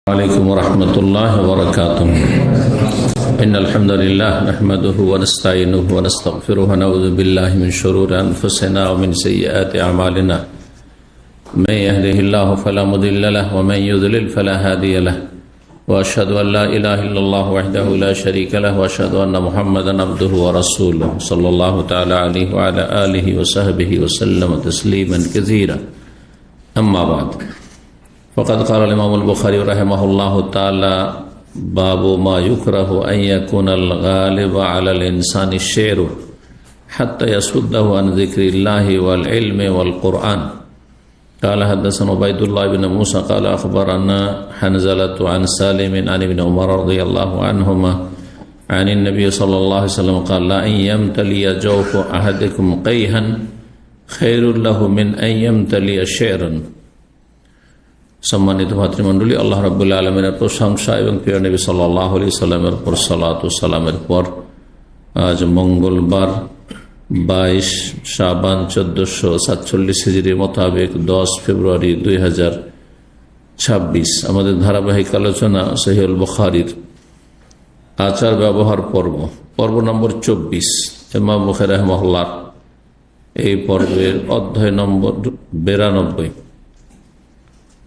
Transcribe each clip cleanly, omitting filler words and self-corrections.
عليكم ورحمة الله وبركاته. إن الحمد لله نحمده ونستعينه ونستغفره ونعوذ بالله من شرور أنفسنا ومن سيئات أعمالنا. من يهده الله فلا مضل له ومن يضلل فلا هادي له. وأشهد أن لا إله إلا الله وحده لا شريك له وأشهد أن محمدا عبده ورسوله صلى الله تعالى عليه وعلى آله وصحبه وسلم تسليما كثيرا. أما بعد، فقد قال الإمام البخاري رحمه الله تعالى: باب ما يكره أن يكون الغالب على الإنسان الشعر حتى يصده عن ذكر الله والعلم والقرآن. قال حدثنا عبيد الله بن موسى قال أخبرنا حنزلة عن سالم عن ابن عمر رضي الله عنهما عن النبي صلى الله عليه وسلم قال: لا أن يمتلي جوف أحدكم قيها خير له من أن يمتلي شعرا. সম্মানিত ভাতৃমণ্ডলী, আল্লাহ রাব্বুল আলামিনের প্রশংসা এবং প্রিয় নবী সাল্লাল্লাহু আলাইহি সাল্লামের উপর সালাত ও সালামের পর আজ মঙ্গলবার 22 শাবান 1447 হিজরি মোতাবেক 10 ফেব্রুয়ারি 2026 আমাদের ধারাবাহিক আলোচনা সহিহুল বুখারীর আচার ব্যবহার পর্ব নম্বর 24। ইমাম বুখারী রাহিমাহুল্লাহ এই পর্বের অধ্যায় নম্বর 92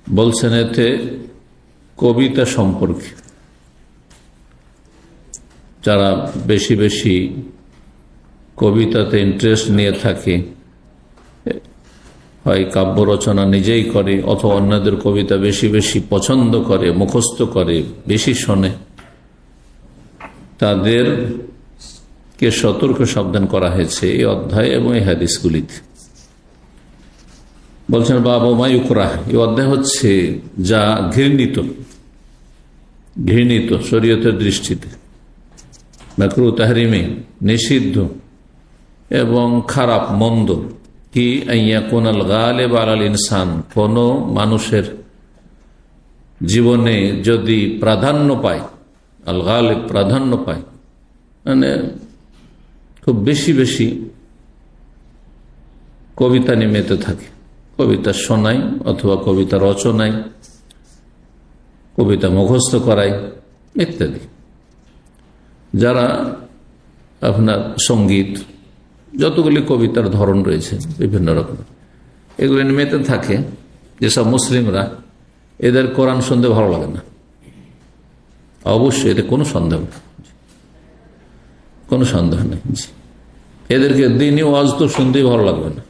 বলছেন, এতে কবিতা সম্পর্কে যারা বেশি বেশি কবিতাতে ইন্টারেস্ট নিয়ে থাকে, হয় কাব্য রচনা নিজেই করে অথবা অন্যদের কবিতা বেশি বেশি পছন্দ করে, মুখস্থ করে, বেশি শোনে, তাদেরকে সতর্ক সাবধান করা হয়েছে এই অধ্যায় এবং এই হাদিসগুলিতে। বলছেন বাবু মা ইউকরাহ, এই অধ্যায় হচ্ছে যা ঘৃণিত শরীয়তের দৃষ্টিতে, মাকরু তাহরিমে নিষিদ্ধ এবং খারাপ মন্দ। কি আইয়াকুনাল গালিব আলাল ইনসান, কোন মানুষের জীবনে যদি প্রাধান্য পায়, আল গালিব প্রাধান্য পায়, মানে খুব বেশি বেশি কবিতা নিমেতে থাকে, কবিতা শোনায় অথবা কবিতা রচনায়, কবিতা মুখস্থ করায় ইত্যাদি। যারা আপনার সঙ্গীত, যতগুলি কবিতার ধরন রয়েছে বিভিন্ন রকম, এগুলি মেতে থাকে, যেসব মুসলিমরা, এদের কোরআন শুনতে ভালো লাগে না, অবশ্যই এতে কোনো সন্দেহ নেই। এদেরকে দিনই ওয়াজ তো শুনতেই ভালো লাগবে না,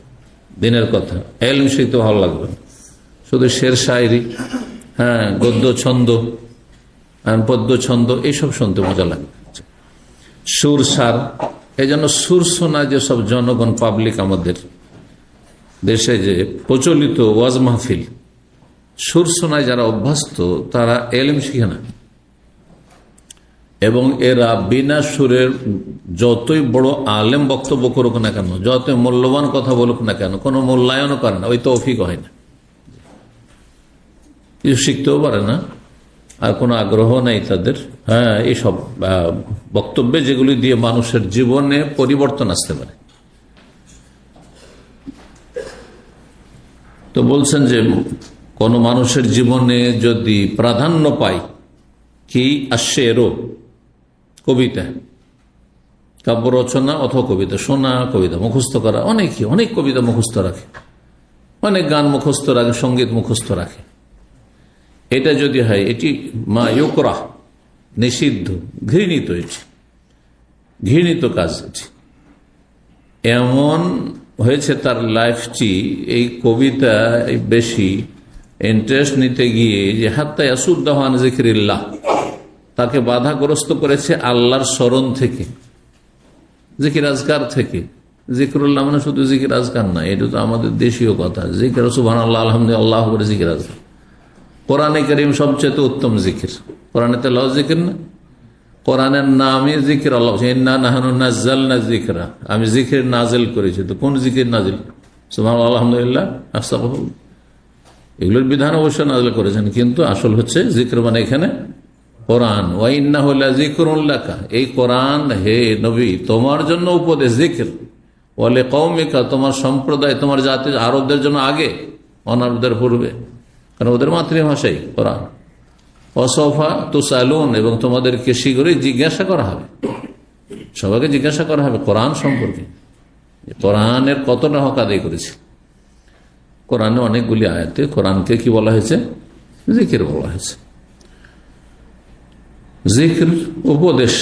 দিনের কথা এলম শিখতে ভালো লাগবে না, শুধু শের শায়রি, গদ্য ছন্দ, পদ্য ছন্দ এইসব শুনতে মজা লাগে, সুর সার। এই জন্য সুর শোনা যেসব জনগণ, পাবলিক, আমাদের দেশে যে প্রচলিত ওয়াজ মাহফিল, সুর শোনায় যারা অভ্যস্ত, তারা এলম শিখে না। এবং এরা বিনা সুরের যতই বড় আলেম বক্তব্য করুক না কেন, যতই মূল্যবান কথা বলুক না কেন, কোনো মূল্যায়নও করে না, ওই তৌফিক হয় না, কিছু শিখতেও পারে না, আর কোনো আগ্রহ নেই তাদের। এইসব বক্তব্যে যেগুলি দিয়ে মানুষের জীবনে পরিবর্তন আসতে পারে। তো বলছেন যে কোন মানুষের জীবনে যদি প্রাধান্য পায় কি আশেরো, কবিতা, কাব্য রচনা অথবা কবিতা শোনা, কবিতা মুখস্থ করা, অনেক কবিতা মুখস্থ রাখে, অনেক গান মুখস্থ রাখে, সঙ্গীত মুখস্থ রাখে। এটা যদি হয়, এটি মা ইউকরাহ, নিষিদ্ধ, ঘৃণিত, এটি ঘৃণিত কাজ। এটি এমন হয়েছে তার লাইফটি এই কবিতা বেশি ইন্টারেস্ট নিতে গিয়ে, যে হাত্তা ইয়াসুদ্দাহু আন যিকরিল্লাহ, তাকে বাধাগ্রস্ত করেছে আল্লাহর স্মরণ থেকে, জিকির আজকার থেকে। জিকরুল্লাহ মানে শুধু জিকির আজকার না, এটা তো আমাদের দেশীয় কথা। জিকির সুবহানাল্লাহ, আলহামদুলিল্লাহ, আল্লাহু আকবার, জিকির আজকার। কোরআনে কারীম সবচেয়ে উত্তম জিকির, কোরআনে তেলাওয়াত জিকির না, কোরআনের নামই জিকির। আল্লাহ ইন্না নাহনু নাযালনা যিকরা, আমি জিকির নাজিল করেছি। তো কোন জিকির নাজিল? সুবহানাল্লাহ, আলহামদুলিল্লাহ, আস্তাগফিরুল্লাহ, এগুলোর বিধান অবশ্যই নাজিল করেছেন, কিন্তু আসল হচ্ছে জিকির, মানে এখানে কোরআন। ওয়া ইন্নাহু লাযিকরুন লাকা, এই কোরআন হে নবী তোমার জন্য উপদেশ, জিকির। ওয়া লিকওমিকা, তোমার সম্প্রদায়, তোমার জাতি, আরবদের জন্য আগে, অনারবদের পূর্বে, কারণ ওদের মাতৃভাষাই কোরআন। ওয়াসৌফা তুসআলুন, এবং তোমাদেরকে শীঘ্রই জিজ্ঞাসা করা হবে। সবাইকে জিজ্ঞাসা করা হবে কোরআন সম্পর্কে, কোরআনের কতটা হক আদায় করেছে। কোরআনে অনেকগুলি আয়াতে কোরআনকে কি বলা হয়েছে? জিকির বলা হয়েছে। জিকির উপদেশ,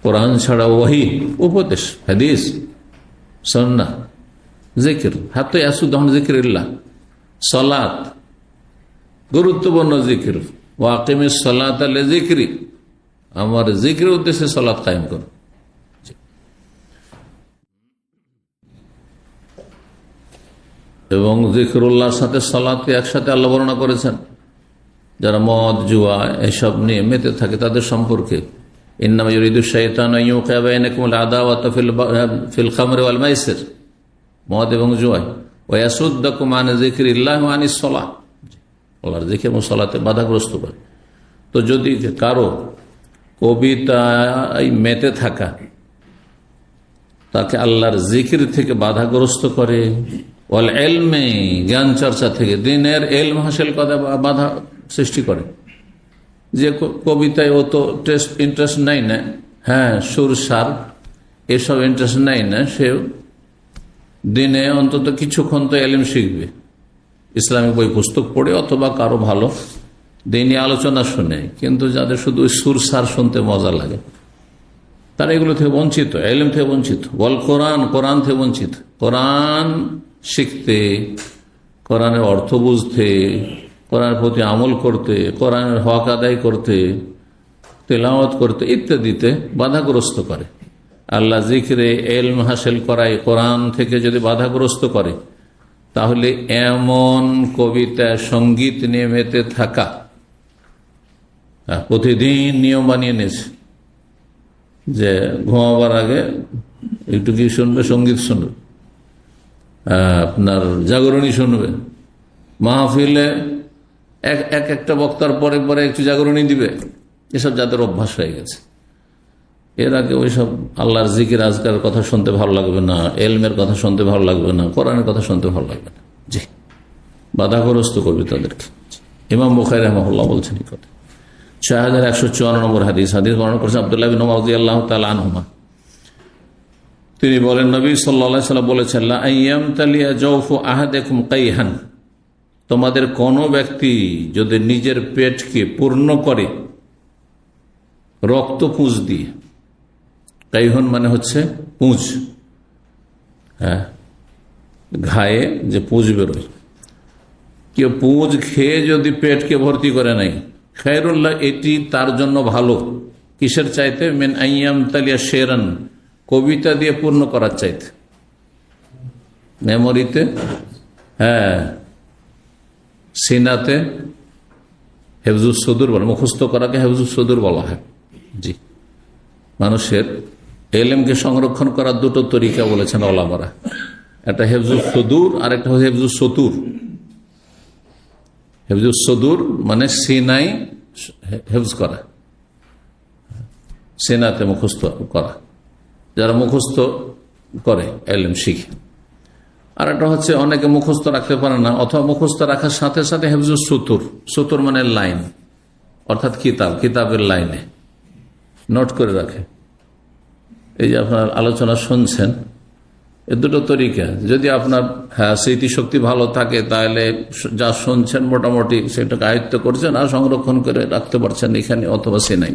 কোরআন ছাড়া ওয়াহি উপদেশ, হাদিস সুন্নাহ, জিকির হাতে আসুদহন জিকিরিল্লাহ, সালাত গুরুত্বপূর্ণ জিকির, ওয়াকিমিস সালাতা লিযিকরি, আমার জিকিরের উদ্দেশ্যে সালাত কায়েম করো। এবং জিকরুল্লাহর সাথে সালাতকে একসাথে আল্লাহ বর্ণনা করেছেন। যারা মদ জুয়া এসব নিয়ে মেতে থাকে তাদের সম্পর্কে ইন্নামা ইউরিদু শাইতানু আন ইউকিয়া বাইনাকুমুল আদাওয়াতা ফিল খামরি ওয়াল মাইসির, মদ এবং জুয়া, ওয়া ইয়াসুদ্দাকুম আন যিকরিল্লাহি ওয়া আনিস সালাহ, আল্লাহর জিকির এবং সালাতে বাধাগ্রস্ত করে। তো যদি কারো কবিতায় মেতে থাকা তাকে আল্লাহর জিকির থেকে বাধাগ্রস্ত করে, ওয়াল ইলমে জ্ঞান চর্চা থেকে, দিনের ইলম হাসিল করে বাধা সৃষ্টি করে, যে কবিতায় ও তো ইন্টারেস্ট নাই না, হ্যাঁ সুর সার এসব ইন্টারেস্ট নাই না, সে দিনে অন্তত কিছুক্ষণ তো ইলম শিখবে, ইসলামিক বই পুস্তক পড়ে অথবা কারো ভালো দিনী আলোচনা শুনে। কিন্তু যাদের শুধু সুর সার শুনতে মজা লাগে, তারা এগুলো থেকে বঞ্চিত, ইলম থেকে বঞ্চিত। বল কোরআন, কোরআন থেকে বঞ্চিত। কোরআন শিখতে, কোরআনের অর্থ বুঝতে, কোরআনের প্রতি আমল করতে, কোরআনের হক আদায় করতে, তেলাওয়াত করতে ইত্যাদিতে বাধাগ্রস্ত করে। আল্লাহ জিকিরে ইলম হাসিল করায় কোরআন থেকে যদি বাধাগ্রস্ত করে, তাহলে এমন কবিতা সঙ্গীত নিয়ে মেতে থাকা, প্রতিদিন নিয়ম বানিয়ে নিয়েছে যে ঘুমাবার আগে একটু কি শুনবে, সঙ্গীত শুনবে, আপনার জাগরণী শুনবে, মাহফিলে একটা বক্তার পরে পরে একটু জাগরণী দিবে, এসব যাদের অভ্যাস হয়ে গেছে। এর আগে ওইসব আল্লাহর জিকির আজকার কথা শুনতে ভালো লাগবে না, এলমের কথা শুনতে ভালো লাগবে না, কোরআনের কথা শুনতে ভালো লাগবে না। জি, বাধাগ্রস্ত করবে তাদেরকে। ইমাম বুখারী রাহিমাহুল্লাহ বলছেন এই কথা। 6154 নম্বর হাদিস বর্ণনা করেছেন আব্দুল্লাহ বিন ওমর রাদিয়াল্লাহু তাআলা আনহুমা। তিনি বলেন, নবী সাল্লাল্লাহু আলাইহি ওয়াসাল্লাম বলেছেন, লা আইয়ামতালিয়া জাওফু আহাদিকুম কাইহান, তোমাদের কোন ব্যক্তি যদি নিজের পেটকে পূর্ণ করে রক্ত পুঁজ দিয়ে, কাইহন মানে হচ্ছে পুঁজ, হ্যাঁ ঘায়ে যে পুঁজ বেরোয়, কেউ পুঁজ খেয়ে যদি পেটকে ভর্তি করে নাই, খায়রুল্লাহ এটি তার জন্য ভালো। কিসের চাইতে? মিন আইয়ামতালিয়া শেরান, কবিতা দিয়ে পূর্ণ করার চাইতে, মেমোরিতে, হ্যাঁ সিনাতে হেফজুস সুদূর বলে, মুখস্থ করাকে হেফজুস সুদূর বলা হয়। জি, মানুষের এলেমকে সংরক্ষণ করার দুটো তরিকা বলেছেন ওলামারা, একটা হেফজুস সুদূর আর একটা হচ্ছে হেফজুস সতুর। হেফজুস সদুর মানে সিনাই হেফজ করা, সিনাতে মুখস্থ করা, যারা মুখস্থ করে এলেম শিখে। আর একটা হচ্ছে অনেকে মুখস্থ রাখতে পারে না, অথবা মুখস্থ রাখার সাথে সাথে হেফজুস সতুর, সতুর মানে লাইন, অর্থাৎ কিতাবের লাইনে নোট করে রাখে। এই যে আপনার আলোচনা শুনছেন, এ দুটো তরিকা। যদি আপনার স্মৃতিশক্তি ভালো থাকে তাহলে যা শুনছেন মোটামুটি সেটাকে আয়ত্ত করছেন আর সংরক্ষণ করে রাখতে পারছেন এখানে অথবা সিনাই।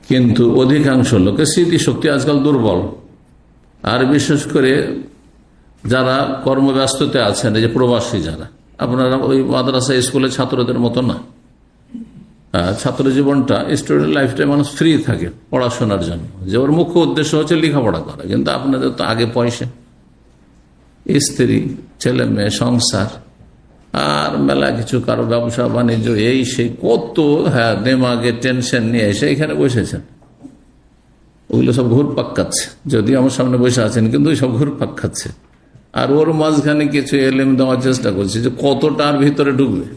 কিন্তু অধিকাংশ লোকের স্মৃতিশক্তি আজকাল দুর্বল, আর বিশেষ করে যারা কর্মব্যস্ততে আছেন, এই যে প্রবাসী যারা, আপনারা ওই মাদ্রাসা স্কুলের ছাত্রদের মতো না। ছাত্র জীবনটা, স্টুডেন্ট লাইফটাই মানুষ ফ্রি থাকে পড়াশোনার জন্য, যে ওর মুখ্য উদ্দেশ্য হচ্ছে লেখাপড়া করা। কিন্তু আপনাদের তো আগে পয়সা, স্ত্রী, ছেলে মেয়ে, সংসার, আর মেলা কিছু, কারো ব্যবসা বাণিজ্য, এই সেই কত দেমাগে টেনশন নিয়ে এসে এখানে বসেছেন। ওগুলো সব ঘুরপাক খাচ্ছে, যদিও আমার সামনে বসে আছেন কিন্তু সব ঘুরপাক খাচ্ছে। আর ওর মাঝখানে কিছু এলেম দেওয়ার চেষ্টা করছে, যে কতটার ভিতরে ঢুকবে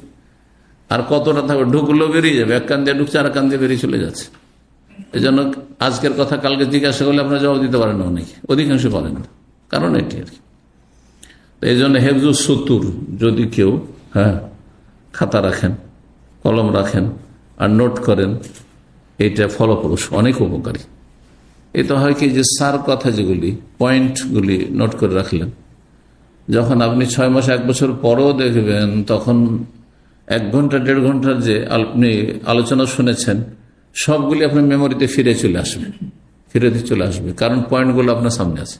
আর কতটা থাকবে, ঢুকলো বেরিয়ে যাবে, এক কান দিয়ে ঢুকছে আর কান দিয়ে বেরিয়ে চলে যাচ্ছে। এই জন্য আজকের কথা কালকে জিজ্ঞাসা করলে আপনারা জবাব দিতে পারেন না, অনেকে, অধিকাংশ পারেন না, কারণ এটি আর কি। এই জন্য হেফজুস সতুর যদি কেউ খাতা রাখেন, কলম রাখেন আর নোট করেন, এটা ফলপ্রসূ, অনেক উপকারী। এটা হয় কি যে সার কথা যেগুলি, পয়েন্টগুলি নোট করে রাখলেন, যখন আপনি 6 মাস 1 বছর পরেও দেখবেন, তখন 1 ঘন্টা 1.5 ঘন্টার যে আপনি আলোচনা শুনেছেন সবগুলি আপনার মেমোরিতে ফিরে চলে আসবে, কারণ পয়েন্টগুলো আপনার সামনে আছে,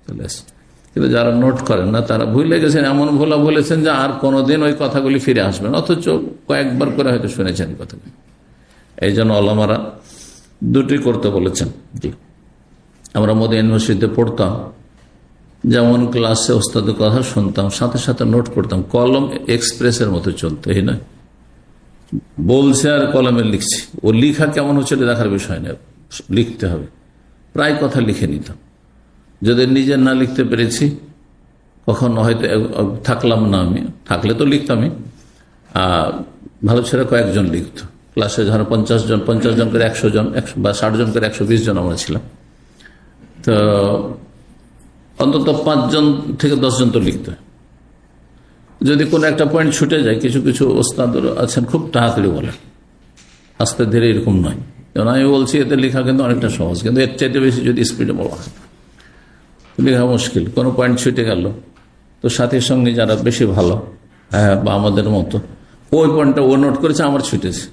চলে আসে। কিন্তু যারা নোট করেন না তারা ভুলে গেছেন, এমন ভুলা বলেছেন যে আর কোনোদিন ওই কথাগুলি ফিরে আসবেন, অথচ কয়েকবার করে হয়তো শুনেছেন কথাগুলি। এই জন্য ওলামারা দুটি করতে বলেছেন। জি, আমরা মদিনা ইউনিভার্সিটিতে পড়তাম, যেমন ক্লাসে ওস্তাদের কথা শুনতাম, সাথে সাথে নোট করতাম, কলম এক্সপ্রেসের মতো চলতো, এই নয় বলছে আর কলমে লিখছি, ও লিখা কেমন হচ্ছে দেখার বিষয় না, লিখতে হবে। প্রায় কথা লিখে নিতাম, যদি নিজে না লিখতে পেরেছি, কখনো হয়তো থাকলাম না, আমি থাকলে তো লিখতামই, ভালো ছেলে কয়েকজন লিখত ক্লাসে, ধরো 50 জন করে 100 জন, বা 60 জন করে 120 জন আমরা ছিলাম, তো অন্তত 5 জন থেকে 10 জন তো লিখতে। যদি কোনো একটা পয়েন্ট ছুটে যায়, কিছু কিছু ওস্তাদ আছেন খুব তাড়াতাড়ি বলেন, আস্তে ধীরে এরকম নয়। যেমন আমি বলছি এতে লেখা কিন্তু অনেকটা সহজ, কিন্তু এর চাইতে বেশি যদি স্পিডে বলা হয় লেখা মুশকিল। কোনো পয়েন্ট ছুটে গেল তো সাথীর সঙ্গে যারা বেশি ভালো, বা আমাদের মতো, ওই পয়েন্টটা ও নোট করেছে, আমার ছুটেছে,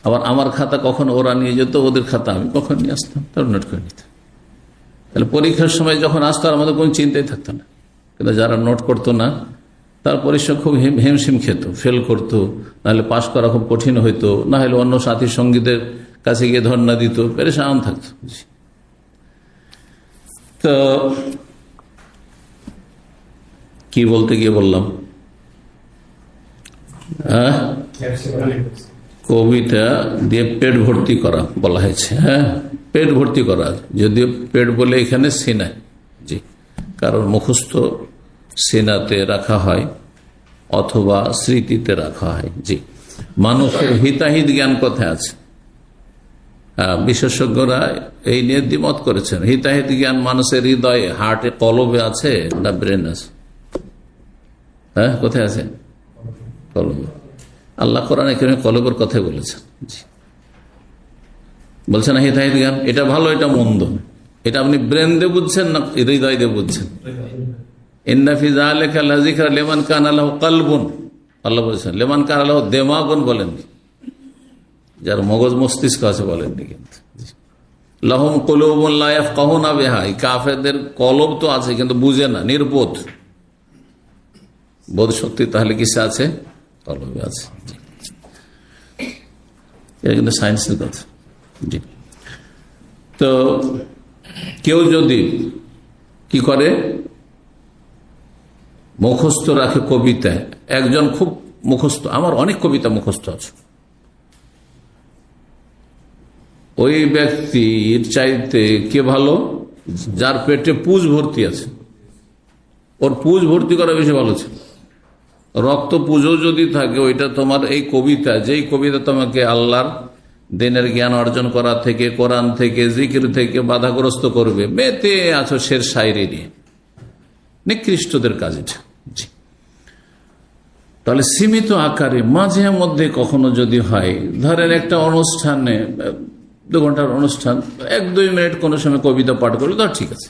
আবার আমার খাতা কখনো ওরা নিয়ে যেত, ওদের খাতা আমি কখন নিয়ে আসতাম, তার নোট করে নিতাম। তাহলে পরীক্ষার সময় যখন আসতো আর আমাদের কোনো চিন্তাই থাকতো না। কিন্তু যারা নোট করতো না তার পরীক্ষা খুব হিমশিম খেত, ফেল করতো, নাহলে পাশ করা খুব কঠিন হইতো, না হলে অন্য সাথী সঙ্গীদের কাছে গিয়ে ধর্ণা দিত, পেরেশান থাকতো। তো কি বলতে গিয়ে বললাম, কবিতা দিয়ে পেট ভর্তি করা বলা হয়েছে। হ্যাঁ, পেট ভর্তি করা, যদিও পেট বলে এখানে সিনায়, জি, কারণ মুখস্থ সিনাতে রাখা হয় অথবা স্মৃতিতে রাখা হয়। জি, মানুষের হিতাহিত জ্ঞান কোথায় আছে? বিশেষজ্ঞরা এই নিয়ে দ্বিমত করেছেন। হিতাহিত জ্ঞান মানুষের হৃদয়ে, হার্টে, কলবে আছে না ব্রেন আছে? হ্যাঁ, কোথায় আছে? কলবে। আল্লাহ কোরআনে এখানে কলবের কথাই বলেছেন। বলছেন না হিতাহিত জ্ঞান, এটা ভালো এটা মন্দ, এটা আপনি ব্রেন দিয়ে বুঝছেন না হৃদয় দিয়ে বুঝছেন? ইন্না ফি যালিকা লাযিকরা লিমান কানা লাহু কলবুন, আল্লাহ বলেছেন। লিমান কানা লাহু দিমাগুন বলেননি, যার মগজ মস্তিষ্ক আছে বলেননি। কিন্তু লাহুম কুলুবুন লা ইয়াফকাহুনা বিহা, কাফেরদের কলব তো আছে কিন্তু বুঝে না, নির্বোধ। বোধ শক্তি তাহলে কিসে আছে? কলবে আছে। এটা কিন্তু সায়েন্সের কথা। জি, তো কেউ যদি কি করে, মুখস্থ রাখে কবিতায়, একজন খুব মুখস্থ, আমার অনেক কবিতা মুখস্থ আছে, ওই ব্যক্তির চাইতে কে ভালো? যার পেটে পুজ ভর্তি আছে, ওর পুজ ভর্তি করা বেশি ভালো ছিল। রক্ত পুজো যদি থাকে, ওইটা তোমার এই কবিতা, যেই কবিতা তোমাকে আল্লাহর দিনের জ্ঞান অর্জন করা থেকে, কোরআন থেকে, জিকির থেকে বাধাগ্রস্ত করবে, বেতে আছো শের শায়রি নিয়ে, নিকৃষ্টদের কাজ এটা। তাহলে সীমিত আকারে মাঝে মধ্যে কখনো যদি হয়, ধরেন একটা অনুষ্ঠানে 2 ঘন্টার অনুষ্ঠান, 1-2 মিনিট কোনো সময় কবিতা পাঠ করলে তো ঠিক আছে,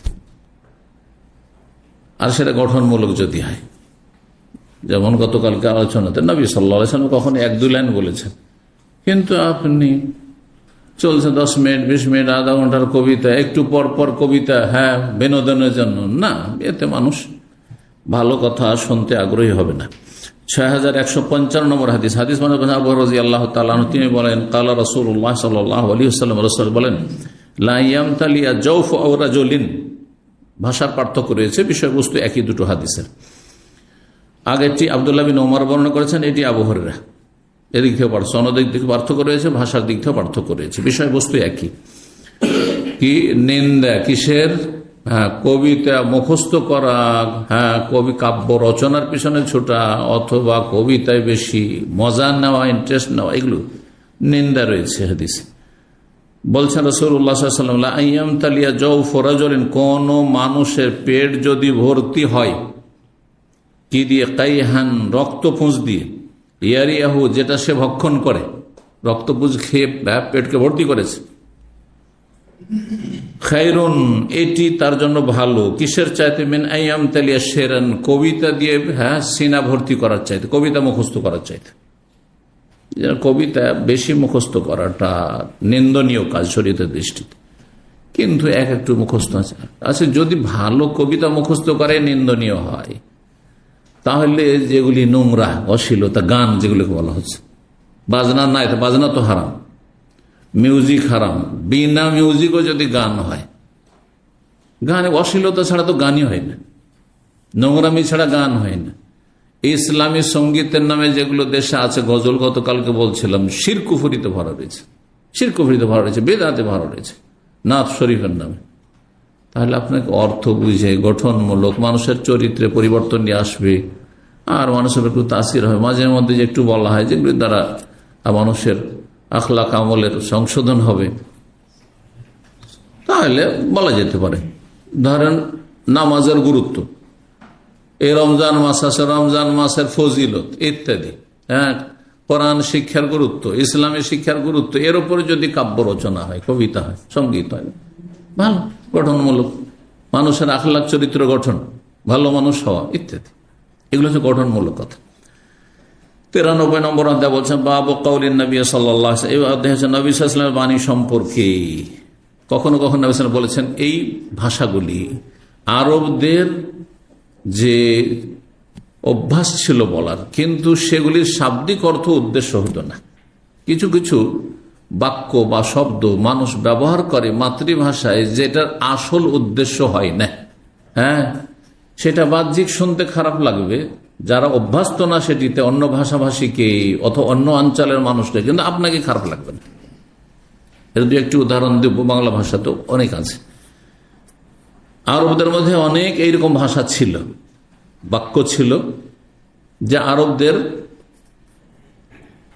আর সেটা গঠনমূলক যদি হয়। যেমন গতকালকে আলোচনাতে নবী সাল্লাল্লাহু আলাইহি ওয়াসাল্লাম কখনো 1-2 লাইন বলেছেন, কিন্তু আপনি চলছে 10 মিনিট 20 মিনিট আধা ঘন্টার কবিতা, একটু পর পর কবিতা, হ্যাঁ বিনোদনের জন্য না, এতে মানুষ ভালো কথা শুনতে আগ্রহী হবে না। 6155 নম্বর হাদিস, হাদিস মানে আবু রাদিয়াল্লাহু তাআলা আনহু, তিনি বলেন ক্বালা রাসূলুল্লাহ সাল্লাল্লাহু আলাইহি ওয়াসাল্লাম, রাসূল বলেন লা ইয়ামতালিয়া জাওফু আও রাজুলিন, ভাষার পার্থক্য রয়েছে, বিষয়বস্তু একই দুটো হাদিসের। আগেরটি আব্দুল্লাহ বিন ওমর বর্ণনা করেছেন, এটি আবু হুরায়রা, এদিক থেকে সনদিক থেকে পার্থক্য রয়েছে, ভাষার দিক থেকে পার্থক্য রয়েছে, বিষয়বস্তু একই। কি নিন্দা কিসের? হ্যাঁ, কবিতা মুখস্থ করা, হ্যাঁ কবি কাব্য রচনার পিছনে ছোটা, অথবা কবিতায় বেশি মজা নেওয়া, ইন্টারেস্ট নেওয়া, এগুলো নিন্দা রয়েছে হাদিসে। বলছেন রাসূলুল্লাহ সাল্লাল্লাহু আলাইহি ওয়াসাল্লাম, লা ইয়ামতালিয়া জাওফু রাজুলিন, কোন মানুষের পেট যদি ভর্তি হয় কি দিয়ে? কাইহান, রক্তপুঞ্জ দিয়ে, ইয়ারিয়াহু, যেটা সে ভক্ষণ করে, রক্তপুঞ্জ খেয়ে পেটকে ভর্তি করেছে। খায়রুন, এটি তার জন্য ভালো, কিসের চাইতে? মিন আইয়াম তালিয়া শেরান, কবিতা দিয়ে সিনা ভর্তি করার চাইতে, কবিতা মুখস্থ করার চাইতে। কবিতা বেশি মুখস্থ করাটা নিন্দনীয় কাজ শরীয়তের দৃষ্টিতে, কিন্তু একটু মুখস্থ আছে। আচ্ছা, যদি ভালো কবিতা মুখস্থ করে নিন্দনীয় হয়, তাহলে যেগুলি নোংরা অশ্লীলতা গান যেগুলোকে বলা হচ্ছে, বাজনা নাই, বাজনা তো হারাম, মিউজিক হারাম, বিনা মিউজিকও যদি গান হয়, গানে অশ্লীলতা ছাড়া তো গানই হয় না, নোংরামি ছাড়া গান হয় না। ইসলামী সঙ্গীতের নামে যেগুলো দেশে আছে, গজল গতকালকে বলছিলাম, শিরকুফরিতে ভরা রয়েছে, শিরকুফরিতে ভরা রয়েছে, বেদাতে ভরা রয়েছে, নাথ শরীফের নামে। তাহলে আপনাকে অর্থ বুঝে গঠনমূলক মানুষের চরিত্রে পরিবর্তন নিয়ে আসবে, আর মানুষের একটু তাসির হবে, মাঝে মধ্যে যে একটু বলা হয় যেগুলি দ্বারা মানুষের আখলাক আমলের সংশোধন হবে, তাহলে বলা যেতে পারে। ধরেন নামাজের গুরুত্ব, এই রমজান মাস আছে, রমজান মাসের ফজিলত ইত্যাদি, কোরআন শিক্ষার গুরুত্ব, ইসলামী শিক্ষার গুরুত্ব, এর উপরে যদি কাব্য রচনা হয়, কবিতা হয়, সঙ্গীত হয়, ভালো, গঠনমূলক, মানুষের আখলাক চরিত্র গঠন, ভালো মানুষ হওয়া ইত্যাদি, এগুলো হচ্ছে গঠনমূলক কথা। 93 নম্বর অধ্যায় বলছেন বাবু কাউলিন নবী সাল্লাল্লাহু আলাইহি ওয়াসাল্লাম, এই অধ্যায় হচ্ছে নবী সাল্লাল্লাহু আলাইহি ওয়াসাল্লামের বাণী সম্পর্কে। কখনো কখনো নবী সাল্লাল্লাহু আলাইহি ওয়াসাল্লাম বলেছেন এই ভাষাগুলি আরবদের যে অভ্যাস ছিল বলার, কিন্তু সেগুলির শাব্দিক অর্থ উদ্দেশ্য হতো না। কিছু কিছু বাক্য বা শব্দ মানুষ ব্যবহার করে মাতৃভাষায়, যেটার আসল উদ্দেশ্য হয় না, সেটা বাহ্যিক শুনতে খারাপ লাগবে, যারা অভ্যস্ত না সেটিতে, অন্য ভাষাভাষীকে অথবা অন্য অঞ্চলের মানুষকে, কিন্তু আপনাকে খারাপ লাগবে না। এর দু একটি উদাহরণ দেব, বাংলা ভাষা তো অনেক আছে। আরবদের মধ্যে অনেক এইরকম ভাষা ছিল, বাক্য ছিল, যে আরবদের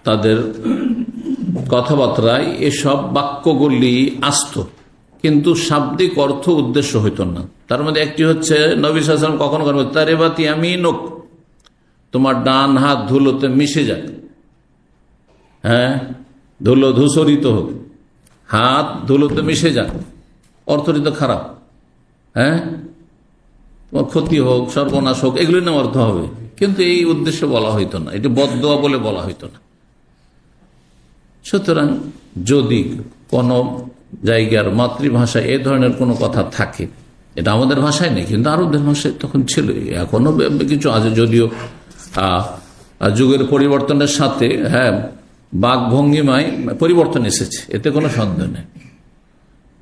তাদের কথাবার্তায় এসব বাক্যগুলি আসতো, কিন্তু শাব্দিক অর্থ উদ্দেশ্য হইত না। তার মধ্যে একটি হচ্ছে নবী সাল্লাল্লাহু আলাইহি ওয়াসাল্লাম কখনো করবে তারেবাতি আমিনুক, তোমার ডান হাত ধুলোতে মিশে যাক, ধুলো ধূসরিত হোক, হাত ধুলোতে মিশে যাক, অর্থটি তো খারাপ, তোমার ক্ষতি হোক, সর্বনাশ হোক, এগুলি না অর্থ হবে, কিন্তু এই উদ্দেশ্যে বলা হইতো না, এটি বদদোয়া বলে বলা হইতো না। সুতরাং যদি কোনো জায়গার মাতৃভাষায় এ ধরনের কোনো কথা থাকে, এটা আমাদের ভাষায় নেই, কিন্তু আরবদের ভাষায় তখন ছিল, এখনো কিছু আছে, যদিও যুগের পরিবর্তনের সাথে বাক ভঙ্গিমায় পরিবর্তন এসেছে, এতে কোনো সন্দেহ নেই।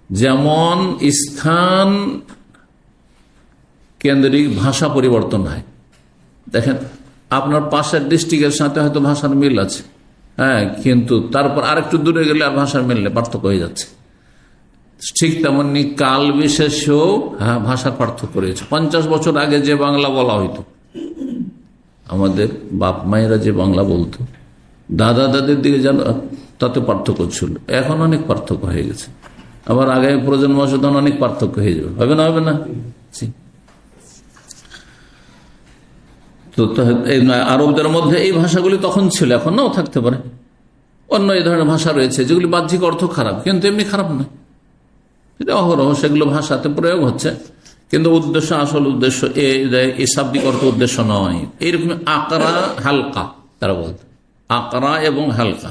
যেমন স্থান কেন্দ্রিক ভাষা পরিবর্তন হয়, দেখেন আপনার পাশের ডিস্ট্রিক্টের সাথে হয়তো ভাষার মিল আছে, কিন্তু তারপর আরেকটু দূরে গেলে আর ভাষার মিল নেই, পার্থক্য হয়ে যাচ্ছে। ঠিক তেমনি কাল বিশেষেও ভাষার পার্থক্য রয়েছে। 50 বছর আগে যে বাংলা বলা হইতো, আমাদের বাপ মায়েরা যে বাংলা বলতো, দাদা দাদির দিকে যেন তাতে পার্থক্য ছিল, এখন অনেক পার্থক্য হয়ে গেছে। আবার আগামী প্রজন্ম আসলে অনেক পার্থক্য হয়ে যাবে, হবে না? হবে না? তো আরবদের মধ্যে এই ভাষাগুলি তখন ছিল, এখন নাও থাকতে পারে। অন্য এই ধরনের ভাষা রয়েছে যেগুলি বাহ্যিক অর্থ খারাপ, কিন্তু এমনি খারাপ নয়, এটা অহরহ সেগুলো ভাষাতে প্রয়োগ হচ্ছে, কিন্তু উদ্দেশ্য, আসল উদ্দেশ্য এই শাব্দিক অর্থ উদ্দেশ্য নয়। এইরকম আকরা হালকা, তারা বলতো আকরা এবং হালকা।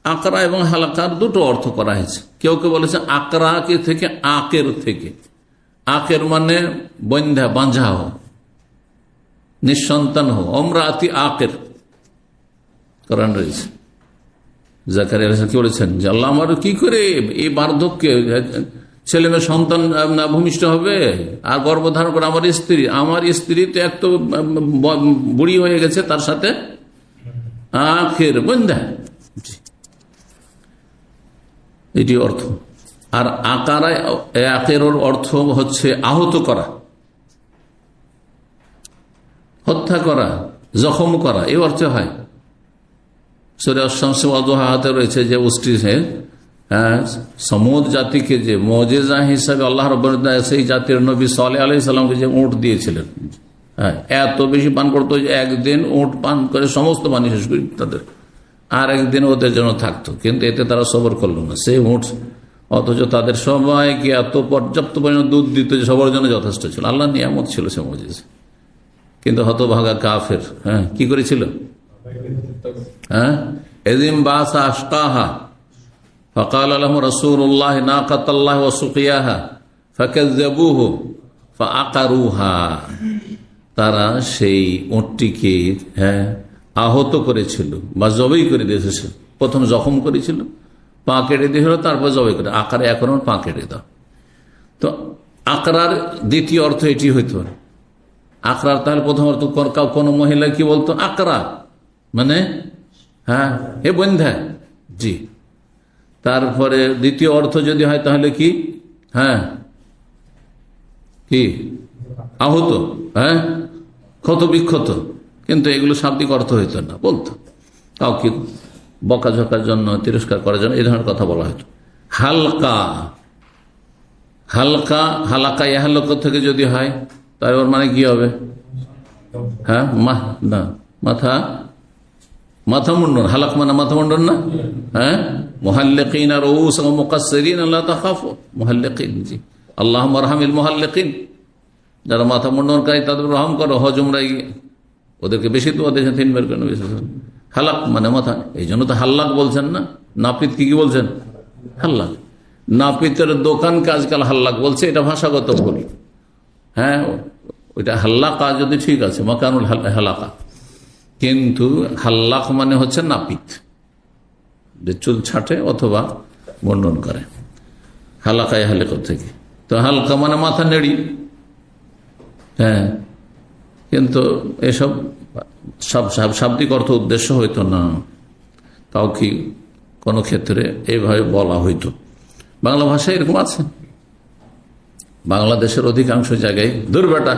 আকরা এবং হালকার দুটো অর্থ করা হয়েছে। কেউ কেউ বলেছে আকরা কে থেকে আকের থেকে, আকের মানে বন্ধা, বাঁঝা হো, নিঃসন্তান হো, অমরাতি আকের কোরআন রয়েছে। জাকারিয়া কি বলেছেন যে আল্লাহ আমার কি করে এই বার্ধক্যে ছেলে মেয়ে সন্তান ভূমিষ্ঠ হবে, আর গর্ভধারণ করে আমার স্ত্রী তো এক তো বুড়ি হয়ে গেছে, তার সাথে আখের বন্ধা, এটি অর্থ। আর আকারায় আখের অর্থ হচ্ছে আহত করা, হত্যা করা, জখম করা, এই অর্থে হয়। সূরা আশ-শামস ওয়া দুহাতে রয়েছে যে সমুদ জাতিকে যে মুজিজা হিসাবে আল্লাহ রাব্বুল ইজ্জত সেই জাতির নবী সালেহ আলাইহিস সালামকে যে উট দিয়েছিলেন, হ্যাঁ, এত বেশি পান করতো যে একদিন উট পান করে সমস্ত পানি শেষ করি তাদের, আর একদিন ওদের জন্য থাকতো, কিন্তু এতে তারা সবর করলো না, সে উঠ, অথচ তাদের সবাইকে এত পর্যাপ্ত পরিমাণ দুধ দিত যে সবার জন্য যথেষ্ট ছিল। আল্লাহ নিয়ামত ছিল সে মজিজ। কিন্তু হতভাগা কাফের, হ্যাঁ, কি করেছিল? হ্যাঁ, এদিন বাসা আশকাহা فقال لهم رسول الله ناقة الله وسقياها فكذبوه فعقروها। তারা সেই উটটিকে আহত করেছিল বা জবাই করে দিয়েছে। প্রথম জখম করেছিল, পা কেটে দিয়েছিল, তারপর জবাই করে আকারে এখন পা কেটে দাও। তো আকরার দ্বিতীয় অর্থ এটি হইতে পারে। আকরার তাহলে প্রথম অর্থ কোন মহিলা কি বলতো? আকরা মানে হ্যাঁ, হে বন্ধা, জি। তারপরে দ্বিতীয় অর্থ যদি হয় তাহলে কি? হ্যাঁ, কি আহত, হ্যাঁ, ক্ষত বিক্ষত। কিন্তু এগুলো শাব্দিক অর্থ হইতো না, বলতো কাউকে বকাঝকার জন্য, তিরস্কার করার জন্য এই ধরনের কথা বলা হতো। হালকা, হালকা, হালাকা ইহালক থেকে যদি হয় তাহলে ওর মানে কি হবে? হ্যাঁ, না, মাথা, মাথা মুন্ডন। হালাক মানে মাথা মুন্ডন না? হ্যাঁ, মুহাল্লিকিন আর রউস ওয়া মুকাসসিরিন আল্লাহ তাখাফু। মুহাল্লিকিন, জি, আল্লাহুম্মা আরহামিল মুহাল্লিকিন, যারা মাথা মুন্ডনকারী তাদের রহম করো। হজ উমরায় ওদেরকে বেশি তো ওদের সাথে তিনবার কেন বেশি? হালাক মানে মাথা, এই জন্য তো হাল্লাক বলছেন না। নাপিত কি বলছেন? হাল্লাক। নাপিতের দোকানকে আজকাল হাল্লাক বলছে, এটা ভাষাগত ভুল। হ্যাঁ, ওইটা হাল্লাকা যদি ঠিক আছে, মাকানুল হালাকা, কিন্তু হাল্লাক মানে হচ্ছে নাপিত, যে চুল ছাটে অথবা বন্ডন করে, হালাকায় হালেক থেকে। তো হালকা মানে মাথা নেড়ি। হ্যাঁ, কিন্তু এসব সব শাব্দিক অর্থ উদ্দেশ্য হইতো না, তাও কি কোনো ক্ষেত্রে এইভাবে বলা হইতো। বাংলা ভাষায় এরকম আছে, বাংলাদেশের অধিকাংশ জায়গায় দুর্বেটা,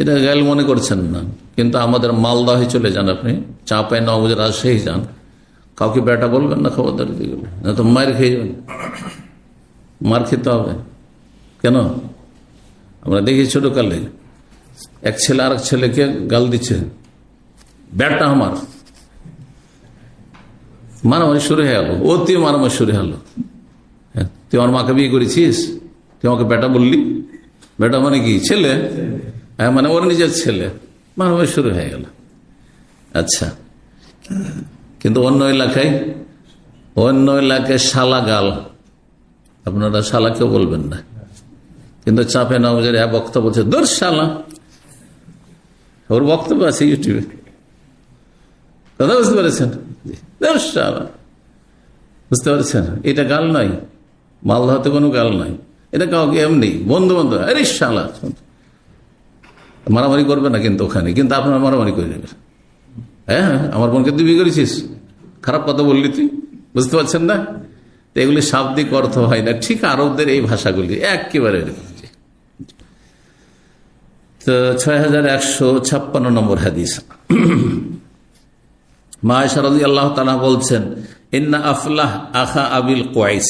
এটা গেল মনে করছেন না, কিন্তু আমাদের মালদাহে চলে যান আপনি, চাঁপাই নবাবগঞ্জ, রাজশাহী যান, কাউকে বেটা বলবেন না, খবরদার দিকে, না তো মার খেয়ে যাবেন, মার খেতে হবে। কেন? আমরা দেখি ছোটকালে এক ছেলে আর এক ছেলেকে গাল দিচ্ছে, বেটা আমার, মারামারি শুরু হয়ে গেল, তুই মারামারি শুরু হলো। তুই আমার মাকে বিয়ে করেছিস, তুই আমাকে বেটা বললি? বেটা মানে কি? ছেলে, হ্যাঁ, মানে ওর নিজের ছেলে। মারামারি শুরু হয়ে গেল। আচ্ছা, কিন্তু অন্য এলাকায় শালা গাল, আপনারা শালা কেউ বলবেন না, কিন্তু চাপে নবাবগঞ্জের এক বক্তা বলছে দূর শালা, ওর বক্তব্য আছে ইউটিউবে, কথা বুঝতে পেরেছেন? দূর শালা, বুঝতে পারছেন? এটা গাল নয়, মালদাতে কোনো গাল নয়, এটা কাউকে এমনি বন্ধু বান্ধব, আরে শালা, মারামারি করবে না কিন্তু ওখানে, কিন্তু আপনারা মারামারি করে নেবেন। হ্যাঁ, আমার বোনকে তুই বিয়ে করেছিস, খারাপ কথা বললি তুই, বুঝতে পারছেন না? তো এগুলি শাব্দিক অর্থ হয় না, ঠিক আরবদের এই ভাষাগুলি একেবারে। তো 6156 নম্বর হাদিস, মা আয়েশা রাদিয়াল্লাহু তাআলা বলছেন, ইন্না আফলাহ আখা আবিল কোয়াইস,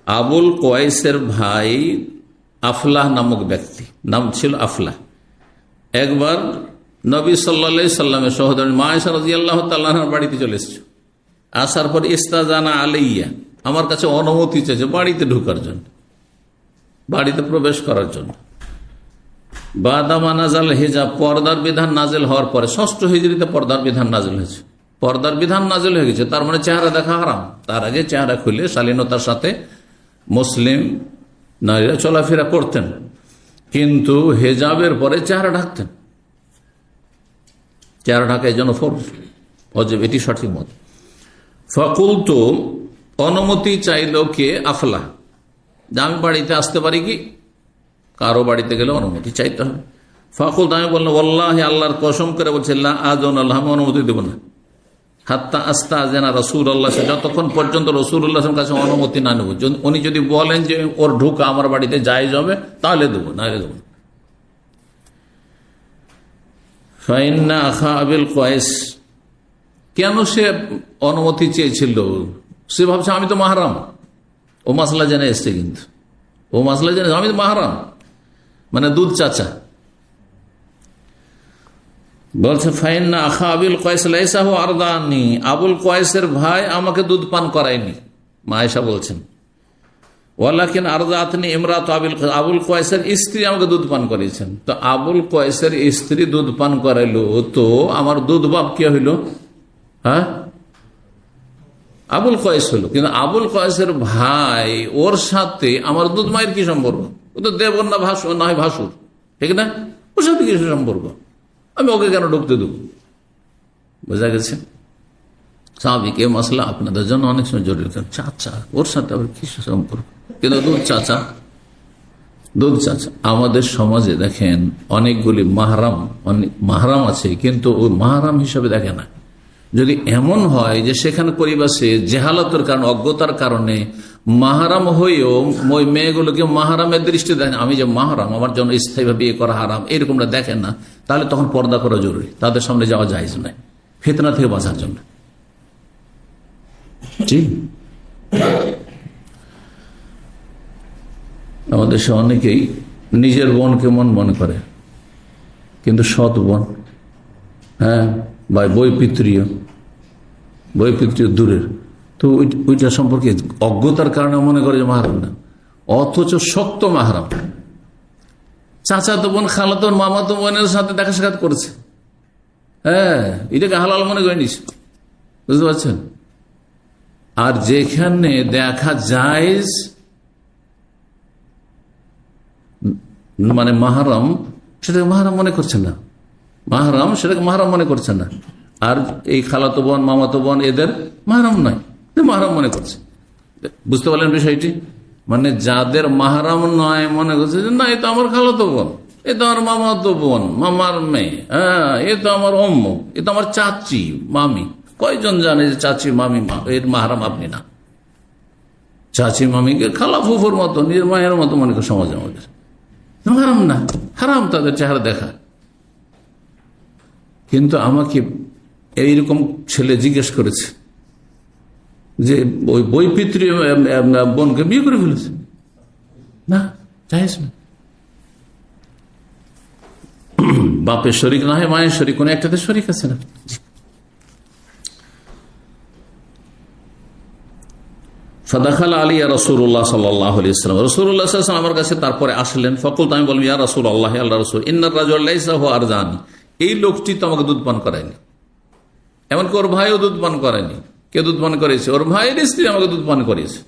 আবুল কোয়াইসের ভাই আফলাহ নামক ব্যক্তি, নাম ছিল আফলাহ, একবার নবী সাল্লাল্লাহু আলাইহি সাল্লামের সহোদরী মা আয়েশা রাদিয়াল্লাহু তাআলার বাড়িতে চলে এসেছে। আসার পর ইস্তাজানা আলাইয়া, আমার কাছে অনুমতি চেয়েছে বাড়িতে ঢোকার জন্য, বাড়িতে প্রবেশ করার জন্য। বাদামা নাজাল হিজাব, পর্দার বিধান নাজেল হওয়ার পরে, 6ষ্ঠ হিজরিতে পর্দার বিধান নাজেল হয়েছে। পর্দার বিধান নাজেল হয়ে গেছে, তার মানে চেহারা দেখা হারাম। তার আগে চেহারা খুলে শালীনতার সাথে মুসলিম নারীরা চলাফেরা করতেন, কিন্তু হেজাবের পরে চেহারা ঢাকতেন। চেহারা ঢাকার জন্য ফরজ, অজেব, এটি সঠিক মত। ফকুল, তো অনুমতি চাইল কে? আফলা, যে আমি বাড়িতে আসতে পারি কি? কারো বাড়িতে গেলে অনুমতি চাইতে হবে। ফকুল, তো আমি বললাম, ওয়াল্লাহি, আল্লাহর কসম করে বলছি, লা আযুন আল্লাহ, আমি অনুমতি দেব না, হাত্তা আস্তাযিনা রাসূলুল্লাহ, যতক্ষণ পর্যন্ত রাসূলুল্লাহর কাছে অনুমতি না নেব। উনি যদি বলেন যে ওর ঢোকা আমার বাড়িতে জায়েজ হবে, তাহলে দেবো, না দেবো। ফাইন্না আখা আবিল কোয়াইস, কেন সে অনুমতি চেয়েছিল? সে ভাবছে আমি তো মাহরাম। ও মাসলা জেনে এসছে, কিন্তু ও মাসলা জেনে আমি তো মাহরাম। মানে দুধ চাচা। বলছে ফাইন্না আখা আবুল কয়েস লাইসা হু আরদানি, আবুল কয়েসের ভাই আমাকে দুধ পান করায়নি, মা আয়েশা বলছেন। ওয়ালাকিন আরদাতনি ইমরাত আবুল কয়েসের স্ত্রী আমাকে দুধ পান করিয়েছেন। তো আবুল কয়েসের স্ত্রী দুধ পান করাইলো, তো আমার দুধ বাপ কি হইল? হ্যাঁ, আবুল কয়েস হলো। কিন্তু আবুল কয়েসের ভাই, ওর সাথে আমার দুধ মায়ের কি সম্পর্ক? ও তো দেবর না ভাসুর, না হয় ভাসুর, ঠিক না? ওর সাথে কি সম্পর্ক? আমি ওকে কেন ঢুকতে দেবো? বোঝা গেছে? স্বাভাবিক এ মশলা আপনাদের জন্য অনেক সময় জরুরি। চাচা, ওর সাথে আবার কি সম্পর্ক? কিন্তু দুধ চাচা, দুধ চাচা। আমাদের সমাজে দেখেন অনেকগুলি মাহরাম আছে, কিন্তু ওই মাহরাম হিসাবে দেখে না। যদি এমন হয় যে সেখানে পরিবেশে জেহালতের কারণে, অজ্ঞতার কারণে মাহারাম হয়েও ওই মেয়েগুলোকে মাহারামের দৃষ্টি দেখেন, আমি যে মাহারাম, আমার জন্য স্থায়ীভাবে বিয়ে করা হারাম, এরকমটা দেখেন না, তাহলে তখন পর্দা করা জরুরি। তাদের সামনে যাওয়া জায়েজ নয়, ফিতনা থেকে বাঁচার জন্য। জি, আমাদের দেশে অনেকেই নিজের বোনকে মন মনে করে, কিন্তু সৎ বোন, হ্যাঁ, বা বৈপিত্রীয় দূরের, তো ওইটা সম্পর্কে অজ্ঞতার কারণে মনে করে যে মাহারাম না, অথচ শক্ত মাহারাম। চাচাতো বোন, খালাতো বোন, মামাতো বোনের সাথে দেখা সাক্ষাৎ করেছে, হ্যাঁ, এটাকে হালাল মনে করে নিস, বুঝতে পারছেন? আর যেখানে দেখা যায় মানে মাহারাম, সেটাকে মাহারাম মনে করছে না, মাহারাম সেটাকে মাহারাম মনে করছে না। আর এই খালাতো বোন, মামাতো বোন এদের মাহারাম নয়, মাহারাম মনে করছে। বুঝতে পারলেন বিষয়টি? মানে যাদের মাহারাম নয় মনে করছে যে না, এ তো আমার খালাতো বোন, এ তো আমার মামাতো বোন, মামার মেয়ে, হ্যাঁ, এ তো আমার অম্মু, এ তো আমার চাচি মামি। কয়জন জানে যে চাচি মামি এর মাহারাম আপনি না? চাচি মামিকে খালা ফুফুর মতো, নিজের মায়ের মতো মনে করে সমাজ আমাদের। হারাম না, হারাম তাদের চেহারা দেখা। কিন্তু আমাকে এইরকম ছেলে জিজ্ঞেস করেছে যে ওই বৈপিত্রী বোনকে বিয়ে করে ফেলেছে, না জায়েজ না। বাপের শরিক না হয় মায়ের শরিক, কোন একটাতে শরিক আছে না। ফাদাখাল আলিয়া রাসূলুল্লাহ সাল্লাল্লাহু আলাইহি ওয়াসাল্লাম, রাসূলুল্লাহ সাল্লাল্লাহু আলাইহি ওয়াসাল্লাম আমার কাছে তারপরে আসলেন। ফাকুলতু, আমি বললাম, ইয়া রাসূলুল্লাহ, আল্লাহ রাসূল, ইন্নার রাজুলা লাইসা হুয়া আরজানি, এই লোকটি তো আমাকে দুধ পান করায়নি, এমনকি ওর ভাইও দুধ পান করায়নি। কে দুধ পান করেছে? ওর ভাইয়ের স্ত্রী আমাকে দুধ পান করেছে।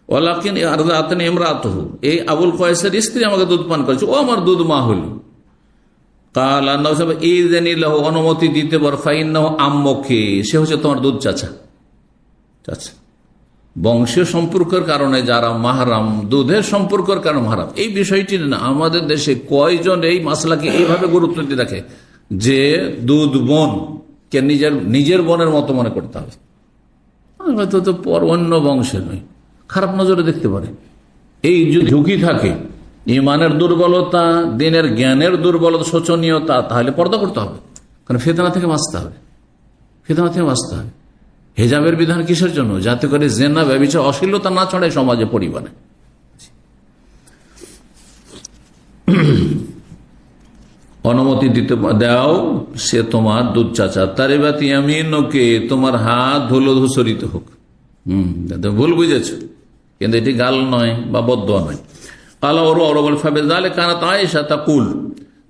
ওয়ালাকিন আরযাতনি ইমরাতুহু, এই আবুল কয়েসের স্ত্রী আমাকে দুধ পান করেছে, ও আমার দুধ মা হইল। কাল নবী সাল্লাল্লাহু আলাইহি ওয়াসাল্লাম, ইযনি লাহু, অনুমতি দিতে বল, ফাইন্নাহু আম্মুকি, সে হচ্ছে তোমার দুধ চাচা। চাচা বংশীয় সম্পর্কের কারণে যারা মাহারাম, দুধের সম্পর্কের কারণে মাহারাম, এই বিষয়টি না। আমাদের দেশে কয়জন এই মাসলাকে এইভাবে গুরুত্ব দিয়ে রাখে যে দুধ বোন কে নিজের বোনের মতো মনে করতে হবে। হয়তো তো পর অন্য বংশের নয়, খারাপ নজরে দেখতে পারে। এই ঝুঁকি থাকে, ইমানের দুর্বলতা, দিনের জ্ঞানের দুর্বলতা, শোচনীয়তা, তাহলে পর্দা করতে হবে। কারণ ফিতনা থেকে বাঁচতে হবে, ফিতনা থেকে বাঁচতে হবে। হেজাবের বিধান কিসের জন্য? যাতে করে জেনা, ব্যভিচার, অশ্লীলতা না ছড়ায় সমাজে, পরিবারে। অনুমতি দিতে দাও, সে তোমার দুধ চাচা। তারিবাত ইয়ামিনুকে, তোমার হাত ধুলো ধূসরিত হোক। ভুল বুঝেছ, কিন্তু এটি গাল নয় বা বদদোয়া নয়। কালা ওর অরবল ফাবেজালে কানাত আয়েশা তাকুল,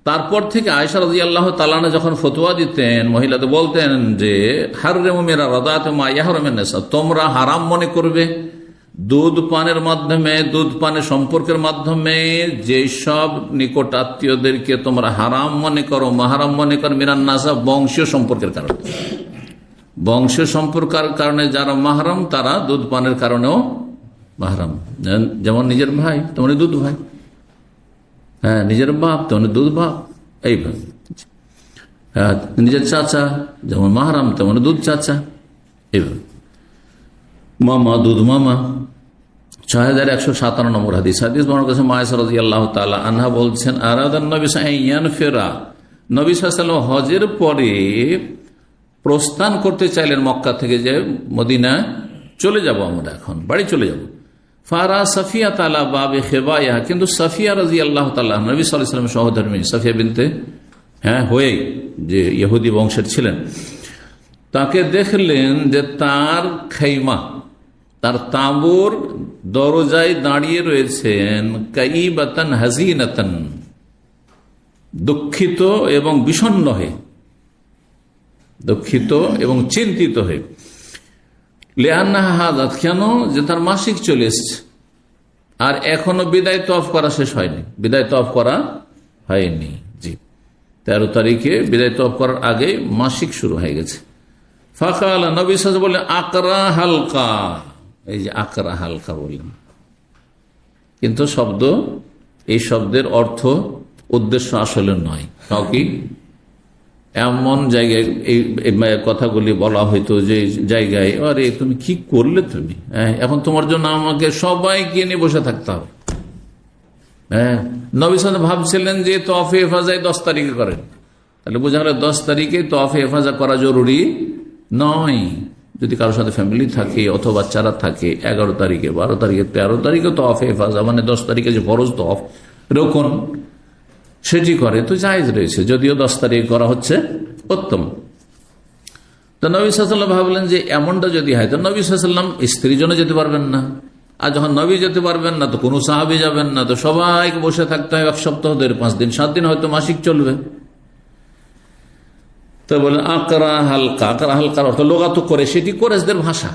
তারপর থেকে আয়েশা রাদিয়াল্লাহু তাআলা আনহা যখন ফতোয়া দিতেন, মহিলাদের বলতেন যে হাররিমু মিরা রাদাত মা ইয়াহরুমিন নিসা, তোমরা হারাম মনে করবে দুধ পানের মাধ্যমে, দুধ পানের সম্পর্কের মাধ্যমে যেসব নিকট আত্মীয়দেরকে তোমরা হারাম মনে করো, মাহারাম মনে করো, মিরান নাসা, বংশীয় সম্পর্কের কারণে। বংশীয় সম্পর্কের কারণে যারা মাহারাম, তারা দুধ পানের কারণেও মাহারাম। যেমন নিজের ভাই তেমনি দুধ ভাই, হ্যাঁ, নিজের বাপ তেমনি দুধ বাপ, এইভাবে। নিজের চাচা যেমন মাহারাম তেমন দুধ চাচা, এইভাবে। মামা, দুধ মামা। 6157 নম্বর হাদিস। হাদিস বর্ণনা করেছেন মা আয়েশা রাদিয়াল্লাহু তাআলা আনহা বলছেন, আরাদান নবী সাইয়ান ফেরা, নবী সাল্লাল্লাহু আলাইহি ওয়াসাল্লাম হজের পরে প্রস্থান করতে চাইলেন মক্কা থেকে, যে মদিনা চলে যাব, আমরা এখন বাড়ি চলে যাব। ফারা সাফিয়া তালা বাবে খেবাইয়া, কিন্তু সাফিয়া রাজি আল্লাহ তাআলা নবী সাল্লাল্লাহু আলাইহি ওয়াসাল্লামের সহধর্মী সাফিয়া বিনতে হয়ে যে ইহুদি বংশের ছিলেন, তাকে দেখলেন যে তার খাইমা, তার তাঁবুর দরজায় দাঁড়িয়ে রয়েছেন কাইবাতান হাজিনাতান, দুঃখিত এবং বিষণ্ণ হয়ে, দুঃখিত এবং চিন্তিত হয়ে। লিআন্নাহা হাযাত, কেন? যে তার মাসিক চলে এসছে আর এখনো বিদায় তওয়াফ করা শেষ হয়নি, বিদায় তওয়াফ করা হয়নি। জি, 13 তারিখে বিদায় তওয়াফ করার আগে মাসিক শুরু হয়ে গেছে। ফাকালা, নবী সাল্লাল্লাহু আলাইহি ওয়াসাল্লাম বললেন আকরা হালকা, এই যে আকরা হালকা বললেন, কিন্তু এই শব্দের অর্থ উদ্দেশ্য আসলে নয়। কাউকে এমন জায়গায় এই কথাগুলি বলা হইতো যে জায়গায়, আরে তুমি কি করলে, তুমি এখন তোমার জন্য আমাকে সবাইকে নিয়ে বসে থাকতে হবে। নবী সাল্লাল্লাহু আলাইহি ওয়াসাল্লাম ভাবছিলেন যে তওয়াফে ইফাজায় 10 তারিখে করেন, তাহলে বোঝা গেল 10 তারিখে তওয়াফে ইফাজা করা জরুরি নয়। যদি কারোর সাথে ফ্যামিলি থাকে অথবা বাচ্চারা থাকে, 11 তারিখে 12 তারিখে 13 তারিখে তওয়াফে ইফাজা, মানে 10 তারিখে যে ফরজ তওয়াফ রকন সেটি করে তো জায়েজ রয়েছে, যদিও 10 তারিখে করা হচ্ছে উত্তম। তো নবী সাল্লাল্লাহু আলাইহি ওয়াসাল্লাম ভাবলেন যে এমনটা যদি হয়, তো নবী সাল্লাল্লাহু আলাইহি ওয়াসাল্লাম স্ত্রীর জন্য যেতে পারবেন না, আর যখন নবী যেতে পারবেন না তো কোনো সাহাবী যাবেন না, তো সবাইকে বসে থাকতে হয় 1 সপ্তাহ ধরে, 5 দিন 7 দিন হয়তো মাসিক চলবে। তো বলেন আকরা হালকা, আকরা হালকার অর্থ লোগাত করে, সেটি কোরেশদের ভাষা,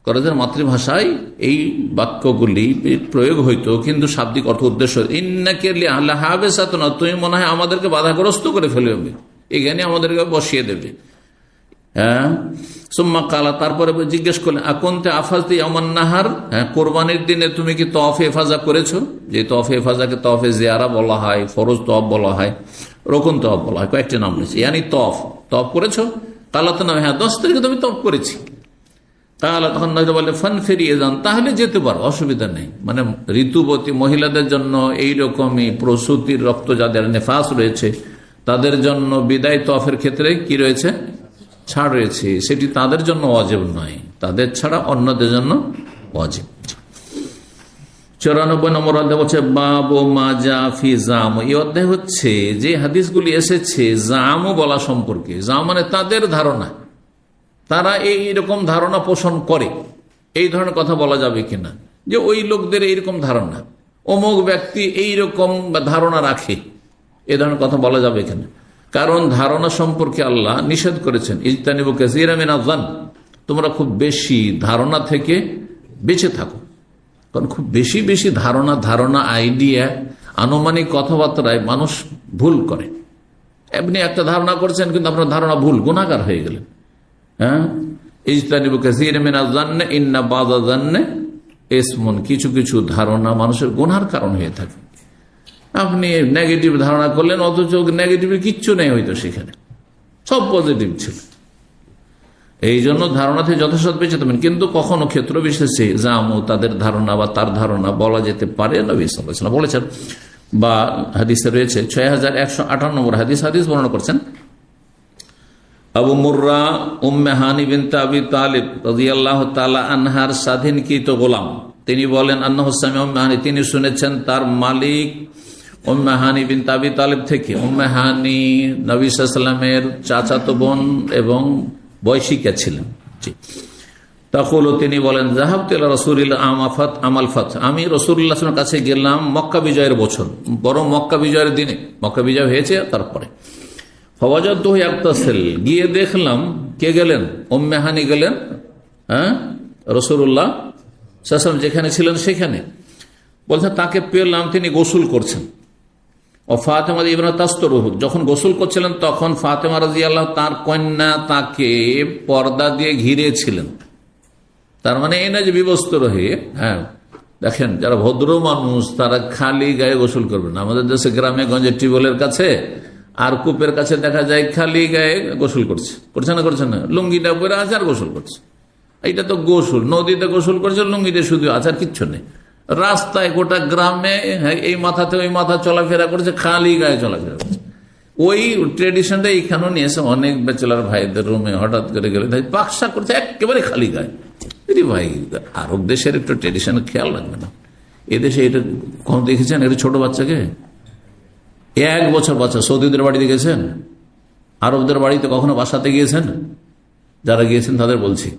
কোরেশদের মাতৃভাষায় এই বাক্যগুলি প্রয়োগ হইতো, কিন্তু শাব্দিক অর্থ উদ্দেশ্য ইন্নাকা লাহাবিসাতুন, তুমি মনে হয় আমাদেরকে বাধাগ্রস্ত করে ফেলবে, এখানে আমাদেরকে বসিয়ে দেবে। সুম্মা কালা, তারপরে জিজ্ঞেস করলেন আকুনতে আফাজতি ইয়াওমান নাহার, কোরবানির দিনে তুমি কি তওয়াফে ইফাজা করেছো? যে তওয়াফে ইফাজাকে তওয়াফে জিয়ারা বলা হয়, ফরজ তওয়াফ বলা হয়, রুকুন তওয়াফ বলা হয়, কয়েকটি নাম রয়েছে। ইয়ানি তওয়াফ করেছো? কালা তো না, হ্যাঁ 10 তারিখে তুমি তওয়াফ করেছি। কালা, তখন বলে ফান ফিরিয়ে যান, তাহলে যেতে পারো, অসুবিধা নেই। মানে ঋতুবতী মহিলাদের জন্য, এইরকমই প্রসূতির রক্ত যাদের নেফাস রয়েছে তাদের জন্য বিদায় তওয়াফের ক্ষেত্রে কি রয়েছে? ছাড় রয়েছে, সেটি তাদের জন্য ওয়াজিব নয়, তাদের ছাড়া অন্যদের জন্য ওয়াজিব। 94 নম্বর অধ্যায় হচ্ছে বাবু মাজা ফি জাম। এই অধ্যায় হচ্ছে যে হাদিসগুলি এসেছে জাম বলা সম্পর্কে। জাম মানে তাদের ধারণা, তারা এইরকম ধারণা পোষণ করে, এই ধরনের কথা বলা যাবে কিনা, যে ওই লোকদের এইরকম ধারণা, অমুক ব্যক্তি এইরকম ধারণা রাখে, এ ধরনের কথা বলা যাবে কিনা। কারণ ধারণা সম্পর্কে আল্লাহ নিষেধ করেছেন, ইজতানিবু কাসীরা মিনাজ যান, তোমরা খুব বেশি ধারণা থেকে বেঁচে থাকো। কারণ খুব বেশি ধারণা আইডিয়া, আনুমানিক কথাবার্তায় মানুষ ভুল করে। আপনি একটা ধারণা করছেন কিন্তু আপনার ধারণা ভুল, গুনাহগার হয়ে গেলেন। ইজতানিবু কাসীরা মিনাজ যান্নি ইন্না বাযা যান্নি ইসমুন, কিছু ধারণা মানুষের গুনাহর কারণ হয়ে থাকে। আপনি নেগেটিভ ধারণা করলেন, অথচ নেগেটিভের কিচ্ছু নেই, হয়তো সেখানে সব পজিটিভ ছিল। এই জন্য ধারণা থেকে যথাযথ বেঁচে থাকবেন, কিন্তু কখনো ক্ষেত্র বিশেষে জামু, তাদের ধারণা বা তার ধারণা বলা যেতে পারে, নবী সাল্লাল্লাহু আলাইহি ওয়াসাল্লাম বলেছেন। বা হাদিসে রয়েছে 6158 নম্বর হাদিস বর্ণনা করছেন আবু মুররা উম্মে হানি বিনতে আবি তালিব রাদিয়াল্লাহু তাআলা আনহার স্বাধীনকৃত গোলাম, তিনি বলেন আন্নাহু সামিআ উম্মে হানি, তিনি শুনেছেন তার মালিক উম্মে হানি বিনতে আবি তালিব থেকে। উম্মে হানি নবী সাল্লাল্লাহু আলাইহি ওয়াসাল্লামের চাচাতো বোন এবং বয়সিকা ছিলেন। তখন তিনি বলেন যাহাবতু ইলা রাসূলিল্লাহ আমাল ফাত, আমি রাসূলুল্লাহ সাল্লাল্লাহু আলাইহি ওয়াসাল্লামের কাছে গেলাম মক্কা বিজয়ের বছর, বরং মক্কা বিজয়ের দিনে, মক্কা বিজয় হয়েছে তারপরে। ফাওয়াজাদতুহু ইয়াগতাসিল, গিয়ে দেখলাম কে গেলেন? উম্মে হানি গেলেন রাসূলুল্লাহ সাল্লাল্লাহু আলাইহি ওয়াসাল্লাম যেখানে ছিলেন সেখানে। বলছেন তাকে পেলাম তিনি গোসল করছেন। ও ফাতেমা ইবনাত তাসতারুহু, যখন গোসল করছিলেন তখন ফাতেমা রাদিয়াল্লাহু তার কন্যা তাকে পর্দা দিয়ে ঘিরেছিলেন। তার মানে এই না যে বিবস্ত্র হয়ে। দেখেন যারা ভদ্র মানুষ তারা খালি গায়ে গোসল করবে না। আমাদের দেশে গ্রামে গঞ্জে টিউবওয়েলের কাছে আর কূপের কাছে দেখা যায় খালি গায়ে গোসল করছে না, লুঙ্গিটা পরে আছে আর গোসল করছে। এইটা তো গোসল, নদীতে গোসল করছে, লুঙ্গিতে শুধু আছে আর কিচ্ছু নেই। রাস্তায় গোটা গ্রামে এই মাথাতে ওই মাথা চলাফেরা করছে, খালি গায়ে চলাফেরা করছে। ওই ট্রেডিশনটা এইখানেও নিয়ে এসে অনেক ব্যাচেলার ভাইদের রুমে হঠাৎ করে গেলে পাকশা করছে একেবারে খালি গায়ে। ভাই আরব দেশের একটু ট্রেডিশন খেয়াল রাখবে না, এদেশে এটা কখন দেখেছেন? এটা ছোট বাচ্চাকে 1 বছর বাচ্চা, সৌদিদের বাড়িতে গেছেন, আরবদের বাড়িতে কখনো বাসাতে গিয়েছেন? যারা গিয়েছেন তাদের বলছি,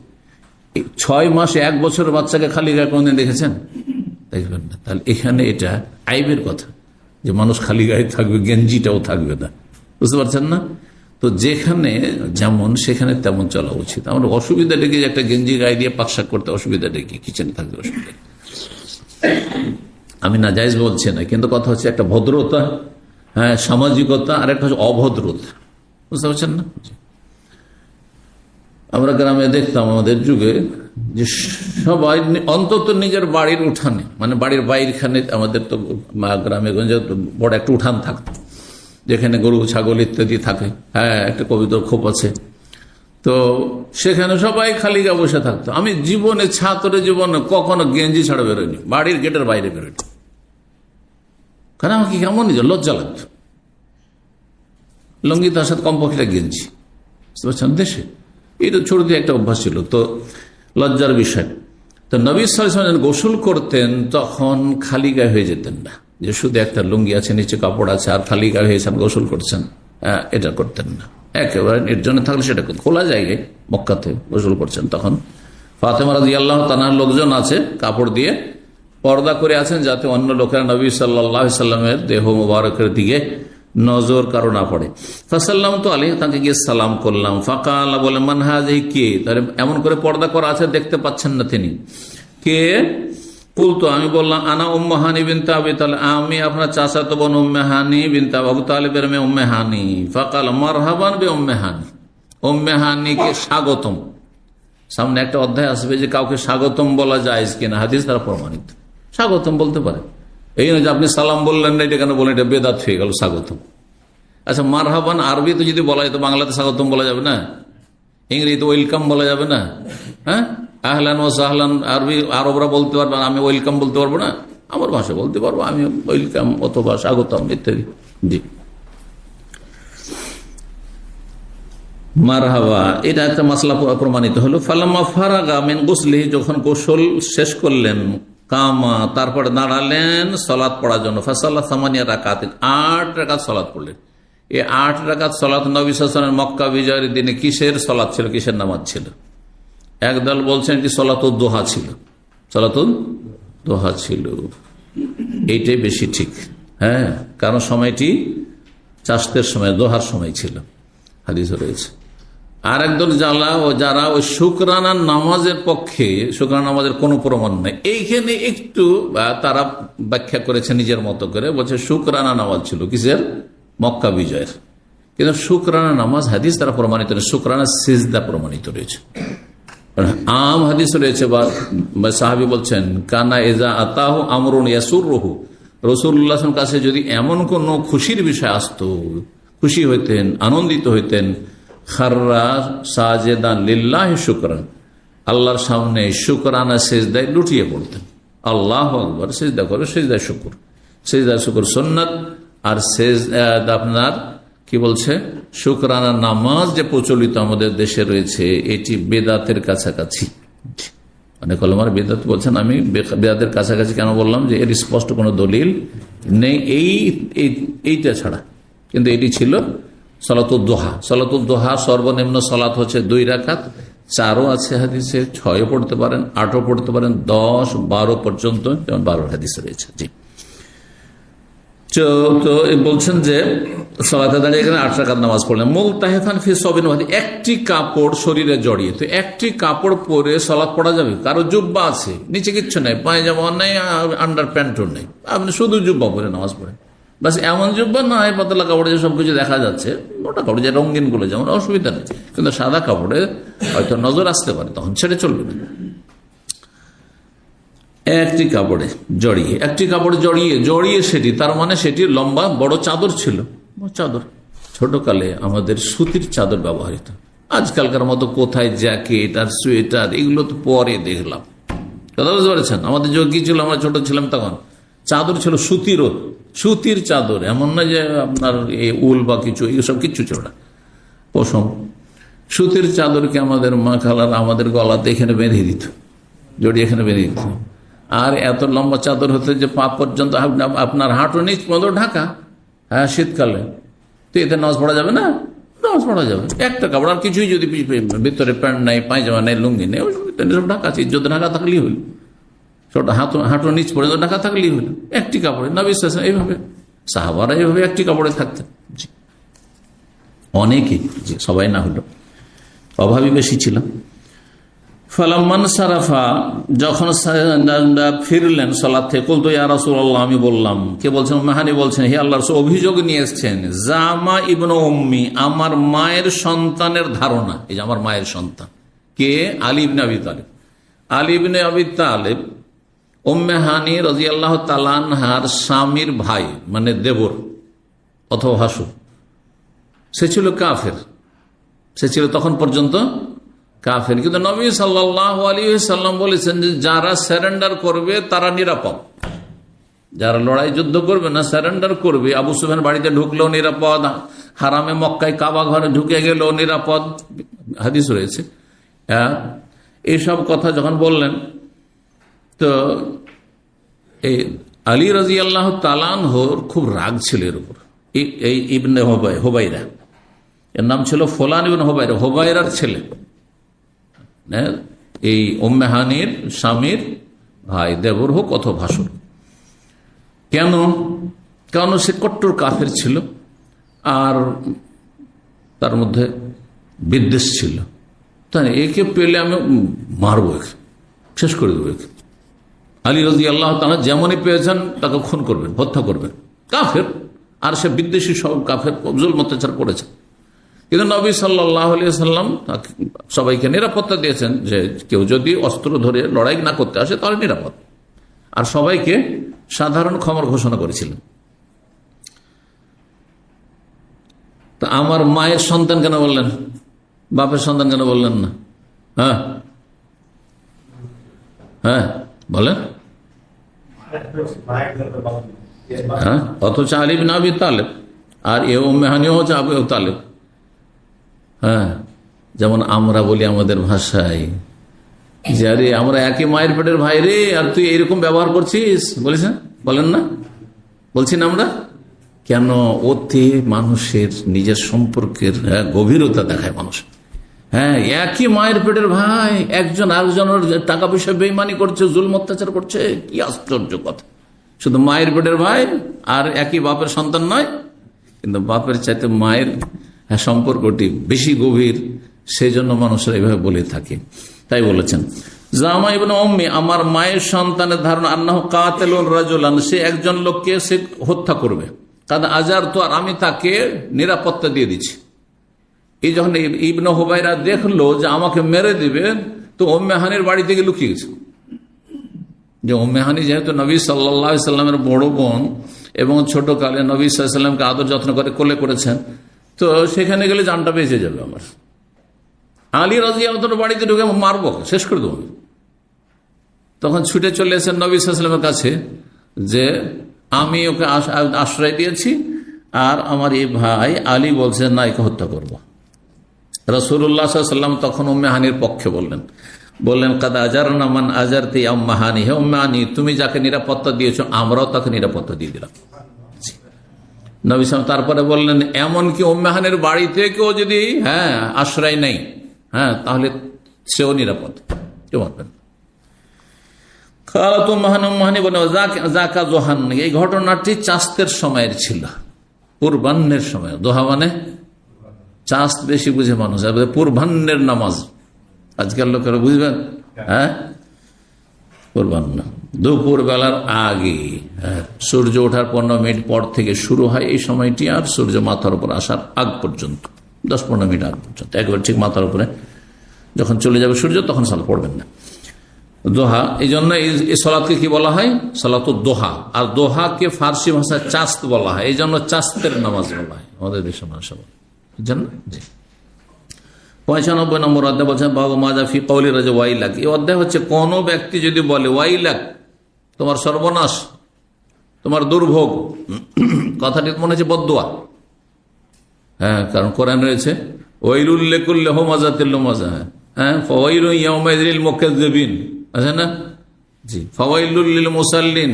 6 মাস 1 বছরের বাচ্চাকে খালি গায়ে কোনদিন দেখেছেন? দেখবেন না। তাহলে এখানে এটা আইবের কথা যে মানুষ খালি গায়ে থাকবে, গেঞ্জিটাও থাকবে না, বুঝতে পারছেন না? তো যেখানে যেমন সেখানে তেমন চলা উচিত। আমার অসুবিধা ডেকে একটা গেঞ্জি গায়ে দিয়ে পাকশাক করতে অসুবিধা ডেকে কিচেনে থাকবে অসুবিধা, আমি না জায়েজ বলছি না, কিন্তু কথা হচ্ছে একটা ভদ্রতা, হ্যাঁ, সামাজিকতা, আর একটা হচ্ছে অভদ্রতা, বুঝতে পারছেন না? আমরা গ্রামে দেখতাম আমাদের যুগে যে সবাই অন্তত নিজের বাড়ির উঠানে, মানে বাড়ির বাইরখানে, আমাদের তো গ্রামে গঞ্জে বড় একটা উঠান থাকতো যেখানে গরু ছাগল ইত্যাদি থাকে, হ্যাঁ, একটা কবিতার খোপ আছে, তো সেখানে সবাই খালি গা বসে থাকতো। আমি জীবনে, ছাত্র জীবনে কখনো গেঞ্জি ছাড়া বেরোয়নি, বাড়ির গেটের বাইরে বেরোয়নি, কারণ আমাকে কেমন লজ্জা লাগতো, লঙ্গি তার সাথে কমপক্ষে গেঞ্জি, বুঝতে পারছেন? দেশে এটা ছোট দিয়ে একটা অভ্যাস ছিল, তো লজ্জার বিষয়। তো নবী সাল্লাল্লাহু আলাইহি ওয়াসাল্লাম গোসল করতেন তখন খালি গায়ে হয়ে যেতেন না, যে শুধু একটা লুঙ্গি আছে, নিচে কাপড় আছে আর খালি গায়ে হয়েছেন গোসল করছেন, এটা করতেন না। একেবারে নির্জনে থাকলে সেটা খোলা জায়গায় মক্কাতে গোসল করছেন। তখন ফাতেমা রাদিয়াল্লাহু তাআলার লোকজন আছে, কাপড় দিয়ে পর্দা করে আছেন যাতে অন্য লোকেরা নবী সাল্লাল্লাহু আলাইহি সাল্লামের দেহ মুবারকের দিকে নজর কারো না পড়ে। ফাসাল্লাম তো আলী, তাকে গিয়ে সালাম করলাম। ফাকাল, বলে মান হাযিহি, কে? তাহলে এমন করে পর্দা করা আছে, দেখতে পাচ্ছেন না তিনি, কে? কুলতু, আমি বললাম, আনা উম্মে হানি বিনতে আবি তালিব, আমি আপনার চাচাতো বোন উম্মে হানি বিনতে আবু তালিবের মেয়ে উম্মে হানি। ফাকাল মারহাবান বি উম্মে হানি, উম্মে হানিকে স্বাগতম। সামনে একটা অধ্যায় আসবে যে কাউকে স্বাগতম বলা যায় কিনা, হাদিস দ্বারা প্রমাণিত। স্বাগতম বলতে পারে, এই নয় যে আপনি সালাম বললেন না, এটা কেন বলেন, এটা বেদাত হয়ে গেল স্বাগতম। আচ্ছা, মারহাবান আরবি তো যদি বলা যায় তো বাংলাতে স্বাগতম বলা যাবে না? ইংরেজিতে ওয়েলকাম বলা যাবে না? হ্যাঁ, আহলান ও সাহলান আরবি আরবরা বলতে পারবে, আমি ওয়েলকাম বলতে পারবো না? আমার ভাষা বলতে পারবো, আমি ওয়েলকাম অথবা স্বাগতম ইত্যাদি। জি, মারহাবা, এটা একটা মাসলা প্রমাণিত হলো। ফালাম্মা ফারাগা মিন গুসলিহি, যখন গোসল শেষ করলেন, কামা, তারপরে দাঁড়ালেন সালাত পড়ার জন্য। ফাসাল্লা সামানিয়া রাকাত, 8 রাকাত সালাত পড়লেন। এই 8 রাকাত সালাত নবী সাল্লাল্লাহু আলাইহি ওয়াসাল্লাম মক্কা বিজয়ের দিনে কিসের সালাত ছিল, কিসের নামাজ ছিল? একদল বলছেন এটি সালাতুদ দুহা ছিল, সালাতুদ দুহা ছিল, এইটাই বেশি ঠিক। হ্যাঁ, কারণ সময়টি চাষতের সময়, দোহার সময় ছিল, হাদিস রয়েছে। আর একদল যারা ওই শুকরানার নামাজের পক্ষে, শুকরানা নামাজের কোনো প্রমাণ নেই, এইখানে একটু তারা ব্যাখ্যা করেছে নিজের মতো করে, বলছে শুকরানা নামাজ ছিল কিসের? মক্কা বিজয়ের। কিন্তু শুকরানা নামাজ হাদিস দ্বারা প্রমাণিত নেই, শুকরানা সিজদা প্রমাণিত রয়েছে, আম হাদিস রয়েছে। বা সাহাবী বলছেন, কানা এজা আতাহ আমরুন ইয়াসুররুহু, রাসূলুল্লাহ কাছে যদি এমন কোন খুশির বিষয় আসতো, খুশি হইতেন, আনন্দিত হইতেন, খাররা সাজেদান লিল্লাহি শুকরান, আল্লাহর সামনে শুকরানা সিজদায় লুটিয়ে পড়তেন। আল্লাহু আকবার, সিজদা করে, সিজদায় শুকর, সিজদায় শুকর সুন্নাত। আর আপনার কি বলছে, শুকরানা নামাজ যে প্রচলিত আমাদের দেশে রয়েছে, এটি বেদাতের কাছাকাছি। অনেক ওলামার বেদাত বলছেন, আমি বেদাতের কাছাকাছি কেন বললাম, যে এর স্পষ্ট কোনো দলিল নেই এইটা ছাড়া। কিন্তু এটি ছিল সালাতুদ দুহা। সালাতুদ দুহা সর্বনিম্ন সালাত হচ্ছে 2 রাকাত, 4ও আছে হাদিসে, 6ও পড়তে পারেন, 8ও পড়তে পারেন, 10, 12 পর্যন্ত, যেমন 12 হাদিসে রয়েছে। জি, তো বলছেন যে সালাতে দাঁড়িয়ে এখানে 8 রাকাত নামাজ পড়লেন। মুলতাহিফান ফি সাবিন ওয়াহদি, একটি কাপড় শরীরে জড়িয়ে। তো একটি কাপড় পরে সালাত পড়া যাবে? কারো জুব্বা আছে, নিচে কিচ্ছু নেই, পায়জামা নেই, আন্ডার প্যান্টও নেই, আপনি শুধু জুব্বা পরে নামাজ পড়েন, বাস। এমন জুব্বা না হয় পাতলা কাপড়ে যে সবকিছু দেখা যাচ্ছে, মোটা কাপড় যে রঙিন গুলো, যেমন অসুবিধা নেই, কিন্তু সাদা কাপড়ে হয়তো নজর আসতে পারে, তখন ছেড়ে চলবে না। একটি কাপড়ে জড়িয়ে, একটি কাপড় জড়িয়ে সেটি, তার মানে সেটি লম্বা বড় চাদর ছিল, চাদর। ছোটকালে আমাদের সুতির চাদর ব্যবহৃত, আজকালকার মতো কোথায় জ্যাকেট আর সোয়েটার, এগুলো তো পরে দেখলাম। কথা বুঝতে পারছেন? আমাদের যোগী ছিল, আমরা ছোট ছিলাম তখন চাদর ছিল সুতির চাদর, এমন না যে আপনার এই উল বা কিছু, এসব কিচ্ছু ছিল না, পশম। সুতির চাদরকে আমাদের মা খালার আমাদের গলাতে এখানে বেঁধে দিত, জড়িয়ে এখানে বেরিয়ে দিতে। আর এত লম্বা চাদর হতে যে পা পর্যন্ত আপনার হাঁটু নিচ পর্যন্ত ঢাকা, হ্যাঁ শীতকালে, তো এতে নামাজ পড়া যাবে না? নামাজ পড়া যাবে। একটা কাপড়, আর কিছুই যদি ভিতরে প্যান্ট নাই, পায়জামা নেই, লুঙ্গি নেই, সব ঢাকা আছে, যদি ঢাকা থাকলেই হইল, হাঁটু নিচ পর্যন্ত ঢাকা থাকলেই হইল, একটি কাপড়ে। নবী সাল্লাল্লাহু আলাইহি ওয়াসাল্লাম এইভাবে, সাহাবারা এইভাবে একটি কাপড়ে থাকতেন। অনেকে, সবাই না হলো, অভাবী বেশি ছিল। ফালাম্মান সারাফা, যখন ফিরলেন সালাত থেকে, কুলতু ইয়া রাসূলুল্লাহ, আমি বললাম, কে বলছেন? মাহানি বলছেন, হে আল্লাহর রাসূল, অভিযোগ নিয়ে এসেছেন, জামা ইবনে উম্মি, আমার মায়ের সন্তানের ধারণা। এই যে আমার মায়ের সন্তান কে? আলী ইবনে আবি তালেব। আলী ইবনে আবি তালেব উম্মে হানি রাদিয়াল্লাহু তাআলা আনহার স্বামীর ভাই, মানে দেবর অথবা ভাসুর। সে ছিল কাফের, সে ছিল তখন পর্যন্ত কাফের। কিন্তু নবী সাল্লাল্লাহু আলাইহি ওয়াসাল্লাম বলেছেন যে যারা সারেন্ডার করবে তারা নিরাপদ, যারা লড়াই যুদ্ধ করবে না, সারেন্ডার করবে, আবু সুফিয়ান বাড়িতে ঢুকলেও নিরাপদ, হারামে মক্কায় কাবা ঘরে ঢুকে গেলেও নিরাপদ, হাদিস রয়েছে। এইসব কথা যখন বললেন, তো এই আলী রাদিয়াল্লাহু তাআলা আনহুর খুব রাগ ছিল এর উপর। এই ইবনে হুবাইরা, এর নাম ছিল ফুলান ইবনে হুবাইরা, হুবাইরার ছেলে, এই উম্মে হানির স্বামীর ভাই, দেবর হোক অথবা ভাসুর। কেন? কারণ সে কট্টর কাফের ছিল, আর তার মধ্যে বিদ্বেষ ছিল। তাই একে পেলে আমি মারবো, একে শেষ করে দেবো। একে আলী রাদিয়াল্লাহু তাআলা যেমনই পেয়েছেন তাকে খুন করবেন, হত্যা করবেন, কাফের, আর সে বিদ্বেষী সব কাফের, জুলম অত্যাচার করেছে। কিন্তু নবী সাল্লাল্লাহু আলাইহি ওয়াসাল্লাম সবাইকে নিরাপত্তা দিয়েছেন যে কেউ যদি অস্ত্র ধরে লড়াই না করতে আসে তাহলে নিরাপদ, আর সবাইকে সাধারণ ক্ষমার ঘোষণা করেছিলেন। তা আমার মায়ের সন্তান কেন বললেন, বাপের সন্তান কেন বললেন না? হ্যাঁ হ্যাঁ বলেন। হ্যাঁ, অথচ আলী ইবনে আবি তালেব, আর এ উম্মে হানিও হচ্ছে আবু তালেব। হ্যাঁ, যেমন আমরা বলি আমাদের ভাষায় যে আরে আমরা একই মায়ের পেটের ভাই রে, আর তুই এরকম ব্যবহার করছিস, বলেছেন? বলেন না? বলছি না আমরা? কেন? ওতে মানুষের নিজের সম্পর্কের গভীরতা দেখায় মানুষ। হ্যাঁ, একই মায়ের পেটের ভাই, একজন আরেকজনের টাকা পয়সা বেইমানি করছে, জুলম অত্যাচার করছে, কি আশ্চর্য কথা! শুধু মায়ের পেটের ভাই আর একই বাপের সন্তান নয়, কিন্তু বাপের চাইতে মায়ের সম্পর্কটি বেশি গভীর, সেই জন্য মানুষরা এইভাবে বলে থাকে। তাই বলেছেন জামা ইবনে উম্মি, আমার মায়ের সন্তানের ধারণা, আন্নাহু কাতিলুন রাজুলান, সে একজন লোককে সে হত্যা করবে। কাদ আজারতু, আর আমি তাকে নিরাপত্তা দিয়ে দিচ্ছি। এই যখন ইবনে হুবাইরা দেখলো যে আমাকে মেরে দিবে, তো উম্মে হানির বাড়ি থেকে লুকিয়ে গেছে। যে উম্মে হানি যেহেতু নবী সাল্লাল্লাহু আলাইহি সাল্লামের বড় বোন এবং ছোটকালে নবী সাল্লাল্লাহু আলাইহি সাল্লামকে আদর যত্ন করে কোলে করেছেন, তো সেখানে গেলে জানটা বেঁচে যাবে আমার। আলী রাদিয়াল্লাহু তাআলা বাড়িতে ঢুকে মারবো, শেষ করে দেবো। তখন ছুটে চলে এসেছেন নবী সাল্লাল্লাহু আলাইহি সাল্লামের কাছে যে আমি ওকে আশ্রয় দিয়েছি, আর আমার এই ভাই আলী বলছে না, একে হত্যা করবো। রাসূলুল্লাহ সাল্লাল্লাহু আলাইহি ওয়াসাল্লাম তখন উম্মে হানির পক্ষে বললেন কাদ আজারনা মান আজারতি ইয়া উম্মে হানি, হে উম্মে হানি, তুমি যাকে নিরাপত্তা দিয়েছো আমরাও তাকে নিরাপত্তা দিয়ে দিলাম। নবী সাল্লাল্লাহু আলাইহি ওয়াসাল্লাম তারপরে বললেন, এমনকি উম্মে হানির বাড়ি থেকেও যদি আশ্রয় নেই, তাহলে সেও নিরাপদ, কেউ পারবেন। এই ঘটনাটি চাস্তের সময়ের ছিল, পূর্বাহ্নের সময়। দোহা মানে চাস্ত বেশি বুঝে মানুষ, পূর্বাহ্নের নামাজ আজকাল লোকেরা বুঝবেন। পূর্বাহ্ন দুপুর বেলার আগে, সূর্য ওঠার 15 মিনিট পর থেকে শুরু হয় এই সময়টি, আর সূর্য মাথার উপর আসার আগ পর্যন্ত 10-15 মিনিট আগ পর্যন্ত, একবার ঠিক মাথার উপরে যখন চলে যাবে সূর্য তখন সালাত পড়বেন না। দোহা, এই জন্য এই সালাতকে কি বলা হয়? সালাতুদ দোহা। আর দোহাকে ফার্সি ভাষায় চাস্ত বলা হয়, এই জন্য চাস্তের নামাজ বলা হয় আমাদের দেশের ভাষা। জান জি। 95 নম্বর অধ্যায় বলছেন বাবু মাজা ফি কওলি রাজা ওয়াইলাক। এই অধ্যায় হচ্ছে কোন ব্যক্তি যদি বলে ওয়াইলাক, তোমার সর্বনাশ, তোমার দুর্ভোগ, কথাটি মনে হচ্ছে বদদুয়া। কারণ কোরআন রয়েছে ওয়াইলুল লিকুল্লি হুমাযাতিল লুমাযা, ফাওয়াইলুন ইয়াওমাইযিল লিল মুকাজ্জিবিন, আছে না? জি, ফাওয়াইলুল লিল মুসাল্লিন,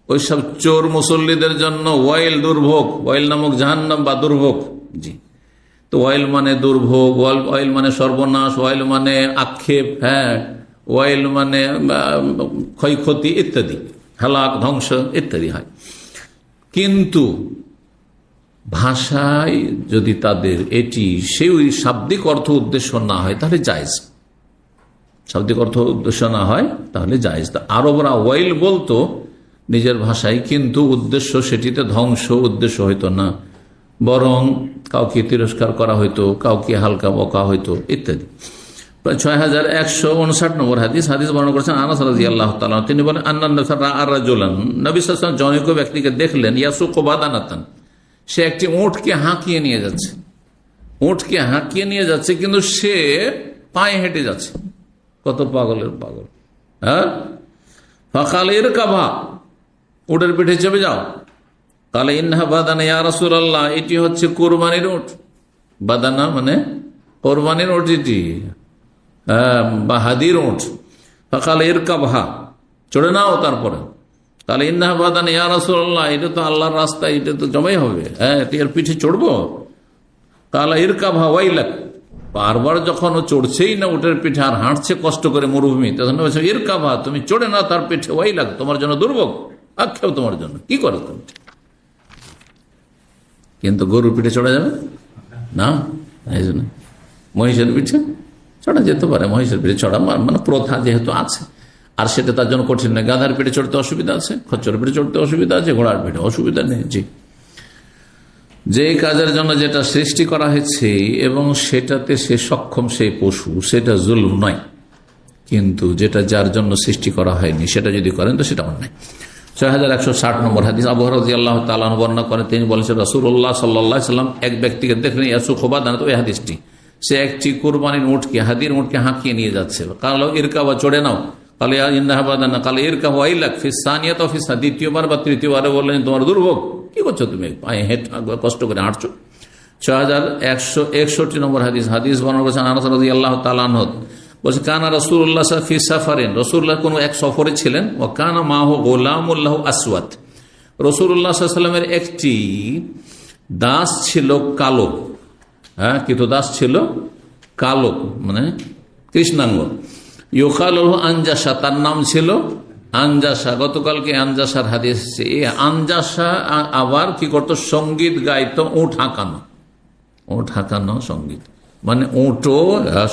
ওই সব চোর মুসল্লিদের জন্য ওয়াইল, দুর্ভোগ, ওয়াইল নামক জাহান্নাম বা দুর্ভোগ। জি, তো ওয়াইল মানে দুর্ভোগ, ওয়াইল মানে সর্বনাশ, ওয়াইল মানে আক্ষেপ, হ্যাঁ, ওয়াইল মানে ক্ষয়ক্ষতি ইত্যাদি, হালাক, ধ্বংস ইত্যাদি হয়। কিন্তু ভাষায় যদি তাদের এটি সেই শাব্দিক অর্থ উদ্দেশ্য না হয় তাহলে জায়েজ, শাব্দিক অর্থ উদ্দেশ্য না হয় তাহলে জায়েজ। তা আরবরা ওয়াইল বলতো নিজের ভাষায়, কিন্তু উদ্দেশ্য সেটিতে ধ্বংস উদ্দেশ্য হইতো না, বরং কাউকে তিরস্কার করা হইতো, কাউকে হালকা বকা হইতো ইত্যাদি। 6159 নম্বর হাদিস বর্ণনা করেছেন আনাস রাদিয়াল্লাহু তাআলা, তিনি বলেন নবী সাল্লাল্লাহু আলাইহি ওয়াসাল্লাম জনৈক ব্যক্তিকে দেখলেন, ইয়াসুকু বাদানাতান, সে একটি উটকে হাঁকিয়ে নিয়ে যাচ্ছে, উটকে হাঁকিয়ে নিয়ে যাচ্ছে, কিন্তু সে পায়ে হেঁটে যাচ্ছে। কত পাগলের পাগল! হ্যাঁ, ফাকালের কাভা, উটের পিঠে চেপে যাও। কালে ইন্নাহা বাদানা ইয়া রাসূলুল্লাহ, এটি হচ্ছে কোরবানির উট। বাদানা মানে কোরবানির উট, এটি বা হাদির উট। ফাকালের কাভা, চড়ে নাও। তারপরে তাহলে ইন্নাহা বাদানা ইয়া রাসূলুল্লাহ, এটা তো আল্লাহর রাস্তা, এটা তো জমাই হবে, হ্যাঁ, এর পিঠে চড়বো। কালা ইরকাভা ওয়াইলাক, বারবার যখন ও চড়ছেই না উটের পিঠে আর হাঁটছে কষ্ট করে মরুভূমি, তখন ইরকাভা, তুমি চড়ে না তার পিঠে, ওয়াইলাক, তোমার জন্য দুর্ভোগ, আক্ষেপ তোমার জন্য, কি করো তুমি। কিন্তু গরুর পিঠে চড়া যাবে না, এই জন্য মহিষের পিঠে চড়া যেতে পারে। মহিষের পিঠে চড়া মানে প্রথা যেহেতু আছে, আর সেটা তার জন্য কঠিন নয়। গাধার পিঠে চড়তে অসুবিধা আছে, খচ্চরের পিঠে চড়তে অসুবিধা আছে, ঘোড়ার পিঠে অসুবিধা নেই। জি, যে কাজের জন্য যেটা সৃষ্টি করা হয়েছে এবং সেটাতে সে সক্ষম, সেই পশু, সেটা জুলম নয়। কিন্তু যেটা যার জন্য সৃষ্টি করা হয়নি সেটা যদি করেন তো সেটা অন্যায়। 6160 নম্বর হাদিস আবু হুরায়রা রাদিয়াল্লাহু তাআলা আনহু বর্ণনা করেন, তিনি বলেছেন রাসূলুল্লাহ সাল্লাল্লাহু আলাইহি ওয়াসাল্লাম এক ব্যক্তিকে দেখলেন, ইয়াসুকু বাদানাতান, ওই হাদিসটি, সে একটি কুরবানির উটকে, হাদির উটকে হাঁকিয়ে নিয়ে যাচ্ছে। কাল ইরকাবা, চড়ে নাও। কালে ইন্নাহা বাদানা, কালে ইরকাবা ওয়াইলাক, ফিস সানিয়াতি ফিস, দ্বিতীয়বার বা তৃতীয়বারে বললেন তোমার দুর্ভোগ, কি করছো তুমি, পায়ে কষ্ট করে হাঁটছো। 6161 নম্বর হাদিস বর্ণনা করেছেন আনাস রাদিয়াল্লাহু তাআলা আনহু, বলছে কানা রাসূলুল্লাহ ফি সাফারিন, রাসূলুল্লাহ কোন এক সফরে ছিলেন, ওয়া কানা মাহু গোলামুল লাহু আসওয়াদ, রাসূলুল্লাহ সাল্লাল্লাহু আলাইহি ওয়াসাল্লামের একটি দাস ছিল কালো, হ্যাঁ, কিন্তু দাস ছিল কালো মানে কৃষ্ণাঙ্গ। ইউকালু আনজাসা, তার নাম ছিল আনজাসা। গতকালকে আনজাসার হাদিস এসেছে। এই আনজাসা আবার কি করতো, সঙ্গীত গাইতো, উট হাঁকানো, উট হাঁকানো সঙ্গীত, মানে উটও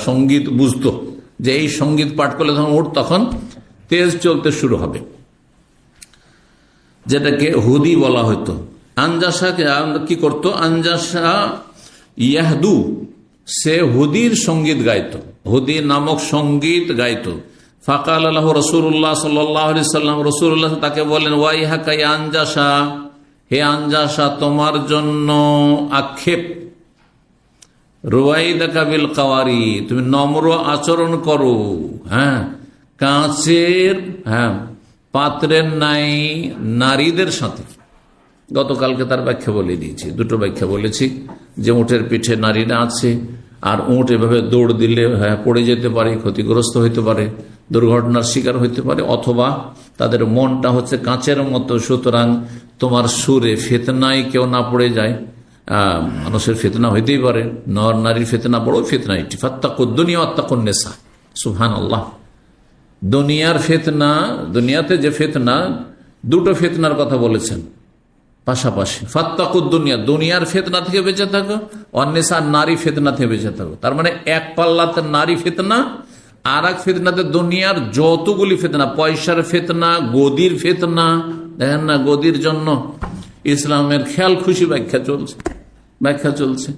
সঙ্গীত বুঝতো যে এই সঙ্গীত পাঠ করলে তখন উট তখন তেজ চলতে শুরু হবে, যেটাকে হুদি বলা হতো। আনজাসা কি করতো, আনজাসা ইয়াহদু, সে হুদির সঙ্গীত গাইতো, হুদি নামক সঙ্গীত গাইতো। ফাকাল আল্লাহু রাসূলুল্লাহ সাল্লাল্লাহু আলাইহি সাল্লাম, রাসূলুল্লাহ তাকে বলেন, ওয়াইহাকা ইয়া আনজাসা, হে আনজাসা, তোমার জন্য আক্ষেপ। রুয়াইদাকা বিল কাওয়ারি, তুমি নম্র আচরণ করো, হ্যাঁ, কাঁচের, হ্যাঁ, পাত্রের নাই নারীদের সাথে। গতকালকে তার ব্যাখ্যা বলে দিয়েছি, দুটো ব্যাখ্যা বলেছি, যে উটের পিঠে নারীরা আছে, আর উট এভাবে দৌড় দিলে পড়ে যেতে পারে, ক্ষতিগ্রস্ত হইতে পারে, দুর্ঘটনার শিকার হইতে পারে, অথবা তাদের মনটা হচ্ছে কাঁচের মতো, সুতরাং তোমার সুরে ফিতনায় কেউ না পড়ে যায়। মানুষের ফিতনা হইতেই পারে, নর নারীর ফিতনা বড় ফিতনা এটি। ফাত্তাকুদ দুনিয়া ওয়াত্তাকুন নিসা, সুবহানাল্লাহ। দুনিয়ার ফিতনা, দুনিয়াতে যে ফিতনা, দুটো ফিতনার কথা বলেছেন পাশাপাশি। ফাত্তাকুদ দুনিয়া, দুনিয়ার ফিতনা থেকে বেঁচে থাকো, অন্যেসা নারী ফিতনা থেকে বেঁচে থাকো। তার মানে এক পাল্লাতে নারী ফিতনা, আর এক ফিতনাতে দুনিয়ার যতগুলি ফিতনা, পয়সার ফিতনা, গদির ফিতনা, দেখেন না, গদির জন্য ইসলামের খেয়াল খুশি ব্যাখ্যা চলছে।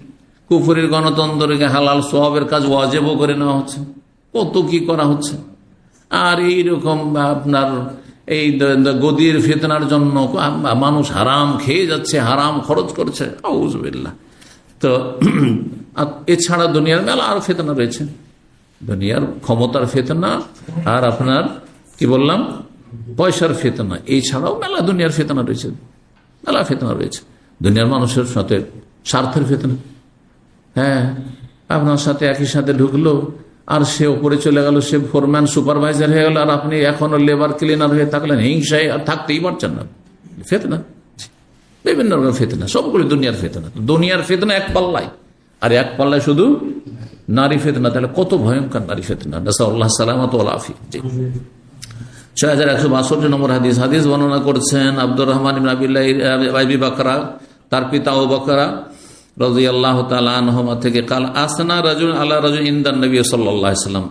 কুফরির গণতন্ত্রকে হালাল সোয়াবের কাজ ওয়াজিবও করে নেওয়া হচ্ছে, কত কি করা হচ্ছে। আর এইরকম আপনার এই গদির ফিতনার জন্য মানুষ হারাম খেয়ে যাচ্ছে, হারাম খরচ করছে, আউযুবিল্লাহ। তো এছাড়া দুনিয়ার মেলা আর ফিতনা রয়েছে, দুনিয়ার ক্ষমতার ফিতনা, আর আপনার কি বললাম, পয়সার ফিতনা। এছাড়াও মেলা দুনিয়ার ফিতনা রয়েছে, মেলা ফিতনা রয়েছে। দুনিয়ার মানুষের সাথে স্বার্থের ফিতনা, হ্যাঁ, আপনার সাথে একই সাথে ঢুকলো, আর সে উপরে চলে গেল, সে ফোরম্যান সুপারভাইজার হয়ে গেল, আর আপনি এখনো লেবার ক্লিনার হয়ে থাকলেন, হিংসায় আর থাকতেই পারছেন না। ফেতনা, বিভিন্ন রকম ফেতনা, সবগুলি দুনিয়ার ফেতনা। দুনিয়ার ফেতনা এক পাল্লায়, আর এক পাল্লায় শুধু নারী ফেতনা। তাহলে কত ভয়ঙ্কর নারী ফেতনা। নাসাল্লাহ সালামাত ওয়াল আফিয়া। 6162 নম্বর হাদিস। হাদিস বর্ণনা করছেন আব্দুর রহমান ইবনে আবি বকরা, তার পিতা আবু বকরা রাদিয়াল্লাহু তাআলা আনহুমা থেকে, কাল আসনা রাজুল আলা রাজুল ইনদান নবী সাল্লাল্লাহু আলাইহি ওয়াসাল্লাম,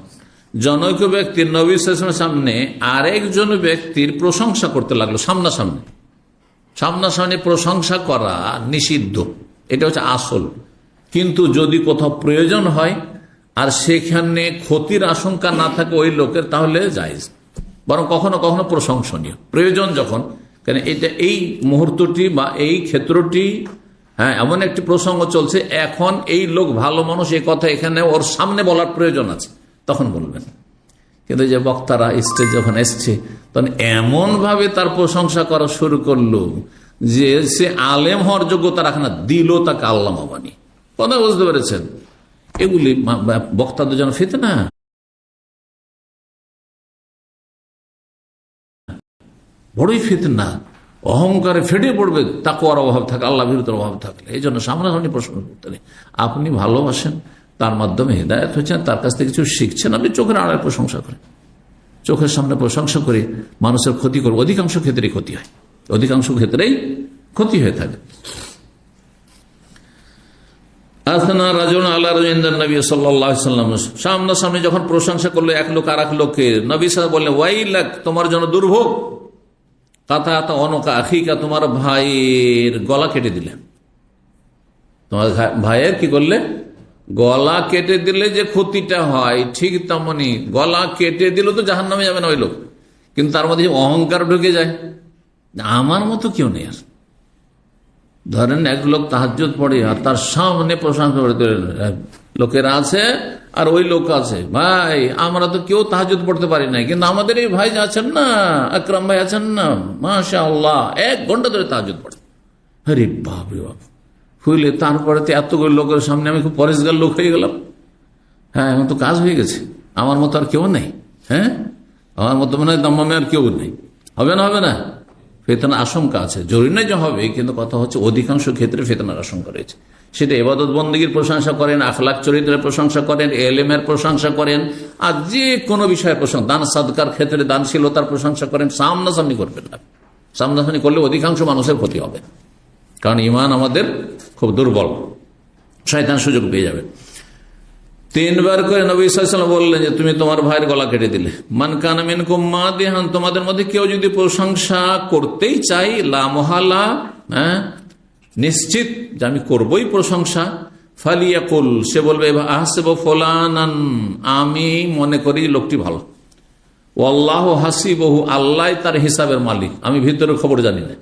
জনৈক ব্যক্তির নবী সাল্লাল্লাহু আলাইহি ওয়াসাল্লামের সামনে আরেকজন ব্যক্তির প্রশংসা করতে লাগলো। সামনাসামনি প্রশংসা করা নিষিদ্ধ, এটা হচ্ছে আসল। কিন্তু যদি কোথাও প্রয়োজন হয় আর সেখানে ক্ষতির আশঙ্কা না থাকে ওই লোকের, তাহলে জায়েজ, বরং কখনো কখনো প্রশংসনীয় প্রয়োজন যখন। কেন এটা এই মুহূর্তটি বা এই ক্ষেত্রটি, হ্যাঁ, এমন একটি প্রসঙ্গ চলছে, এখন এই লোক ভালো মানুষ, এই কথা এখানে ওর সামনে বলার প্রয়োজন আছে, তখন বলবেন। কিন্তু যে বক্তারা স্টেজ যখন এসছে, তখন এমন ভাবে তার প্রশংসা করা শুরু করলো যে সে আলেম হওয়ার যোগ্যতা রাখে না, দিল তাকে আল্লামা বানিয়ে। কথা বুঝতে পেরেছেন? এগুলি বক্তাদের জন্য ফিতনা। বড়ই ফিতনা। অহংকারে ফেটে পড়বে, তাকওয়ার অভাব থাকে, আল্লাহ বিরুদ্ধের অভাব থাকলে। এই জন্য সামনাসামনি প্রশ্ন করতে নেই। আপনি ভালোবাসেন, তার মাধ্যমে হিদায়াত হচ্ছেন, তার কাছ থেকে কিছু শিখছেন, আপনি চোখের আড়ায় প্রশংসা করেন। চোখের সামনে প্রশংসা করে মানুষের ক্ষতি করবে, অধিকাংশ ক্ষেত্রেই ক্ষতি হয়, অধিকাংশ ক্ষেত্রেই ক্ষতি হয়ে থাকে। সামনাসামনি যখন প্রশংসা করলো এক লোক আর এক লোককে, নবী সাল্লাল্লাহু আলাইহি ওয়াসাল্লাম বললেন, ওয়াইলাক, তোমার জন্য দুর্ভোগ, কাতা অনকা আখিকা, তোমার ভাইয়ের গলা কেটে দিলে। তোমার ভাইয়ের কি করলে? গলা কেটে দিলে যে ক্ষতিটা হয়, ঠিক তেমনি গলা কেটে দিল তো জাহান্নামে যাবে না ওই লোক, কিন্তু তার মধ্যে অহংকার ঢুকে যায়, আমার মতো কেউ নেই। আর ধরেন এক লোক তাহাজ্জুদ পড়ে আর তার সামনে প্রশংসা করে, লোকেরা আছে আর ওই লোক আছে, ভাই আমরা তো কেউ তাহাজ্জুদ পড়তে পারি না, কিন্তু আমাদের এই ভাই আছেন না, আকরাম ভাই আছেন না, মাশাআল্লাহ 1 ঘন্টা ধরে তাহাজ্জুদ পড়ে। আরে বাপ রে বাপ, হইলে তারপরে তো এতগুলো লোকের সামনে আমি খুব পরেশগার লোক হয়ে গেলাম। হ্যাঁ, এখন তো কাজ হয়ে গেছে, আমার মতো আর কেউ নেই। হ্যাঁ, আমার মতো মনে হয় দাম্মামে আর কেউ নেই। হবে না? হবে না? ফেতনার আশঙ্কা আছে, জরুরি নয় যে হবে, কিন্তু কথা হচ্ছে অধিকাংশ ক্ষেত্রে ফেতনার আশঙ্কা রয়েছে। সেটা ইবাদত বন্দেগীর প্রশংসা করেন, আখলাক চরিত্রের প্রশংসা করেন, এলেমের প্রশংসা করেন, আর যে কোনো বিষয়ের প্রশংসা, দান সাদকার ক্ষেত্রে দানশীলতার প্রশংসা করেন, সামনাসামনি করবেন না। সামনাসামনি করলে অধিকাংশ মানুষের ক্ষতি হবে, কারণ ঈমান আমাদের খুব দুর্বল, শয়তান সুযোগ পেয়ে যাবে। 3 বার করে নবী সাল্লাল্লাহু আলাইহি ওয়াসাল্লাম বললেন যে তুমি তোমার ভাইয়ের গলা কেটে দিলে। মান কানা মিনকুম মাদিহান, তোমাদের মধ্যে কেউ যদি প্রশংসা করতেই চাই, লা মুহালা, হ্যাঁ, নিশ্চিত যে আমি করবই প্রশংসা, ফালিয়াকুল, সে বলবে আহসিবু ফুলানান, আমি মনে করি লোকটি ভালো, ওয়াল্লাহু হাসিবুহু, আল্লাহ তার হিসাবের মালিক, আমি ভিতরের খবর জানি না,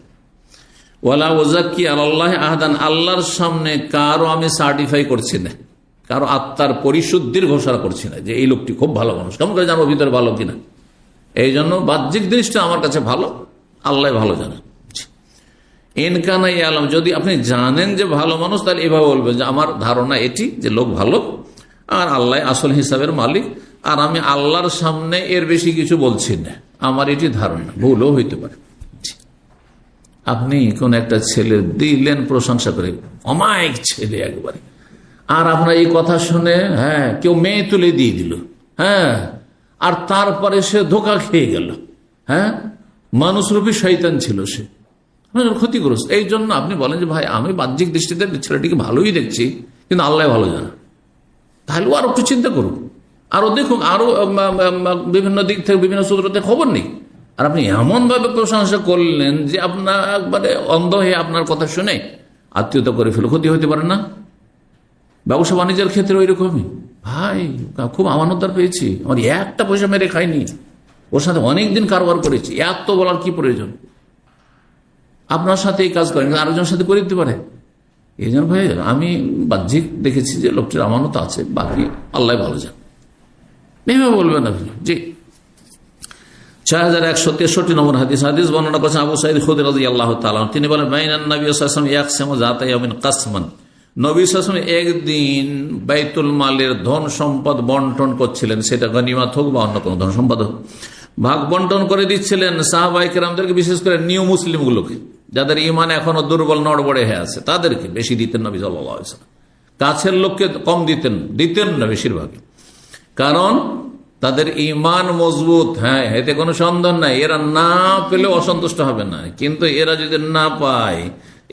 ওয়ালা উযাক্কি আলাল্লাহি আহাদান, আল্লাহর সামনে কারো আমি সার্টিফাই করছি না, কারো আত্মার পরিশুদ্ধির ঘোষণা করছি না যে এই লোকটি খুব ভালো মানুষ। কেমন করে জানবো ভিতরে ভালো কিনা? এই জন্য বাহ্যিক জিনিসটা আমার কাছে ভালো, আল্লাহ ভালো জানেন। ইনকানাই আলম, যদি আপনি জানেন যে ভালো মানুষ, তাহলে এভাবে বলবেন যে আমার ধারণা এটি যে লোক ভালো, আর আল্লাহ আসল হিসাবের মালিক, আর আমি আল্লাহর সামনে এর বেশি কিছু বলছি না, আমার এটি ধারণা, ভুলও হইতে পারে। আপনি কোন একটা ছেলে দিলেন প্রশংসা করে, অমায়িক ছেলে একবারে, আর আপনার এই কথা শুনে, হ্যাঁ, কেউ মেয়ে তুলে দিয়ে দিল, হ্যাঁ, আর তারপরে সে ধোঁকা খেয়ে গেল, হ্যাঁ, মানুষরূপী শয়তান ছিল সে, ক্ষতিগ্রস্ত। এই জন্য আপনি বলেন যে ভাই আমি বাহ্যিক দৃষ্টিতে ছেলেটিকে ভালোই দেখছি, কিন্তু আল্লাহ ভালো জানা, তাহলে আরো একটু চিন্তা করুন, আরো দেখুন, আরো বিভিন্ন দিক থেকে বিভিন্ন সূত্রতে খবর নেই। আর আপনি এমন ভাবে প্রশংসা করলেন যে আপনার একবারে অন্ধ হয়ে আপনার কথা শুনে আত্মীয়তা করে ফেলে, ক্ষতি হতে পারে না? ব্যবসা বাণিজ্যের ক্ষেত্রে ওই রকমই, ভাই খুব আমানতদার পেয়েছি, আমার একটা পয়সা মেরে খাইনি, ওর সাথে অনেকদিন কারবার করেছি, এত বলার কি প্রয়োজন? আপনার সাথে এই কাজ করেন, আরেকজনের সাথে করে দিতে পারে। এই জন্য ভাই আমি বাহ্যিক দেখেছি যে লোকটির আমানত আছে, বাকি আল্লাহ ভালো যান, এইভাবে বলবেন আপনি। জি, 6163 নম্বর হাদিস। হাদিস বর্ণনা করেছেন আবু সাঈদ খুদরি রাদিয়াল্লাহু তাআলা, তিনি বলেন বাইনান নবী সাল্লাল্লাহু আলাইহি ওয়াসাল্লাম ইয়াকসিমু যাতা ইয়াউমিন কাসমান, নবী সাল্লাল্লাহু আলাইহি ওয়াসাল্লাম একদিন বাইতুল মালের ধন সম্পদ বন্টন করছিলেন, সেটা গনিমত হোক বা অন্য কোনো ধন সম্পদ হোক, ভাগ বন্টন করে দিচ্ছিলেন সাহাবায়ে কেরামদেরকে, বিশেষ করে নিউ মুসলিম গুলোকে, যাদের ইমান এখনো দুর্বল নড়বড়ে হয়ে আছে, তাদেরকে বেশি দিতেন নবী সাল্লাল্লাহু আলাইহি ওয়াসাল্লাম। কাছের লোককে কম দিতেন না বেশিরভাগ, কারণ তাদের ইমান মজবুত। হ্যাঁ, এতে কোনো সন্দেহ নাই, এরা না পেলেও অসন্তুষ্ট হবে না, কিন্তু এরা যদি না পায়,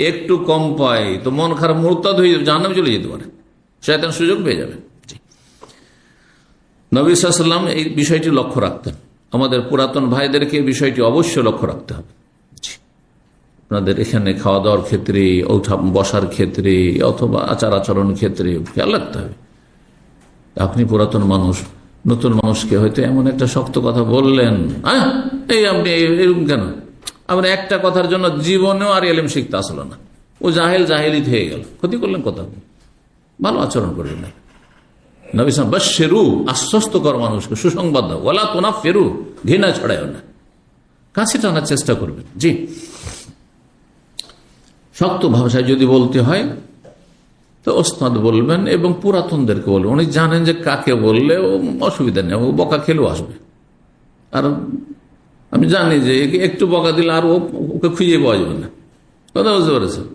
একটু কম পায়, তো মন খারাপ, মুরতাদ হয়ে যাবে, জাহান্নামে চলে যেতে পারে, শয়তান সুযোগ পেয়ে যাবে। নবী সাল্লাল্লাহু আলাইহি ওয়াসাল্লাম এই বিষয়টি লক্ষ্য রাখতেন। আমাদের পুরাতন ভাইদেরকে এই বিষয়টি অবশ্যই লক্ষ্য রাখতে হবে। আপনাদের এখানে খাওয়া দাওয়ার ক্ষেত্রে, বসার ক্ষেত্রে, অথবা আচার আচরণ ক্ষেত্রে খেয়াল রাখতে হবে। আপনি পুরাতন মানুষ, নতুন মানুষকে হয়তো এমন একটা শক্ত কথা বললেন, এই আপনি এরকম কেন, আমরা একটা কথার জন্য জীবনেও আর এলেম শিখতে আসলো না, ও জাহেলি হয়ে গেল, ক্ষতি করলেন কথা। ভালো আচরণ করবেন না। নবী সাল্লাল্লাহু আলাইহি ওয়াসাল্লাম বাশশিরু, আশ্বস্ত কর মানুষকে, সুসংবাদ দাও, ওয়ালা তুনাফিরু, ঘৃণা ছড়ায়ও না, কাছে টানার চেষ্টা করবেন। জি, শক্ত ভাষায় যদি বলতে হয় তো ওস্তাদ বলবেন, এবং পুরাতনদেরকে বলবেন, উনি জানেন যে কাকে বললে ও অসুবিধা নেই, ও বকা খেলেও আসবে। আর আমি জানি যে একটু বকা দিলে আর ওকে খুঁজে পাওয়া যাবে না, কথা বুঝতে পেরেছেন।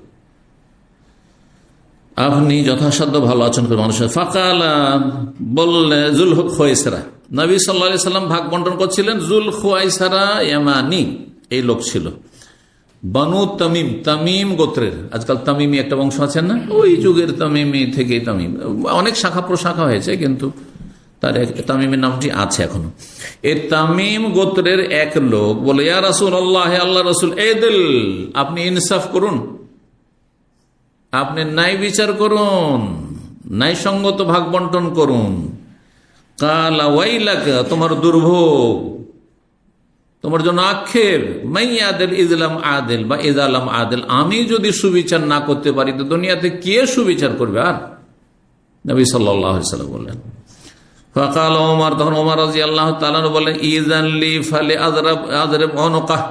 আপনি যথাসাধ্য ভালো আচরণ করে মানুষের। ফাকালা, বললে জুল খুয়াইসারা, নবী সাল্লাল্লাহু আলাইহি ওয়াসাল্লাম ভাগ বন্টন করছিলেন। জুল খুয়াইসারা ইয়ামানি এই লোক ছিল, বানু তামিম, তামিম গোত্রের। আজকাল তামিমি একটা বংশ আছে না, ওই যুগের তামিমি থেকে তামিম, অনেক শাখা প্রশাখা হয়েছে, কিন্তু তার তামিমের নামটি আছে এখনো। এই তামিম গোত্রের এক লোক বলে, ইয়া রাসূলুল্লাহ, আল্লাহ রাসূল, এদিল, আপনি ইনসাফ করুন, আপনি ন্যায় বিচার করুন, ন্যায়সঙ্গত ভাগ বন্টন করুন। কালা ওয়াইলাকা, তোমার দুর্ভোগ, তোমার জন্য আক্ষেপ। মাইয়াদেল ইজলাম আদেল বা ইজালাম আদেল, আমি যদি সুবিচার না করতে পারি তো দুনিয়াতে কে সুবিচার করবে? আর নবী সাল্লাল্লাহু আলাইহি ওয়াসাল্লাম বললেন। ফাকাল ওমর, তখন ওমর রাদিয়াল্লাহু তাআলা বলেন, ইযান লি ফালি আযরাব উনকাহ,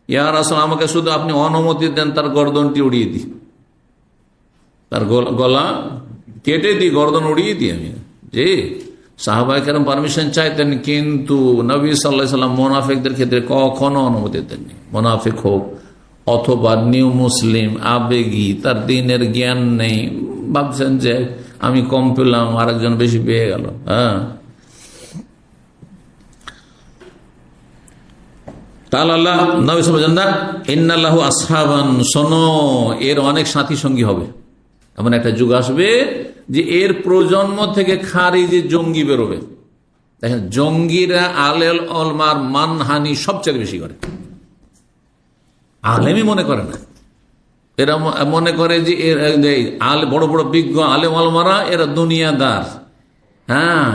ইয়া রাসূল, আমাকে শুধু আপনি অনুমতি দেন তার গর্দনটি উড়িয়ে দিই, তার গলা কেটে দিই, গর্দন উড়িয়ে দিই আমি। যে সাহাবায়ে কেরাম পারমিশন চাইতেন, কিন্তু নবী সাল্লাল্লাহু আলাইহি ওয়াসাল্লাম মুনাফিকদের ক্ষেত্রে কখনো অনুমতি দেননি। মুনাফিক হোক অথবা নিউ মুসলিম, আবেগী, তার দ্বীনের জ্ঞান নেই, ভাবছেন যে আমি কম পেলাম, আরেকজন বেশি পেয়ে গেল। হ্যাঁ, তাআলা নবী সাল্লাল্লাহু আলাইহি ওয়াসাল্লাম, ইন্নাল্লাহু আসহাবান, শোনো, এর অনেক সাথী সঙ্গী হবে। এমন একটা যুগ আসবে যে এর প্রজন্ম থেকে খারিজি জঙ্গি বেরোবে। দেখেন, জঙ্গিরা আলেল ওলামার মানহানি সবচেয়ে বেশি করে, আলেমই মনে করে না। এরা মনে করে যে বড় বড় বিজ্ঞ আলেম ওলামারা এরা দুনিয়াদার, হ্যাঁ,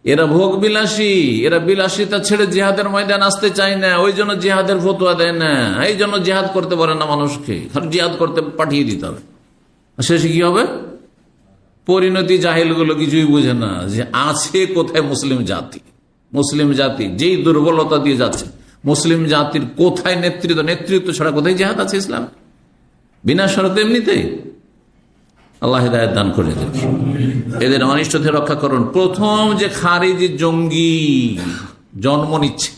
এরা ভোগ বিলাসী, এরা বিলাসিতা ছেড়ে জিহাদের ময়দান আসতে চায় না, ওই জন্য জিহাদের ফতোয়া দেয় না, এই জন্য জিহাদ করতে পারে না মানুষকে, জিহাদ করতে পাঠিয়ে দিতে হবে। শেষে কি হবে? পরিণতি জাহিলগুলো কিছুই বুঝে না যে আছে কোথায় মুসলিম জাতি। মুসলিম জাতি যেই দুর্বলতা দিয়ে যাচ্ছে, মুসলিম জাতির কোথায় নেতৃত্ব ছাড়া কোথায় জিহাদ আছে ইসলাম? বিনা শর্তে এমনিতেই। আল্লাহ হিদায়াত দান করে দেন, এদের অনিষ্ট থেকে রক্ষা করুন। প্রথম যে খারিজি জঙ্গি জন্ম নিচ্ছে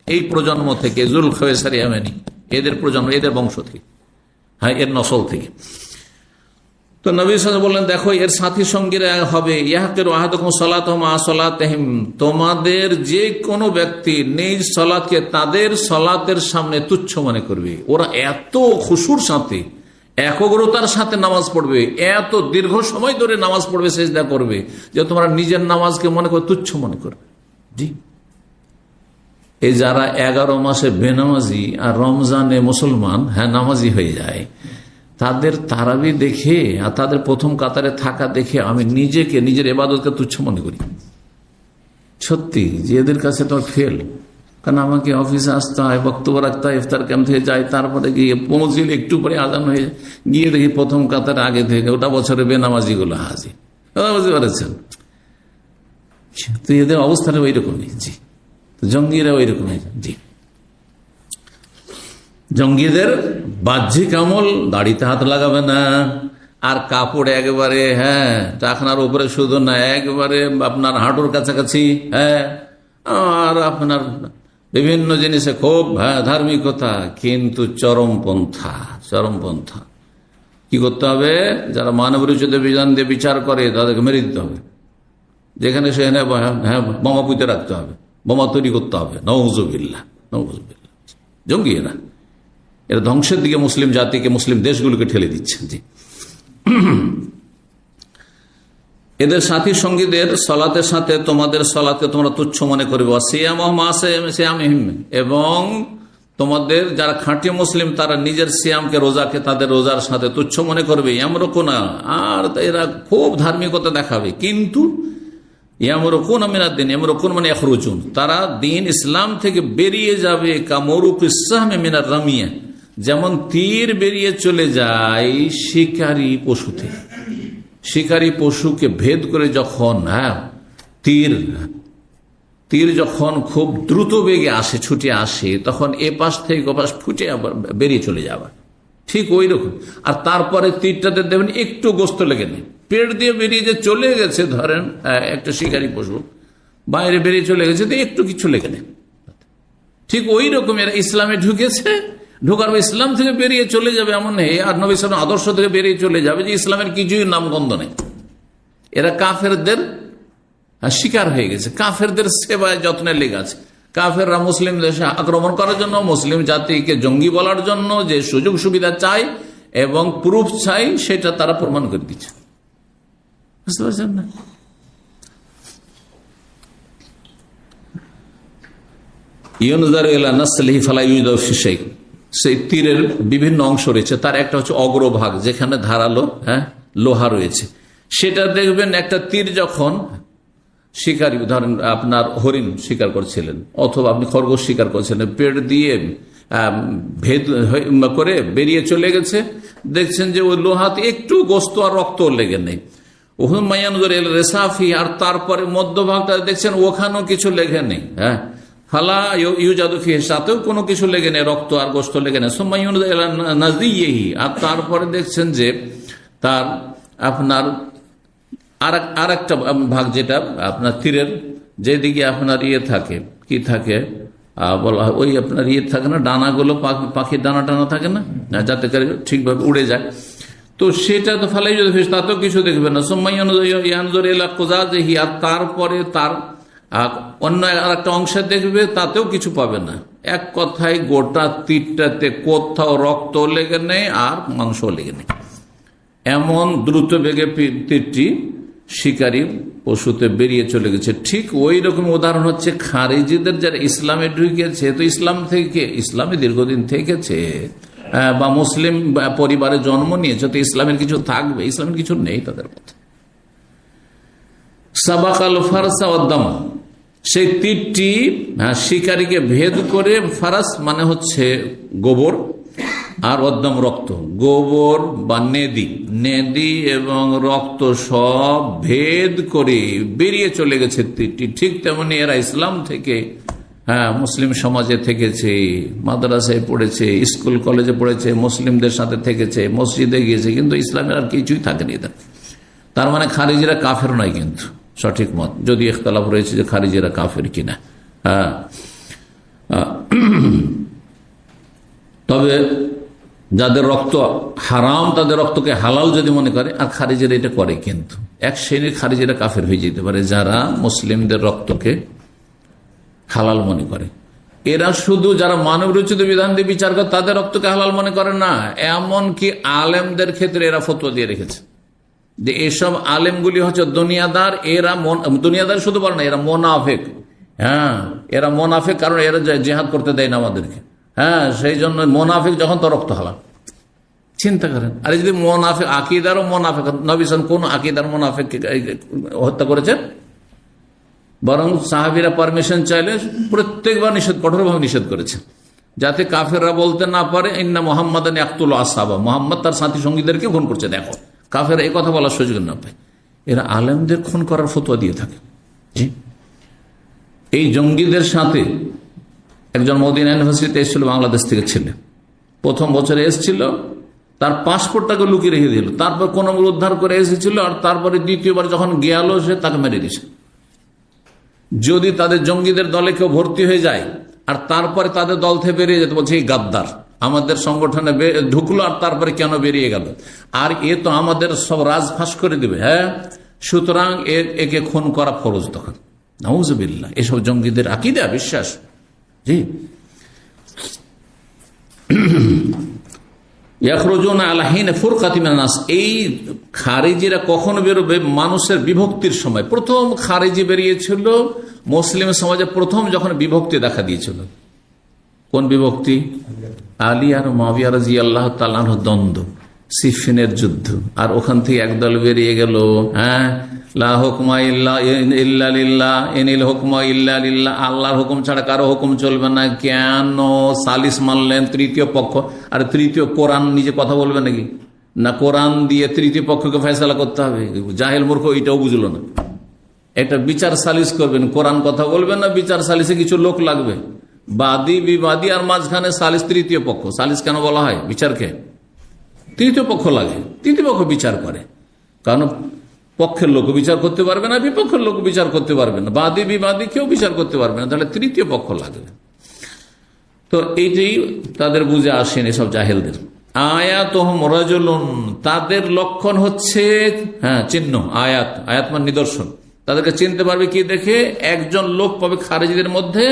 এই প্রজন্ম থেকে, জুল খুয়াইসার ইয়ামানি, এদের প্রজন্ম, এদের বংশ থেকে, হ্যাঁ, এর নসল থেকে। তো নবী সাল্লাল্লাহু আলাইহি ওয়াসাল্লাম বললেন, দেখো এর সাথী সঙ্গীরা হবে, ইয়াহকিরু আহাদুকুম সালাতাহু মা সালাতিহিম, তোমাদের যে কোনো ব্যক্তি নিজ সালাতকে তাদের সালাতের সামনে তুচ্ছ মনে করবে। ওরা এত খুশুর সাথে, একগ্রতার সাথে নামাজ পড়বে, এত দীর্ঘ সময় ধরে নামাজ পড়বে, সিজদা করবে, যে তোমরা নিজের নামাজকে মনে করে তুচ্ছ মনে করবে। জি, এই যারা 11 মাসে বেনামাজি আর রমজানে মুসলমান, হ্যাঁ, নামাজি হয়ে যায়, তাদের তারাবি দেখে আর তাদের প্রথম কাতারে থাকা দেখে আমি নিজেকে, নিজের ইবাদতকে তুচ্ছ মনে করি। সত্যি যে এদের কাছে তো ফেল, কারণ আমাকে অফিসে আসতে হয়, বক্তব্য রাখতে হয়, ইফতার ক্যাম্প থেকে যাই, তারপরে গিয়ে পৌঁছলে একটু পরে আজান হয়ে গিয়ে দেখি প্রথম কাতারে আগে থেকে ওটা বছরে বেনামাজি গুলো হাজির। বুঝতে পারছেন? তো এদের অবস্থাটা ওই রকমই। জি, জঙ্গিরা ওই রকমই। জি, জঙ্গিদের বাহ্যিক আমল, দাড়িতে হাত লাগাবে না, আর কাপড় একবারে টাকনার উপরে শুধু না, একবারে আপনার হাঁটুর কাছাকাছি, আর আপনার বিভিন্ন জিনিসে খুব ধার্মিকতা, কিন্তু চরমপন্থা। কি করতে হবে? যারা মানবরচিত বিধান দিয়ে বিচার করে তাদেরকে মেরে দিতে হবে, যেখানে সেখানে বোমা পুঁতে রাখতে হবে, বোমা তৈরি করতে হবে। নওয়াজুবিল্লাহ। জঙ্গি এরা ধ্বংসের দিকে মুসলিম জাতিকে, মুসলিম দেশগুলোকে ঠেলে দিচ্ছেন। জি, এদের সাথী সঙ্গীদের সলাতের সাথে তোমাদের সলাতে তোমরা তুচ্ছ মনে করবে, এবং তোমাদের যারা খাঁটি মুসলিম তারা নিজের সিয়ামকে, রোজাকে তাদের রোজার সাথে তুচ্ছ মনে করবে। ইয়ামরুকুনা, আর এরা খুব ধার্মিকতা দেখাবে, কিন্তু ইয়ামরুকুনা মিনাদ দ্বীন, ইয়ামরুকুন মানে ইয়াখরুজুন, তারা দিন ইসলাম থেকে বেরিয়ে যাবে। কামরুকিস সাহমি মিনার রামিয়া, যেমন তীর বেরিয়ে চলে যায় শিকারী পশু থেকে। শিকারী পশুকে ভেদ করে যখন তীর যখন খুব দ্রুত বেগে আসে, ছুটে আসে, তখন এ পাশ থেকে ও পাশ ফুটে আবার বেরিয়ে চলে যাবে, ঠিক ওই রকম। আর তারপরে তীরটাতে দেখবেন একটু গোস্ত লেগে নেই, পেট দিয়ে বেরিয়ে যে চলে গেছে, ধরেন একটা শিকারী পশু বাইরে বেরিয়ে চলে গেছে, তো একটু কিছু লেগে নেই। ঠিক ওই রকম এরা ইসলামে ঢুকেছে, ঢোকার ইসলাম থেকে বেরিয়ে চলে যাবে এমন নেই, আর নবী সাল্লাল্লাহু আলাইহি ওয়াসাল্লাম আদর্শ থেকে বেরিয়ে চলে যাবে যে ইসলামের কিছুই নামগন্ধ নেই। এরা কাফেরদের শিকার হয়ে গেছে, কাফেরদের সেবায় যত্নে লেগে আছে। কাফেররা মুসলিম দেশে আক্রমণ করার জন্য, মুসলিম জাতিকে জঙ্গি বলার জন্য যে সুযোগ সুবিধা চাই এবং প্রুফ চাই, সেটা তারা প্রমাণ করে দিচ্ছে। বুঝতে পারছেন না? সেই তীরের বিভিন্ন অংশ রয়েছে, তার একটা হচ্ছে অগ্রভাগ, যেখানে ধারালো লোহা রয়েছে, সেটা দেখবেন একটা তীর যখন শিকারী, ধরেন আপনার হরিণ শিকার করছিলেন অথবা আপনি খরগোশ শিকার করছিলেন, পেট দিয়ে ভেদ করে বেরিয়ে চলে গেছে, দেখছেন যে ওই লোহাতে একটু গোস্ত আর রক্ত লেগে নেই। রেসাফি, আর তারপরে মধ্যভাগটা দেখছেন ওখানেও কিছু লেগে নেই, ফালা ইউজাদুফি, সাথেও কোনো কিছু লেগে নেই, রক্ত আর গোস্ত লেগে নেই। নাজদিহি, আর তারপরে দেখছেন যে তার আপনার আর একটা ভাগ, যেটা আপনার তীরের যেদিকে আপনার থাকে, কি থাকে বলা হয়, ওই আপনার থাকে না, ডানাগুলো, পাখির ডানা টানা থাকে না, যাতে করে ঠিকভাবে উড়ে যায়, তো সেটা তো ফালাই যদি তাতেও কিছু দেখবে না। আর তারপরে তার অন্য আর একটা অংশে দেখবে, তাতেও কিছু পাবে না। এক কথায় গোটা তীরটাতে কোথাও রক্ত লেগে নেই আর মাংস লেগে নেই, এমন দ্রুত বেগে তীরটি শিকারী পশুতে বেরিয়ে চলে গেছে। ঠিক ওই রকম উদাহরণ হচ্ছে খারিজিদের, যারা ইসলামে ঢুকেছে, তো ইসলামে দীর্ঘদিন থেকেছে বা মুসলিম পরিবারে জন্ম নিয়েছে, তো ইসলামের কিছু থাকবে, ইসলামের কিছু নেই তাদের মধ্যে। সাবাকাল ফারসা ওয়াদ্দাম, সেই তীরটি শিকারীকে ভেদ করে, ফারাস মানে হচ্ছে গোবর, আর অদ্দম রক্ত, গোবর বা নেদি এবং রক্ত সব ভেদ করে বেরিয়ে চলে গেছে তীরটি। ঠিক তেমনি এরা ইসলাম থেকে, মুসলিম সমাজে থেকেছে, মাদ্রাসায় পড়েছে, স্কুল কলেজে পড়েছে, মুসলিমদের সাথে থেকেছে, মসজিদে গিয়েছে, কিন্তু ইসলামের আর কিছুই থাকেনি এদের। তার মানে খারিজিরা কাফের নয়, কিন্তু সঠিক মত, যদি ইখতলাফ রয়েছে যে খারিজিরা কাফের কিনা। তবে যাদের রক্ত হারাম, তাদের রক্তকে হালাল যদি মনে করে, আর খারিজিরা এটা করে, কিন্তু এক শ্রেণীর খারিজিরা কাফের হয়ে যেতে পারে যারা মুসলিমদের রক্তকে হালাল মনে করে। এরা শুধু যারা মানব রচিত বিধান দিয়ে বিচার করে তাদের রক্তকে হালাল মনে করে না, এমনকি আলেমদের ক্ষেত্রে এরা ফতোয়া দিয়ে রেখেছে যে এসব আলেমগুলি হচ্ছে দুনিয়াদার। এরা দুনিয়াদার শুধু বলে না, এরা মোনাফেক। এরা মোনাফেক, কারণ এরা জিহাদ করতে দেয় না আমাদেরকে। সেই জন্য মোনাফেক যখন তো রক্ত হালাল। চিন্তা করেন, আর যদি মোনাফেক, আকিদারও মোনাফেক, নবী সাল্লাল্লাহু আলাইহি ওয়াসাল্লাম কোন আকিদার মোনাফেককে হত্যা করেছেন? বরং সাহাবীরা পারমিশন চাইলে প্রত্যেকবার কঠোরভাবে নিষেধ করেছেন, যাতে কাফেররা বলতে না পারে ইন্না মুহাম্মাদান ইয়াকতুলু আসহাবা, মুহাম্মদ তার সাথী সঙ্গীদেরকে খুন করছে। দেখো, কাফেররা এই কথা বলার সুযোগ না পায়, এরা আলেমদের খুন করার ফতোয়া দিয়ে থাকে। জি, এই জঙ্গিদের সাথে একজন মদিনা ইউনিভার্সিটিতে এসেছিল, বাংলাদেশ থেকে ছেলে, প্রথম বছরে এসেছিল, তার পাসপোর্টটাকে লুকিয়ে রেখে দিল, তারপর কোন উদ্ধার করে এসেছিল, আর তারপরে দ্বিতীয়বার যখন গেল সে তাকে মেরে দিয়েছে। যদি তাদের জঙ্গিদের দলে কেউ ভর্তি হয়ে যায় আর তারপরে তাদের দল থেকে বেরিয়ে যেতে, বলছে এই গাদ্দার আমাদের সংগঠনে ঢুকলো আর তারপরে কেন বেরিয়ে গেল, আর এ তো আমাদের সব রাজ ফাঁস করে দিবে। হ্যাঁ, সুতরাং একে খুন করা ফরজ। তখন নাউজুবিল্লাহ, এসব জঙ্গিদের আকীদা, বিশ্বাস। জি, এই খারিজিরা কখন বেরোবে? মানুষের বিভক্তির সময়। প্রথম খারিজি বেরিয়েছিল মুসলিম সমাজে, প্রথম যখন বিভক্তি দেখা দিয়েছিল। কোন বিভক্তি? আলী আর মুআবিয়া রাদিয়াল্লাহু তাআলা আনহুর দ্বন্দ্ব, সিফিনের যুদ্ধ, আর ওখান থেকে একদল বেরিয়ে গেল, হ্যাঁ, লা হুকমা ইল্লা লিল্লাহ, ইনিল হুকমা ইল্লা লিল্লাহ, আল্লাহর হুকুম ছাড়া কারো হুকুম চলবে না। কেন? সালিস মানলেন তৃতীয় পক্ষ। আর তৃতীয় কোরআন নিজে কথা বলবে নাকি? না, কোরআন দিয়ে তৃতীয় পক্ষকে ফয়সালা করতে হবে। জাহেল মূর্খ এটাও বুঝলো না। এটা বিচার সালিস করবেন, কোরআন কথা বলবেন না, বিচার সালিসে কিছু লোক লাগবে, বাদী বিবাদী, আর মাঝখানে সালিস তৃতীয় পক্ষ। সালিস কেন বলা হয়? বিচারকে তৃতীয় পক্ষ লাগে, তৃতীয় পক্ষ বিচার করে। কারণ পক্ষের লোক বিচার করতে পারবে না, বিপক্ষের লোক বিচার করতে পারবে না, বাদী বিবাদী কেউ বিচার করতে পারবে না, তাহলে তৃতীয় পক্ষ লাগবে। তো এইটাই তাদের বুঝে আসেন এসব জাহেলদের। আয়াতুহুম রাজুলুন, তাদের লক্ষণ হচ্ছে, হ্যাঁ, চিহ্ন। আয়াত, আয়াত মানে নিদর্শন। তাদেরকে চিনতে পারবে কি দেখে? একজন লোক পাবে খারিজিদের মধ্যে,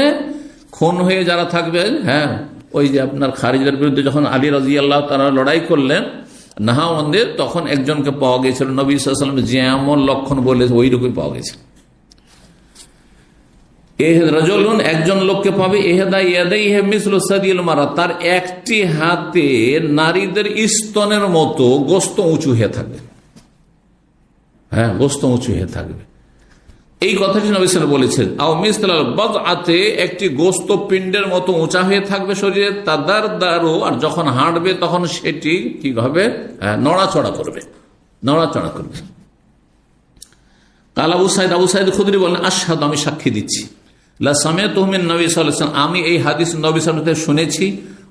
খুন হয়ে যারা থাকবে। হ্যাঁ, ওই যে আপনার খারিজের বিরুদ্ধে যখন আলী রাদিয়াল্লাহু তাআলা লড়াই করলেন নাহাওয়ান্দের, তখন একজনকে পাওয়া গেছিল নবী সাল্লাল্লাহু আলাইহি ওয়াসাল্লাম যেমন লক্ষণ বলে ওই রকমই পাওয়া গেছে। রাজুলুন, একজন লোককে পাবে, ইহদা ইয়াদাইহি মিসলু সাদিল মারা, তার একটি হাতে নারীদের স্তনের মতো গোস্ত উঁচু হয়ে থাকবে। হ্যাঁ, গোস্ত উঁচু হয়ে থাকবে। এই কথাটি নবী সাল্লাল্লাহু আলাইহি ওয়াসাল্লাম বলেছেন। আও মিসলাল বাদআতে, একটি গোস্ত পিণ্ডের মতো উঁচা হয়ে থাকবে শরীরে, তাদারদারু, আর যখন হাঁটবে তখন সেটি কি হবে? নড়াচড়া করবে, নড়াচড়া করবে। কাল আবু সাইদ খুদরি বলেন, আশহাদু, আমি সাক্ষী দিচ্ছি, লা সামিআতু মিন নবী সাল্লাল্লাহু আলাইহি ওয়াসাল্লাম, আমি এই হাদিস নবী সাল্লাল্লাহু আলাইহি ওয়াসাল্লাম শুনেছি।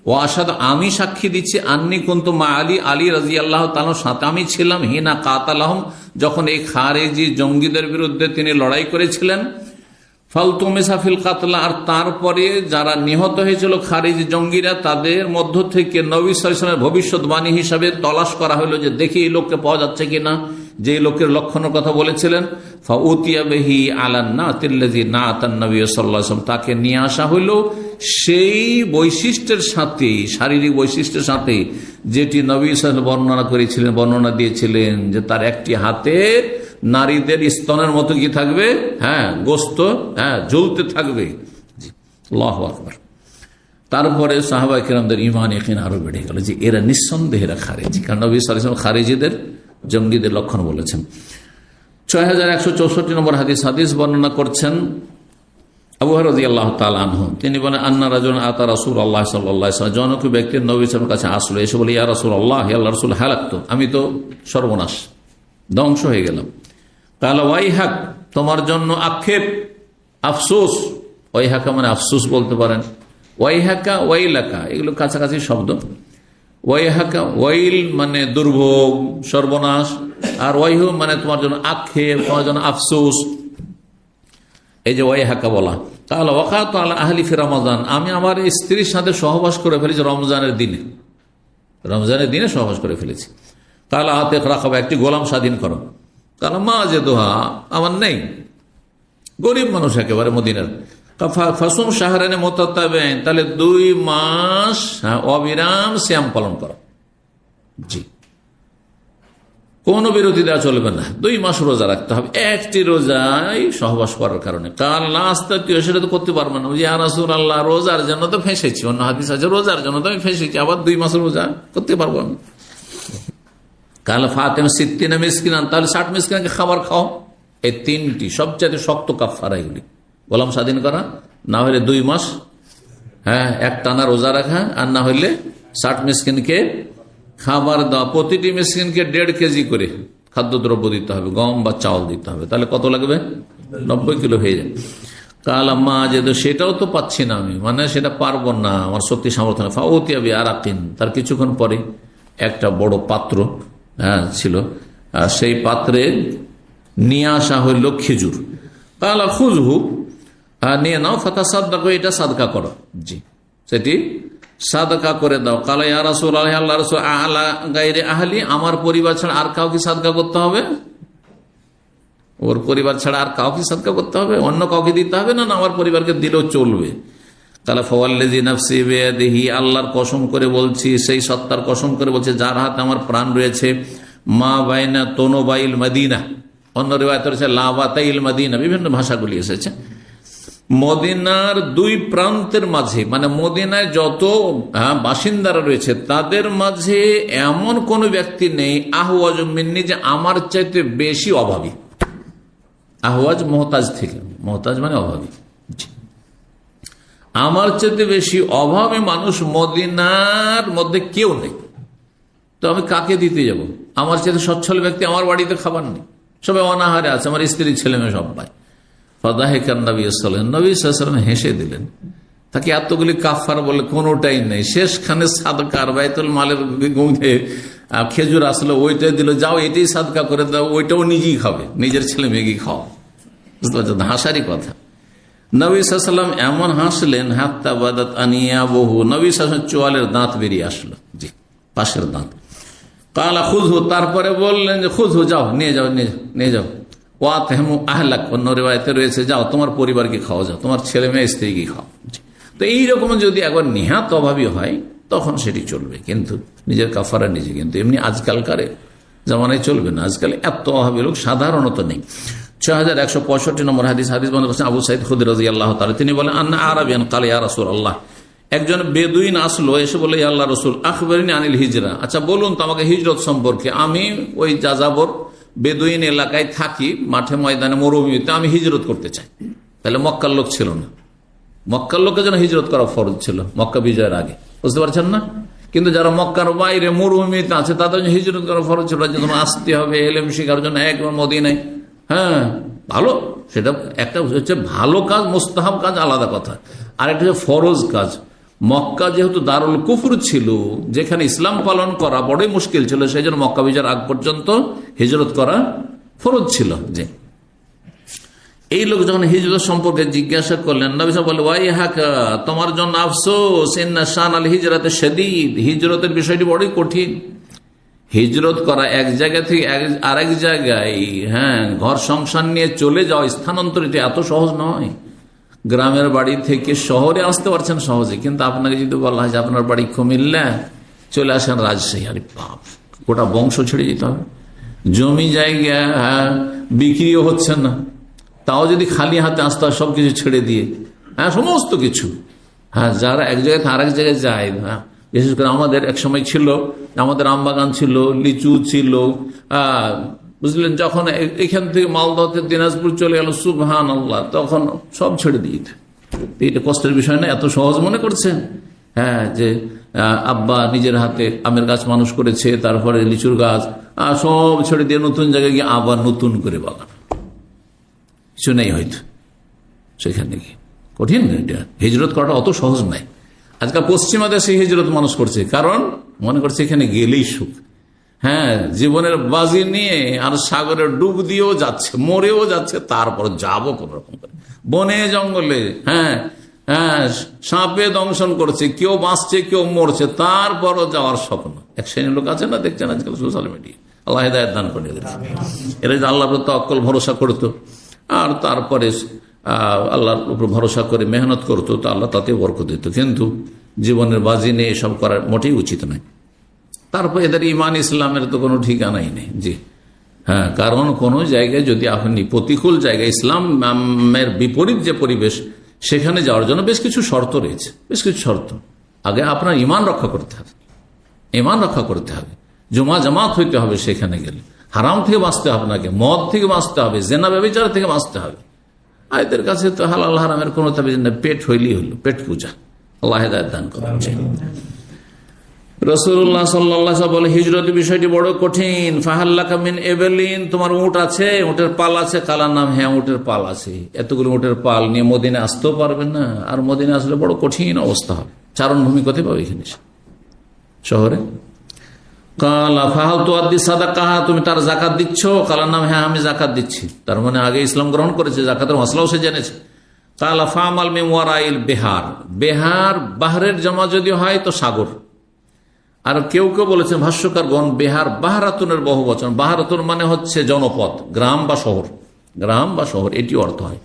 ও আশহাদু, আমি সাক্ষী দিচ্ছি, আন্নী কুনতু মা আলী, আলী রাদিয়াল্লাহু তাআলার সাথে আমি ছিলাম, হিনা কাতালাহুম, যখন এই খারেজি জঙ্গিদের বিরুদ্ধে তিনি লড়াই করেছিলেন। ফালতুমিসা ফিল কাতলা, আর তারপরে যারা নিহত হয়েছিল খারিজি জঙ্গিরা, তাদের মধ্য থেকে নবী সাল্লাল্লাহু আলাইহি ওয়াসাল্লামের ভবিষ্যৎবাণী হিসাবে তলাশ করা হলো, যে দেখি এই লোককে পাওয়া যাচ্ছে কিনা, যে লোকের লক্ষণের কথা বলেছিলেন। ফাউতিয়া বিহি আলান নাতিল্লাযী নাতান নবী সাল্লাল্লাহু আলাইহি ওয়াসাল্লাম, তাকে নিয়ে আসা হলো সেই বৈশিষ্ট্যের সাথে, শারীরিক বৈশিষ্ট্যের সাথে যেটি নবী সাল্লাল্লাহু আলাইহি ওয়াসাল্লাম বর্ণনা করেছিলেন, বর্ণনা দিয়েছিলেন, যে তার একটি হাতে নারীদের স্তনের মতো কি থাকবে? হ্যাঁ, গোস্ত, হ্যাঁ, ঝুলতে থাকবে। আল্লাহু আকবার। তারপরে সাহাবায়ে কেরামদের ঈমান ইয়াকিন আরো বেড়ে গেল যে এরা নিঃসন্দেহে এরা খারিজি, কারণ নবী সাল্লাল্লাহু আলাইহি ওয়াসাল্লাম খারিজিদের, জঙ্গিদের লক্ষণ বলেছেন। 6164 নম্বর হাদিস বর্ণনা করছেন আবু হুরায়রা রাদিয়াল্লাহু তাআলা আনহু। তিনি বলেন, আন্না রাজুলান আতা রাসূলুল্লাহ সাল্লাল্লাহু আলাইহি ওয়াসাল্লাম, জনক ব্যক্তি নবী সাল্লাল্লাহু আলাইহি ওয়াসাল্লামের কাছে আসলো, এসে বলে, ইয়া রাসূলুল্লাহ, হে আল্লাহর রাসূল, হালাকতু, আমি তো সর্বনাশ, ধ্বংস হয়ে গেলাম। কালা ওয়াইহাক, তোমার জন্য আক্ষেপ, আফসোস। ওয়াইহাকা মানে আফসোস বলতে পারেন, ওয়াইহাকা, ওয়াইলাকা, এগুলো কাছাকাছি শব্দ। ওয়াইহাকা, ওয়াইল মানে দুর্ভোগ, সর্বনাশ, আর ওয়াইহু মানে তোমার জন্য আক্ষেপ, তোমার জন্য আফসোস। এই যে ওয়াইহাকা বলা। তাহলে ওয়াকাত আলা আহলি ফি রমাজান, আমি আমার স্ত্রীর সাথে সহবাস করে ফেলেছি রমজানের দিনে, রমজানের দিনে সহবাস করে ফেলেছি। তাহলে হাতে রাখাবো, একটি গোলাম স্বাধীন করো। তাহলে মা যে দোহা আমার নেই, গরিব মানুষ একেবারে মদিনার। ফাসুম শাহরানে মুতাতাবিআইন, তাহলে 2 মাস অবিরাম সিয়াম পালন করো। জি, কোনো বিরতি দেওয়া চলবে না, 2 মাস রোজা রাখতে হবে, একটি রোজাই সহবাস করার কারণে। কাল নাস্তাতীয়, সেটা তো করতে পারবো না। ইয়া রাসূলুল্লাহ, রোজার জন্য তো ফেঁসেছি, অন্য হাদিস আছে রোজার জন্য তো আমি ফেঁসেছি, আবার 2 মাস রোজা করতে পারবো আমি। কাল ফাতেমা 60 মিসকিনান, তাহলে 60 মিসকিনকে খাবার খাও। এই 3টি সবচেয়ে শক্ত কাফারা এগুলি, গোলাম স্বাধীন করা, না হলে 2 মাস, হ্যাঁ, এক টানা রোজা রাখা, আর না হইলে 60 মিসকিনকে খাবার দেওয়া। প্রতিটি মিসকিনকে 1.5 কেজি করে খাদ্যদ্রব্য দিতে হবে, গম বা চাউল দিতে হবে। তাহলে কত লাগবে? 90 কিলো হয়ে যায়। কাল আম্মা, যেহেতু সেটাও তো পাচ্ছি না আমি, মানে সেটা পারবো না, আমার শক্তি সামর্থ্য না। ফাউতিয়া বি আরাকিন, তার কিছুক্ষণ পরে একটা বড় পাত্র ছিল, সেই পাত্রে নিয়ে আসা হইল খেজুর। কালা খুজহু, নিয়ে নাও, ফাতা সাদকা, এটা সাদকা করো, জি সেটি সাদকা করে দাও। কালা ইয়া রাসূলুল্লাহ, আল্লাহ রাসূল, আলা গায়রি আহলি, আমার পরিবার ছাড়া আর কাউকে সাদকা করতে হবে? ওর পরিবার ছাড়া আর কাউকে সাদকা করতে হবে? অন্য কাউকে দিতে হবে না? আমার পরিবারকে দিলেও চলবে? তাহলে ফাওয়াল্লাযী নাফসি বিয়াদিহি, আল্লাহর কসম করে বলছি, সেই সত্তার কসম করে বলছে যার হাতে আমার প্রাণ রয়েছে, মা বাইনা তনুবাইল মদিনা, অন্য রিওয়ায়াত রয়েছে লাবাতাইল মদিনা, বিভিন্ন ভাষাগুলি এসেছে। মদিনার দুই প্রান্তের মাঝে, মানে মদিনায় যত বাসিন্দারা রয়েছে তাদের মাঝে এমন কোন ব্যক্তি নেই আহওয়াজ মিন্নি, যে আমার চাইতে বেশি অভাবী। আহওয়াজ মোহতাজ থেকে, মোহতাজ মানে অভাবী, আমার চাইতে বেশি অভাবী মানুষ মদিনার মধ্যে কেউ নেই। তো আমি কাকে দিতে যাব? আমার চাইতে সচ্ছল ব্যক্তি, আমার বাড়িতে খাবার নেই, সবাই অনাহারে আছে, আমার স্ত্রী ছেলে মেয়ে সব পায়। ফাদাহিকান নবী সাল্লাল্লাহু আলাইহি ওয়াসাল্লাম, হেসে দিলেন। তাকে এতগুলি কাফার বলে কোনোটাই নেই, শেষখানে সাদকার বাইতুল মালের মধ্যে খেজুর আসলো, ওইটাই দিল, যাও এটাই সাদকা করে দাও, ওইটাও নিজেই খাবে, নিজের ছেলে মেয়েকে খাও। বুঝতে পারছেন, হাসারই কথা। নবী সাল্লাল্লাহু আলাইহি ওয়াসাল্লাম এমন হাসলেন, হাত্তা বাদাত আনিয়াবহু, নবী সাল্লাল্লাহু আলাইহি ওয়াসাল্লাম চোয়ালের দাঁত বেরিয়ে আসলো, জি পাশের দাঁত। কালা খুযহু, তারপরে বললেন যে খুযহু, যাও নিয়ে যাও, নিয়ে যাও। ওয়াতহিমু আহলাক, অন্য রিওয়ায়াতে রয়েছে যাও তোমার পরিবারকে খাও, যাও তোমার ছেলে মেয়ে স্ত্রীকে খাও। তো এইরকম যদি একবার নিহাত অভাবী হয় তখন সেটি চলবে, কিন্তু নিজের কাফারা নিজে, কিন্তু এমনি আজকালকার জামানায় চলবে না। আজকাল এত অভাবী লোক সাধারণত নেই। 6165 নম্বর হাদিস বর্ণনা করেছেন আবু সাঈদ খুদরী রাদিয়াল্লাহু তাআলা, তিনি বলেন আন্না আরাবিয়ান ক্বালা ইয়া রাসূলুল্লাহ, একজন বেদুইন আসলো, এসে বলে ইয়া আল্লাহর রাসূল আখবিরনি আনিল হিজরা, আচ্ছা বলুন তো আমাকে হিজরত সম্পর্কে। আমি ওই যাযাবর বেদুইন এলাকায় থাকি, মাঠে ময়দানে মরুভূমিতে, আমি হিজরত করতে চাই। তাহলে মক্কার লোক ছিল না, মক্কার লোকের জন্য হিজরত করা ফরজ ছিল মক্কা বিজয়ের আগে, বুঝতে পারছেন না? কিন্তু যারা মক্কার বাইরে মরুভূমিতে আছে তাদের জন্য হিজরত করা ফরজ ছিল, যে তোমার আসতে হবে এলেম শিখার জন্য একবার মদিনায়। হ্যাঁ ভালো, সেটা একটা হচ্ছে ভালো কাজ, মুস্তাহাব কাজ আলাদা কথা, আর একটা হচ্ছে ফরজ কাজ। মক্কা যেহেতু দারুল কুফর ছিল, যেখানে ইসলাম পালন করা বড়ই মুশকিল ছিল, সেই জন্য মক্কা বিজয়ের আগ পর্যন্ত হিজরত করা ফরজ ছিল। যে এই লোক যখন হিজরত সম্পর্কে জিজ্ঞাসা করলেন, নবী সাল্লাল্লাহু আলাইহি ওয়াসাল্লাম বলে ওয়াই হাকা, তোমার জন্য আফসোস, ইন্না শান আল হিজরাতে শাদীদ, হিজরতের বিষয়টি বড়ই কঠিন। হিজরত করা এক জায়গা থেকে আরেক জায়গায়, হ্যাঁ ঘর সংসার নিয়ে চলে যাওয়া, স্থানান্তরিত এত সহজ নয়। গ্রামের বাড়ি থেকে শহরে আসতে পারছেন সহজে, কিন্তু আপনাকে যদি বলা হয় যে আপনার বাড়ি কুমিল্লা, চলে আসেন রাজশাহী, আরে বাপ, গোটা বংশ ছেড়ে যেতে হবে। জমি জায়গা বিক্রিও হচ্ছে না, তাও যদি খালি হাতে আসতে হয় সবকিছু ছেড়ে দিয়ে, হ্যাঁ সমস্ত কিছু। হ্যাঁ যারা এক জায়গায় থেকে আরেক জায়গায় যায়, হ্যাঁ বিশেষ করে আমাদের এক সময় ছিল, আমাদের আমবাগান ছিল, লিচু ছিল, বুঝলেন, যখন এখান থেকে মালদহ দিনাজপুর চলে গেল, সুবহানাল্লাহ, তখন সব ছেড়ে দিয়ে। এটা কষ্টের বিষয় না, এত সহজ মনে করছেন? হ্যাঁ যে আব্বা নিজের হাতে আমের গাছ মানুষ করেছে, তারপরে লিচুর গাছ, সব ছেড়ে দিয়ে নতুন জায়গায় গিয়ে আবার নতুন করে বাগান, কিছু নেই হয়তো সেখানে গিয়ে। কঠিন এটা, হিজরত করাটা অত সহজ নাই। আজকাল পশ্চিমা দেশে হিজরত মানুষ করছে, কারণ মনে করছে এখানে গেলেই সুখ। হ্যাঁ জীবনের বাজি নিয়ে আর সাগরে ডুব দিয়েও যাচ্ছে, মরেও যাচ্ছে, তারপর যাবো কোন রকম করে বনে জঙ্গলে, হ্যাঁ হ্যাঁ সাপে দংশন করছে, কেউ বাঁচছে কেউ মরছে, তারপরও যাওয়ার স্বপ্ন। এক শ্রেণীর লোক আছে না, দেখছেন আজকাল সোশ্যাল মিডিয়া, আল্লাহ হিদায়াত দান করে। এরা যে আল্লাহর প্রতি তাওয়াক্কুল ভরসা করতো, আর তারপরে আল্লাহর উপর ভরসা করে মেহনত করতো, তো আল্লাহ তাতে বরকত দিত। কিন্তু জীবনের বাজি নিয়ে এসব করা মোটেই উচিত নয়। তারপর এদের ইমান ইসলামের তো কোনো ঠিকানাই নেই। জি হ্যাঁ, কারণ কোনো জায়গায় যদি আপনি প্রতিকূল জায়গায়, ইসলামের বিপরীত যে পরিবেশ, সেখানে যাওয়ার জন্য বেশ কিছু শর্ত রয়েছে, বেশ কিছু শর্ত। আগে আপনার ইমান রক্ষা করতে হবে, ইমান রক্ষা করতে হবে, জমা জামাত হইতে হবে সেখানে গেলে, হারাম থেকে বাঁচতে হবে, আপনাকে মদ থেকে বাঁচতে হবে, জেনা ব্যভিচার থেকে বাঁচতে হবে। আর এদের কাছে তো হালাল হারামের কোনো তাবিজ না, পেট হইলেই হলো, পেট পূজা। আল্লাহ হিদায়াত দান করেন। রাসূলুল্লাহ সাল্লাল্লাহু আলাইহি ওয়াসাল্লাম বলে হিজরতের বিষয়টি বড় কঠিন। ফাহাল্লাকা মিন এবেলিন, তোমার উট আছে, উটের পাল আছে? কালার নাম, হ্যাঁ উটের পাল আছে। এতগুলো উটের পাল নিয়ে মদিনা আসতেও পারবেন না, আর মদিনা আসলে বড় কঠিন অবস্থা হবে। চারণভূমি কোথায় পাবে এখানে শহরে? কালা ফাহাল তুআদ্দি সাদাকাহা, তুমি তার জাকাত দিচ্ছ? কালার নাম, হ্যাঁ আমি জাকাত দিচ্ছি। তার মানে আগে ইসলাম গ্রহণ করেছে, জাকাতের মশলাও সে জেনেছে। কালা ফামাল মিন ওয়ারাইল বিহার, বিহার বাহরের জমা যদি হয় তো সাগর। আর কেউ কেউ বলেছেন ভাষ্যকারগণ বিহার বাহারাতুনের বহু বচন, বাহারাতুন মানে হচ্ছে জনপদ, গ্রাম বা শহর, গ্রাম বা শহর এটি অর্থ হয়।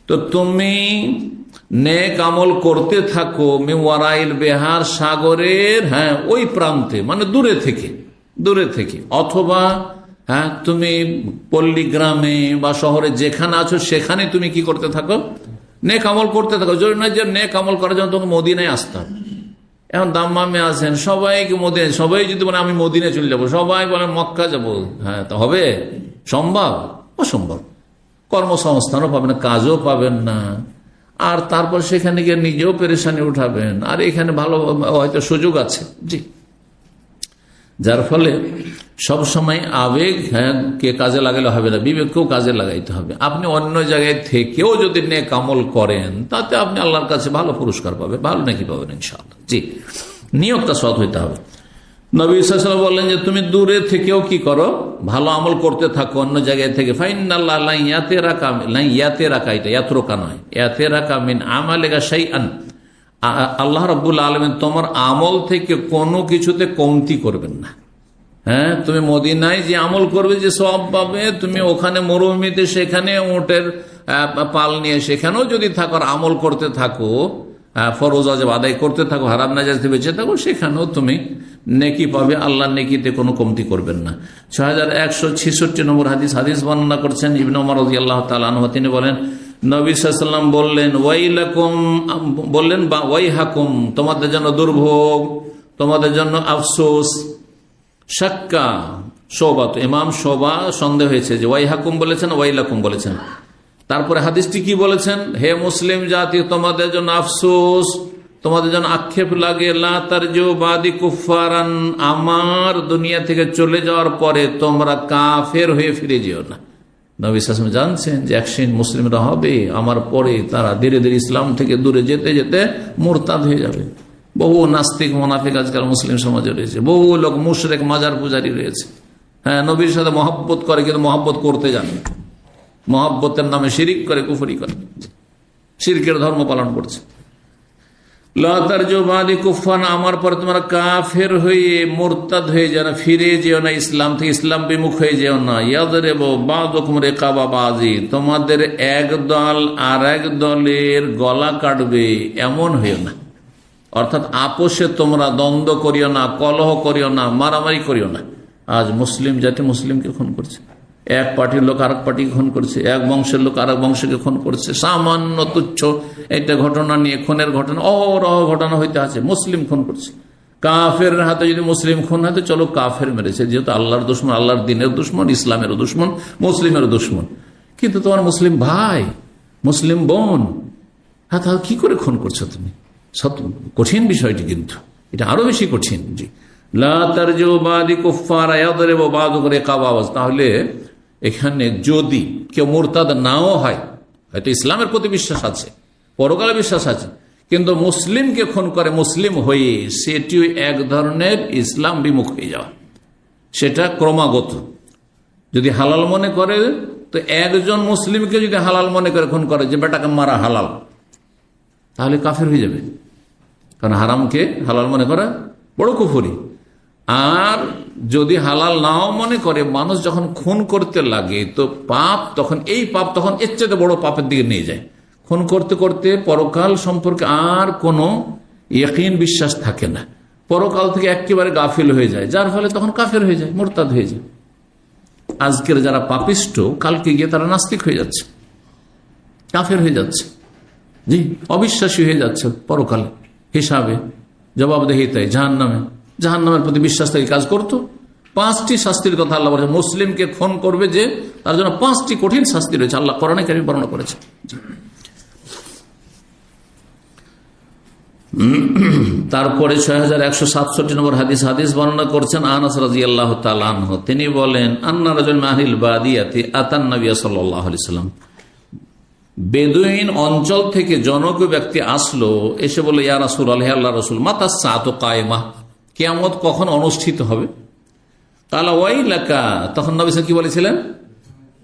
তো তুমি নেক আমল করতে থাকো মিন ওয়ারাইল বিহার, সাগরের হ্যাঁ ওই প্রান্তে, মানে দূরে থেকে, দূরে থেকে, অথবা হ্যাঁ তুমি পল্লী গ্রামে বা শহরে যেখানে আছো সেখানে তুমি কি করতে থাকো, নেক আমল করতে থাকো। জরুরি নয় যে নেক আমল করার জন্য তোমাকে মদিনায় আসতে হবে। এখন দাম্মামে আছেন সবাইকে মদিনা, সবাই যদি বলে আমি মদিনায় চলে যাবো, সবাই বলে মক্কা যাবো, হ্যাঁ তা হবে? সম্ভব? অসম্ভব। কর্মসংস্থানও পাবেন না, কাজও পাবেন না, আর তারপর সেখানে গিয়ে নিজেও পেরেশানি উঠাবেন, আর এখানে ভালো হয়তো সুযোগ আছে। জি, যার ফলে সবসময় আবেগ হ্যাঁ কে কাজে লাগালে হবে না, বিবেককেও কাজে লাগাইতে হবে। আপনি অন্য জায়গায় থেকেও যদি নেক আমল করেন তাতে আপনি আল্লাহর কাছে ভালো পুরস্কার পাবেন, ভালো নাকি পাবেন ইনশাআল্লাহ। জি, নিয়তটা সৎ হইতে হবে। নবী সাল্লাল্লাহু আলাইহি ওয়াসাল্লাম বললেন যে তুমি দূরে থেকেও কি করো, ভালো আমল করতে থাকো অন্য জায়গায় থেকে। ফাইনাল্লাহ লা ইয়াতিরাকা, লা ইয়াতিরাকা, এটা ইয়াতরুকা নয়, ইয়াতিরাকা মিন আমালিকা শাইআন, আল্লাহ রাব্বুল আলামিন তোমার আমল থেকে কোনো কিছুতে কমতি করবেন না। হ্যাঁ, তুমি মদিনায় যে আমল করবে, যে সওয়াব পাবে, তুমি ওখানে মরুভূমিতে সেখানে উটের পাল নিয়ে সেখানেও যদি থাকো আর আমল করতে থাকো, ফরজ ওয়াজিব আদায় করতে থাকো, হারাম নাজায়েজ থেকে বেঁচে থাকো, সেখানেও তুমি নেকি পাবে, আল্লাহ নেকিতে কোনো কমতি করবেন না। 6166 নম্বর হাদিস, হাদিস বর্ণনা করছেন ইবনে ওমর রাদিয়াল্লাহু তাআলা আনহু। তিনি বলেন নবী সাল্লাল্লাহু আলাইহি ওয়াসাল্লাম বললেন ওয়াইলাকুম, বললেন বা ওয়াইহাকুম, তোমাদের জন্য দুর্ভোগ, তোমাদের জন্য আফসোস। শাক্কা শোবা, তো ইমাম শোবা সন্দেহ হয়েছে যে ওয়াইহাকুম বলেছেন ওয়াইলাকুম বলেছেন। তারপরে হাদিসটি কি বলেছেন, হে মুসলিম জাতি তোমাদের জন্য আফসোস, তোমাদের জন্য আক্ষেপ লাগে, লা তারজু বাদি কুফারান, আমার দুনিয়া থেকে চলে যাওয়ার পরে তোমরা কাফের হয়ে ফিরে যেও না। নবী সাল্লাল্লাহু আলাইহি ওয়াসাল্লাম জানছেন যে একদিন মুসলিমরা হবে, আমার পরে তারা ধীরে ধীরে ইসলাম থেকে দূরে যেতে যেতে মুরতাদ হয়ে যাবে। বহু নাস্তিক মুনাফিক আজকাল মুসলিম সমাজে রয়েছে, বহু লোক মুশরিক মাজার পূজারী রয়েছে। হ্যাঁ, নবীর সাথে মহব্বত করে কিন্তু মহব্বত করতে জানে, মহব্বতের নামে শিরিক করে, কুফরি করে, শিরকের ধর্ম পালন করছে। লা তারজু বাদি কুফান, আমার পরে তোমরা কাফের হয়ে মুরতাদ হয়ে যেও না, ফিরে যেও না ইসলাম থেকে, ইসলাম বিমুখ হয়ে যেও না। ইয়াদরিবু বাযুকুম রিকাবা বাযি, তোমাদের এক দল আর এক দলের গলা কাটবে, এমন হইও না। অর্থাৎ আপোষে তোমরা দ্বন্দ্ব করিও না, কলহ করিও না, মারামারি করিও না। আজ মুসলিম জাতি মুসলিমকে খুন করছে, এক পার্টির লোক আরেক পার্টিকে খুন করছে, এক বংশের লোক আরেক বংশকে খুন করছে। সামান্য তুচ্ছ একটা ঘটনা নিয়ে খুনের ঘটনা, অহরহ ঘটনা হইতে আছে, মুসলিম খুন করছে। কাফের হাতে যদি মুসলিম খুন হয় তো চলো কাফের মেরেছে, যেহেতু আল্লাহর দুশমন, আল্লাহর দিনের দুশমন, ইসলামেরও দুশমন, মুসলিমেরও দুশমন। কিন্তু তোমার মুসলিম ভাই, মুসলিম বোন, হ্যাঁ তাহলে কি করে খুন করছো তুমি? সব কঠিন বিষয়টি, কিন্তু এটা আরো বেশি কঠিন। জি, লা তারজু বাদি কুফারা ইয়াদরিবু বাযুকুম রিকাবা বায, তাহলে এখানে যদি কেউ মুরতাদ নাও হয়, হয়তো ইসলামের প্রতি বিশ্বাস আছে, পরকালে বিশ্বাস আছে, কিন্তু মুসলিমকে খুন করে মুসলিম হয়ে, সেটিও এক ধরনের ইসলাম বিমুখ হয়ে যাওয়া। সেটা ক্রমাগত যদি হালাল মনে করে, তো একজন মুসলিমকে যদি হালাল মনে করে খুন করে, যে বেটাকে মারা হালাল, তাহলে কাফের হয়ে যাবে, কারণ হারামকে হালাল মনে করা বড় কুফরি। আর যদি হালাল নাও মনে করে, মানুষ যখন খুন করতে লাগে তো পাপ, তখন এই পাপ তখন এর চেয়ে বড় পাপের দিকে নিয়ে যায়। খুন করতে করতে পরকাল সম্পর্কে আর কোনো ইয়াকিন বিশ্বাস থাকে না, পরকাল থেকে একেবারে গাফিল হয়ে যায়, যার ফলে তখন কাফের হয়ে যায়, মুরতাদ হয়ে যায়। আজকের যারা পাপিষ্ট, কালকে গিয়ে তারা নাস্তিক হয়ে যাচ্ছে, কাফের হয়ে যাচ্ছে, জি অবিশ্বাসী হয়ে যাচ্ছে, পরকালে হিসাবে জবাবদেহিতায় জাহান্নামের প্রতি বিশ্বাস থেকে কাজ করতো। 5টি শাস্তির কথা আল্লাহ বলেছে, মুসলিমকে খুন করবে যে তার জন্য 5টি কঠিন শাস্তি রয়েছে, আল্লাহ কোরআনে কারীমে বর্ণনা করেছে। তারপরে 6167 নম্বর হাদিস, হাদিস বর্ণনা করছেন আনাস রাদিয়াল্লাহু তাআলা আনহু। তিনি বলেন আন্না রাজুল মাহিল বাদিয়াতি আতান নবী সাল্লাল্লাহু আলাইহি ওয়াসাল্লাম, বেদুইন অঞ্চল থেকে জনৈক ব্যক্তি আসলো, এসে বলল ইয়া রাসূলুল্লাহ, আল্লাহ রাসূল, মাতা সাআতু কায়েমা, কিয়ামত কখন অনুষ্ঠিত হবে? কালা ওয়াইলাকা, তখন নবী সাল্লাল্লাহু আলাইহি ওয়াসাল্লাম কি বলেছিলেন?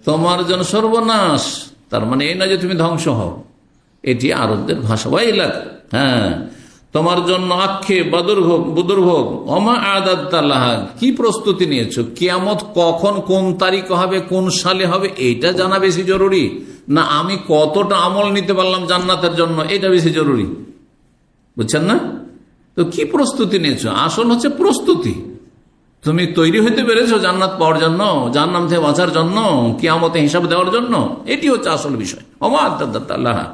তোমার জন্য সর্বনাশ। তার মানে এই না যে তুমি ধ্বংস হও, এটি আরবদের ভাষা। ওয়াইলাক, হ্যাঁ, তোমার জন্য আক্ষেপ বা দুর্ভোগ। ওমা আদাত্তালাহা, কি প্রস্তুতি নিয়েছো? কিয়ামত কখন, কোন তারিখ হবে, কোন সালে হবে, এটা জানা বেশি জরুরি না আমি কতটা আমল নিতে পারলাম জান্নাতের জন্য, এটা বেশি জরুরি? বুঝছেন না? তো কি প্রস্তুতি নিয়েছো? আসল হচ্ছে প্রস্তুতি। তুমি তৈরি হইতে পেরেছো জান্নাত পাওয়ার জন্য, জাহান্নাম থেকে বাঁচার জন্য, কিয়ামতে হিসাব দেওয়ার জন্য? এটি হচ্ছে আসল বিষয়। ওমা আদাত্তালাহা,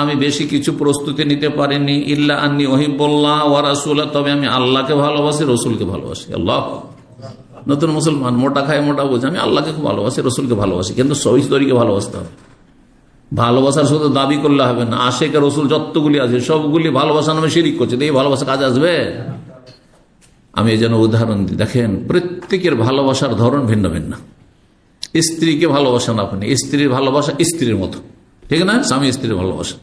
আমি বেশি কিছু প্রস্তুতি নিতে পারিনি, ইল্লা আন্নী উহিব্বুল্লাহ ওয়া রাসূলা, তবে আমি আল্লাহকে ভালোবাসি, রসুলকে ভালোবাসি। আল্লাহ, নতুন মুসলমান, মোটা খায় মোটা বোঝে, আমি আল্লাহকে খুব ভালোবাসি, রসুলকে ভালোবাসি, কিন্তু সহিহ তরিকে ভালোবাসতে হবে। ভালোবাসার শুধু দাবি করলে হবে না। আশেক রসুল যতগুলি আছে সবগুলি ভালোবাসা নামে শিরিক করছে, এই ভালোবাসা কাজ আসবে? আমি এই জন্য উদাহরণ দিই, দেখেন প্রত্যেকের ভালোবাসার ধরন ভিন্ন ভিন্ন। স্ত্রীকে ভালোবাসেন আপনি, স্ত্রীর ভালোবাসা স্ত্রীর মতো, ঠিক না? স্বামী স্ত্রীর ভালোবাসা।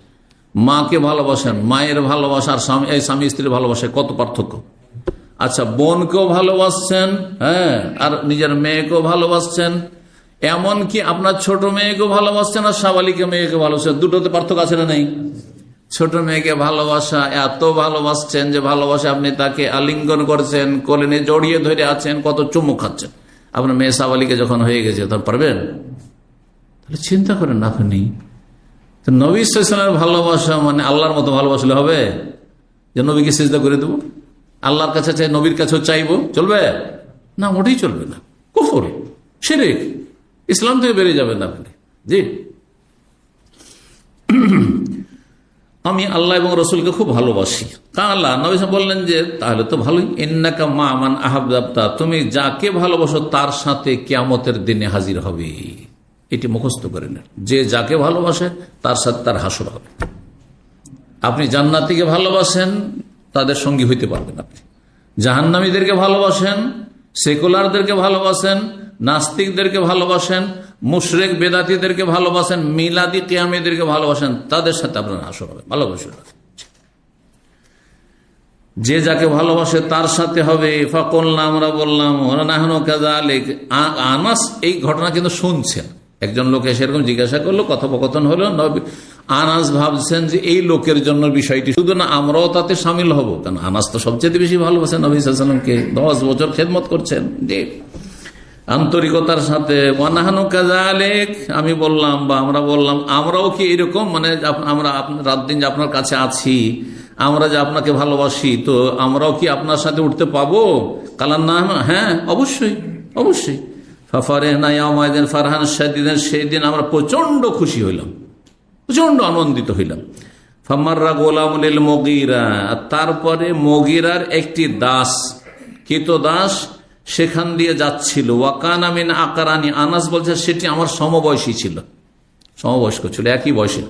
মাকে ভালোবাসেন, মায়ের ভালোবাসা আর স্বামী স্ত্রীর ভালোবাসায় কত পার্থক্য। আচ্ছা, বোনকেও ভালোবাসছেন, হ্যাঁ, আর নিজের মেয়েকেও ভালোবাসছেন, এমনকি আপনার ছোট মেয়েকেও ভালোবাসছেন আর সাবালিকা মেয়েকে ভালোবাসছেন। দুটোতে পার্থক্য আছে না নেই? ছোট মেয়েকে ভালোবাসা এত ভালোবাসছেন যে ভালোবাসা আপনি তাকে আলিঙ্গন করছেন, কোলে নিয়ে জড়িয়ে ধরে আছেন, কত চুমু খাচ্ছেন। আপনার মেয়ে সাবালিকা যখন হয়ে গেছে তখন পারবেন? তাহলে চিন্তা করেন আপনি। তো নবী সাল্লাল্লাহু আলাইহি ওয়াসাল্লামের ভালোবাসা মানে আল্লাহর মতো ভালোবাসলে হবে যে নবীকে সিজদা করে দেবো, আল্লাহর কাছে চাই, নবীর কাছেও চাইবো, চলবে না? মোটেই চলবে না। কুফর, শিরক, ইসলাম থেকে বেরিয়ে যাবেন আপনি। জি, আমি আল্লাহ এবং রসুলকে খুব ভালোবাসি। কালা, নবী বললেন যে তাহলে তো ভালোই। ইন্নাকা মা মান আহাব্বাতা, তুমি যাকে ভালোবাসো তার সাথে কিয়ামতের দিনে হাজির হবে। এটি মুখস্থ করে নেন, যে যাকে ভালোবাসে তার সাথে তার হাসর হবে। আপনি জান্নাতীকে ভালোবাসেন, তাদের সঙ্গী হইতে পারবেন আপনি। জাহান্নামীদেরকে ভালোবাসেন, সেকুলারদেরকে ভালোবাসেন, নাস্তিকদেরকে ভালোবাসেন, মুশরিক বেদাতীদেরকে ভালোবাসেন, মিলাদি কিয়ামীদেরকে ভালোবাসেন, তাদের সাথে আপনার হাসর হবে। ভালোবাসেন, যে যাকে ভালোবাসে তার সাথে হবে। ফাকুলনা, আমরা বললাম, নাহনু কাযালিক। আনাস এই ঘটনা কিন্তু শুনছেন, একজন লোক এসে এরকম জিজ্ঞাসা করলো, কথোপকথন হলো, আনাস ভাবছেন যে এই লোকের জন্য বিষয়টি শুধু না, আমরাও তাতে সামিল হব, কারণ আনাস তো সবচেয়ে বেশি ভালোবাসেন নবী সাল্লাল্লাহু আলাইহি ওয়াসাল্লামকে, 10 বছর খেদমত করছেন যে আন্তরিকতার সাথে। ওয়ানাহানু কাযালিক, আমি বললাম বা আমরা বললাম, আমরাও কি এরকম, মানে আমরা রাত দিন যে আপনার কাছে আছি, আমরা যে আপনাকে ভালোবাসি, তো আমরাও কি আপনার সাথে উঠতে পাবো? কালান না, হ্যাঁ অবশ্যই অবশ্যই। ফাফারিহনা ইয়াওমাইদিন ফারহান শাদীদান, সেই দিন আমরা প্রচন্ড খুশি হইলাম, প্রচন্ড আনন্দিত হইলাম। ফামাররা গোলামুল মুগীরা, তারপরে মুগীরার একটি দাস, কৃত দাস সেখান দিয়ে যাচ্ছিল। ওয়াকানা মিন আকরানি, আনাস বলছে সেটি আমার সমবয়সী ছিল, সমবয়স্ক ছিল, একই বয়সে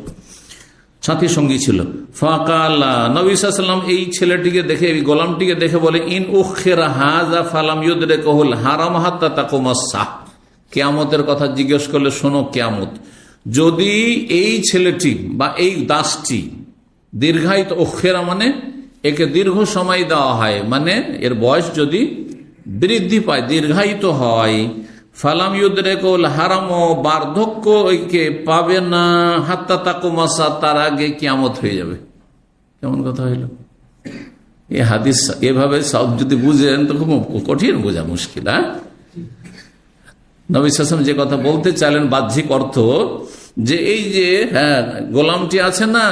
সাথী সঙ্গী ছিল। ফাকালা, নবী সাল্লাল্লাহু আলাইহি ওয়াসাল্লাম এই ছেলেটিকে দেখে, এই গোলামটিকে দেখে বলে, ইন উখিরা হাযা ফালাম ইউদরিকুল হারাম হাত্তা তাকুমাস সাহ। কিয়ামতের কথা জিজ্ঞেস করলে শোনো, কিয়ামত যদি এই ছেলেটি বা এই দাসটি দীর্ঘায়িত, উখিরা মানে একে দীর্ঘ সময় দেওয়া হয়, মানে এর বয়স যদি বৃদ্ধি পায়, দীর্ঘায়িত হয়, ফালাম ইউদরিকুল হারাম, বার্ধক্যকে পাবে না, হাত্তা তাকুমাসা, তার আগে কিয়ামত হয়ে যাবে। কেমন কথা হইল? এই হাদিস এভাবে সব যদি বুঝেন তো খুব কঠিন বোঝা মুশকিল। হ্যাঁ, নবী সাল্লাল্লাহু আলাইহি ওয়াসাল্লাম যে কথা বলতে চাইলেন বাহ্যিক অর্থ, যে এই যে হ্যাঁ গোলামটি আছে না,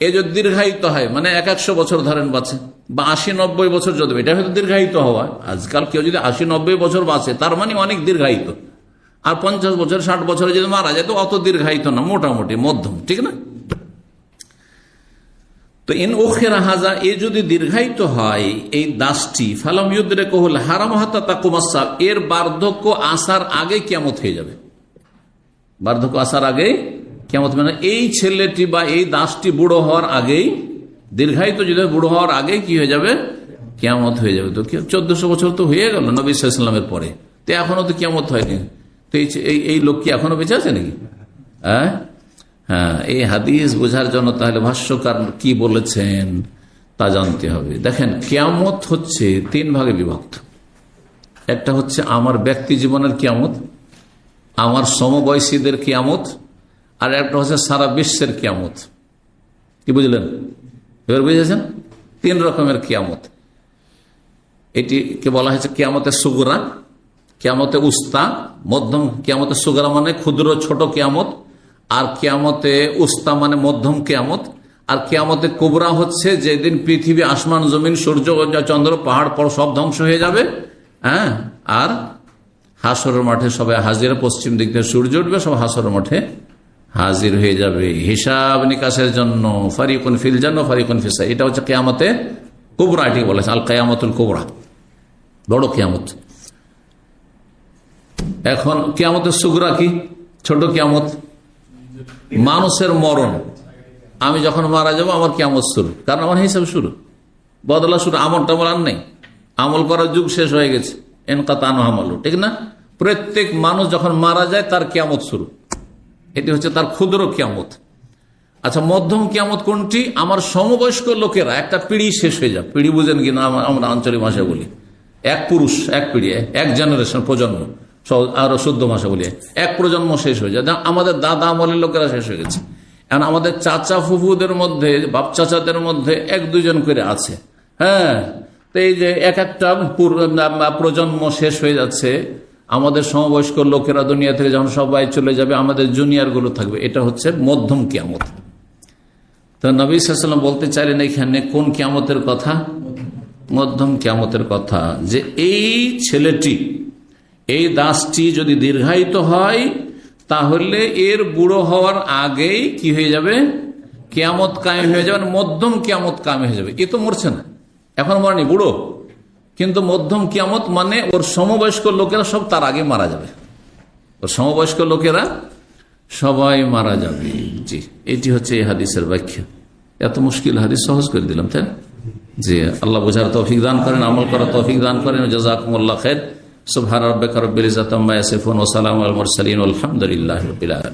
এ যদি দীর্ঘায়িত হয়, মানে 100 বছর ধরেন বাঁচে, বা 80-90 বছর যদি, এটা হয়তো দীর্ঘায়িত হওয়া। আজকাল কেউ যদি 80-90 বছর বাঁচে তার মানে অনেক দীর্ঘায়িত। আর 50 বছর 60 বছরে যদি মারা যায় তো অত দীর্ঘায়িত না, মোটামুটি মধ্যম, ঠিক না? তো ইন উখিরা হাযা, এ যদি দীর্ঘায়িত হয় এই দাসটি, ফালাম ইউদরিকুল হারাম হাত্তা তাকুমাস সাহ, এর বার্ধক্য আসার আগে কিয়ামত হয়ে যাবে। বার্ধক্য আসার আগে কিয়ামত, মানে এই ছেলেটি বা এই দাসটি বুড়ো হওয়ার আগেই, দীর্ঘায়িত যদি বুড়ো হওয়ার আগে কি হয়ে যাবে? কিয়ামত হয়ে যাবে। তো 1400 বছর তো হয়ে গেল নবী সাল্লাল্লাহু আলাইহি ওয়াসাল্লামের পরে, তো এখনো তো কিয়ামত হয়নি। তো এই লোক কি এখনো বেঁচে আছে নাকি? হ্যাঁ, এই হাদিস বোঝার জন্য তাহলে ভাষ্যকার কি বলেছেন, তা জানতে হবে। দেখেন, কিয়ামত হচ্ছে 3 ভাগে বিভক্ত। একটা হচ্ছে আমার ব্যক্তি জীবনের কিয়ামত, আমার সমবয়সীদের কিয়ামত, আর একটা হচ্ছে সারা বিশ্বের কিয়ামত। কি বুঝলেন? এবার বুঝেছেন? 3 রকমের কিয়ামত। এটিকে বলা হয়েছে কিয়ামতে সুগরা, কিয়ামতে উস্তা, মধ্যম। কিয়ামতে সুগরা মানে ক্ষুদ্র ছোট কিয়ামত, আর কিয়ামতে উস্তা মানে মধ্যম কিয়ামত, আর কিয়ামতে কুবরা হচ্ছে যেদিন পৃথিবী, আসমান, জমিন, সূর্য, চন্দ্র, পাহাড় সব ধ্বংস হয়ে যাবে। হ্যাঁ, আর হাসরের মাঠে সবাই হাজির, পশ্চিম দিক থেকে সূর্য উঠবে, সব হাসরের মাঠে হাজির হয়ে যাবে হিসাব নিকাশের জন্য। ফারিকুন ফিল জান্নাহ ফারিকুন ফিস সাঈর। এটা হচ্ছে কিয়ামতে কুবরা, এটি বলেছে আল কিয়ামতুল কুবরা, বড় কিয়ামত। এখন কিয়ামতে সুগরা কি? ছোট কিয়ামত, মানুষের মরণ। আমি যখন মারা যাবো আমার কিয়ামত শুরু, কারণ আমার হিসাব শুরু, বদলা শুরু। আমল টামল আর নেই, আমল করার যুগ শেষ হয়ে গেছে। এনকাতান আমালু, ঠিক না? প্রত্যেক মানুষ যখন মারা যায় তার কিয়ামত শুরু। এটি হচ্ছে তার ক্ষুদ্র কিয়ামত। আচ্ছা, মধ্যম কিয়ামত কোনটি? আমার সমবয়স্ক লোকেরা, একটা পিড়ি শেষ হয়ে যায়। পিড়ি বুঝেন কিনা? আমরা আঞ্চলিক ভাষায় বলি এক পুরুষ, এক পিড়ি, এক জেনারেশন, প্রজন্ম। আরো শুদ্ধ ভাষা বলি এক প্রজন্ম শেষ হয়ে যায়। আমাদের দাদা আমলের লোকেরা শেষ হয়ে গেছে। এখন আমাদের চাচা ফুফুদের মধ্যে, বাপ চাচাদের মধ্যে 1-2 জন করে আছে। হ্যাঁ, তো এই যে একটা প্রজন্ম শেষ হয়ে যাচ্ছে, আমাদের সমবয়স্ক লোকেরা দুনিয়া থেকে যখন সবাই চলে যাবে, আমাদের জুনিয়র গুলো থাকবে। এটা হচ্ছে মধ্যম কিয়ামত। তো নবী সাল্লাল্লাহু আলাইহি ওয়াসাল্লাম বলতে চাইলেন এখানে কোন কিয়ামতের কথা? মধ্যম কিয়ামতের কথা। যে এই ছেলেটি, এই দাসটি যদি দীর্ঘায়িত হয়, তাহলে এর বুড়ো হওয়ার আগেই কি হয়ে যাবে? কিয়ামত কায়েম হয়ে যাবে, মধ্যম কিয়ামত কায়েম হয়ে যাবে। এ তো মরছে না, এখন মরেনি, বুড়ো, কিন্তু মধ্যম কিয়ামত মানে ওর সমবয়স্ক লোকেরা সব তার আগে মারা যাবে। ওর সমবয়স্ক লোকেরা সবাই মারা যাবে। জি, এটি হচ্ছে এই হাদিসের ব্যাখ্যা। এত মুশকিল হাদিস সহজ করে দিলাম, তাই? জি, আল্লাহ বোঝার তৌফিক দান করেন, আমল করার তৌফিক দান করেন। জাযাকুমুল্লাহ খাইর। সুবহান রাব্বিকা রাব্বিল ইজ্জাতি আম্মা ইয়াসিফুন ওয়া সালামুন আলাল মুরসালিন ওয়া আলহামদুলিল্লাহি রাব্বিল আলামিন।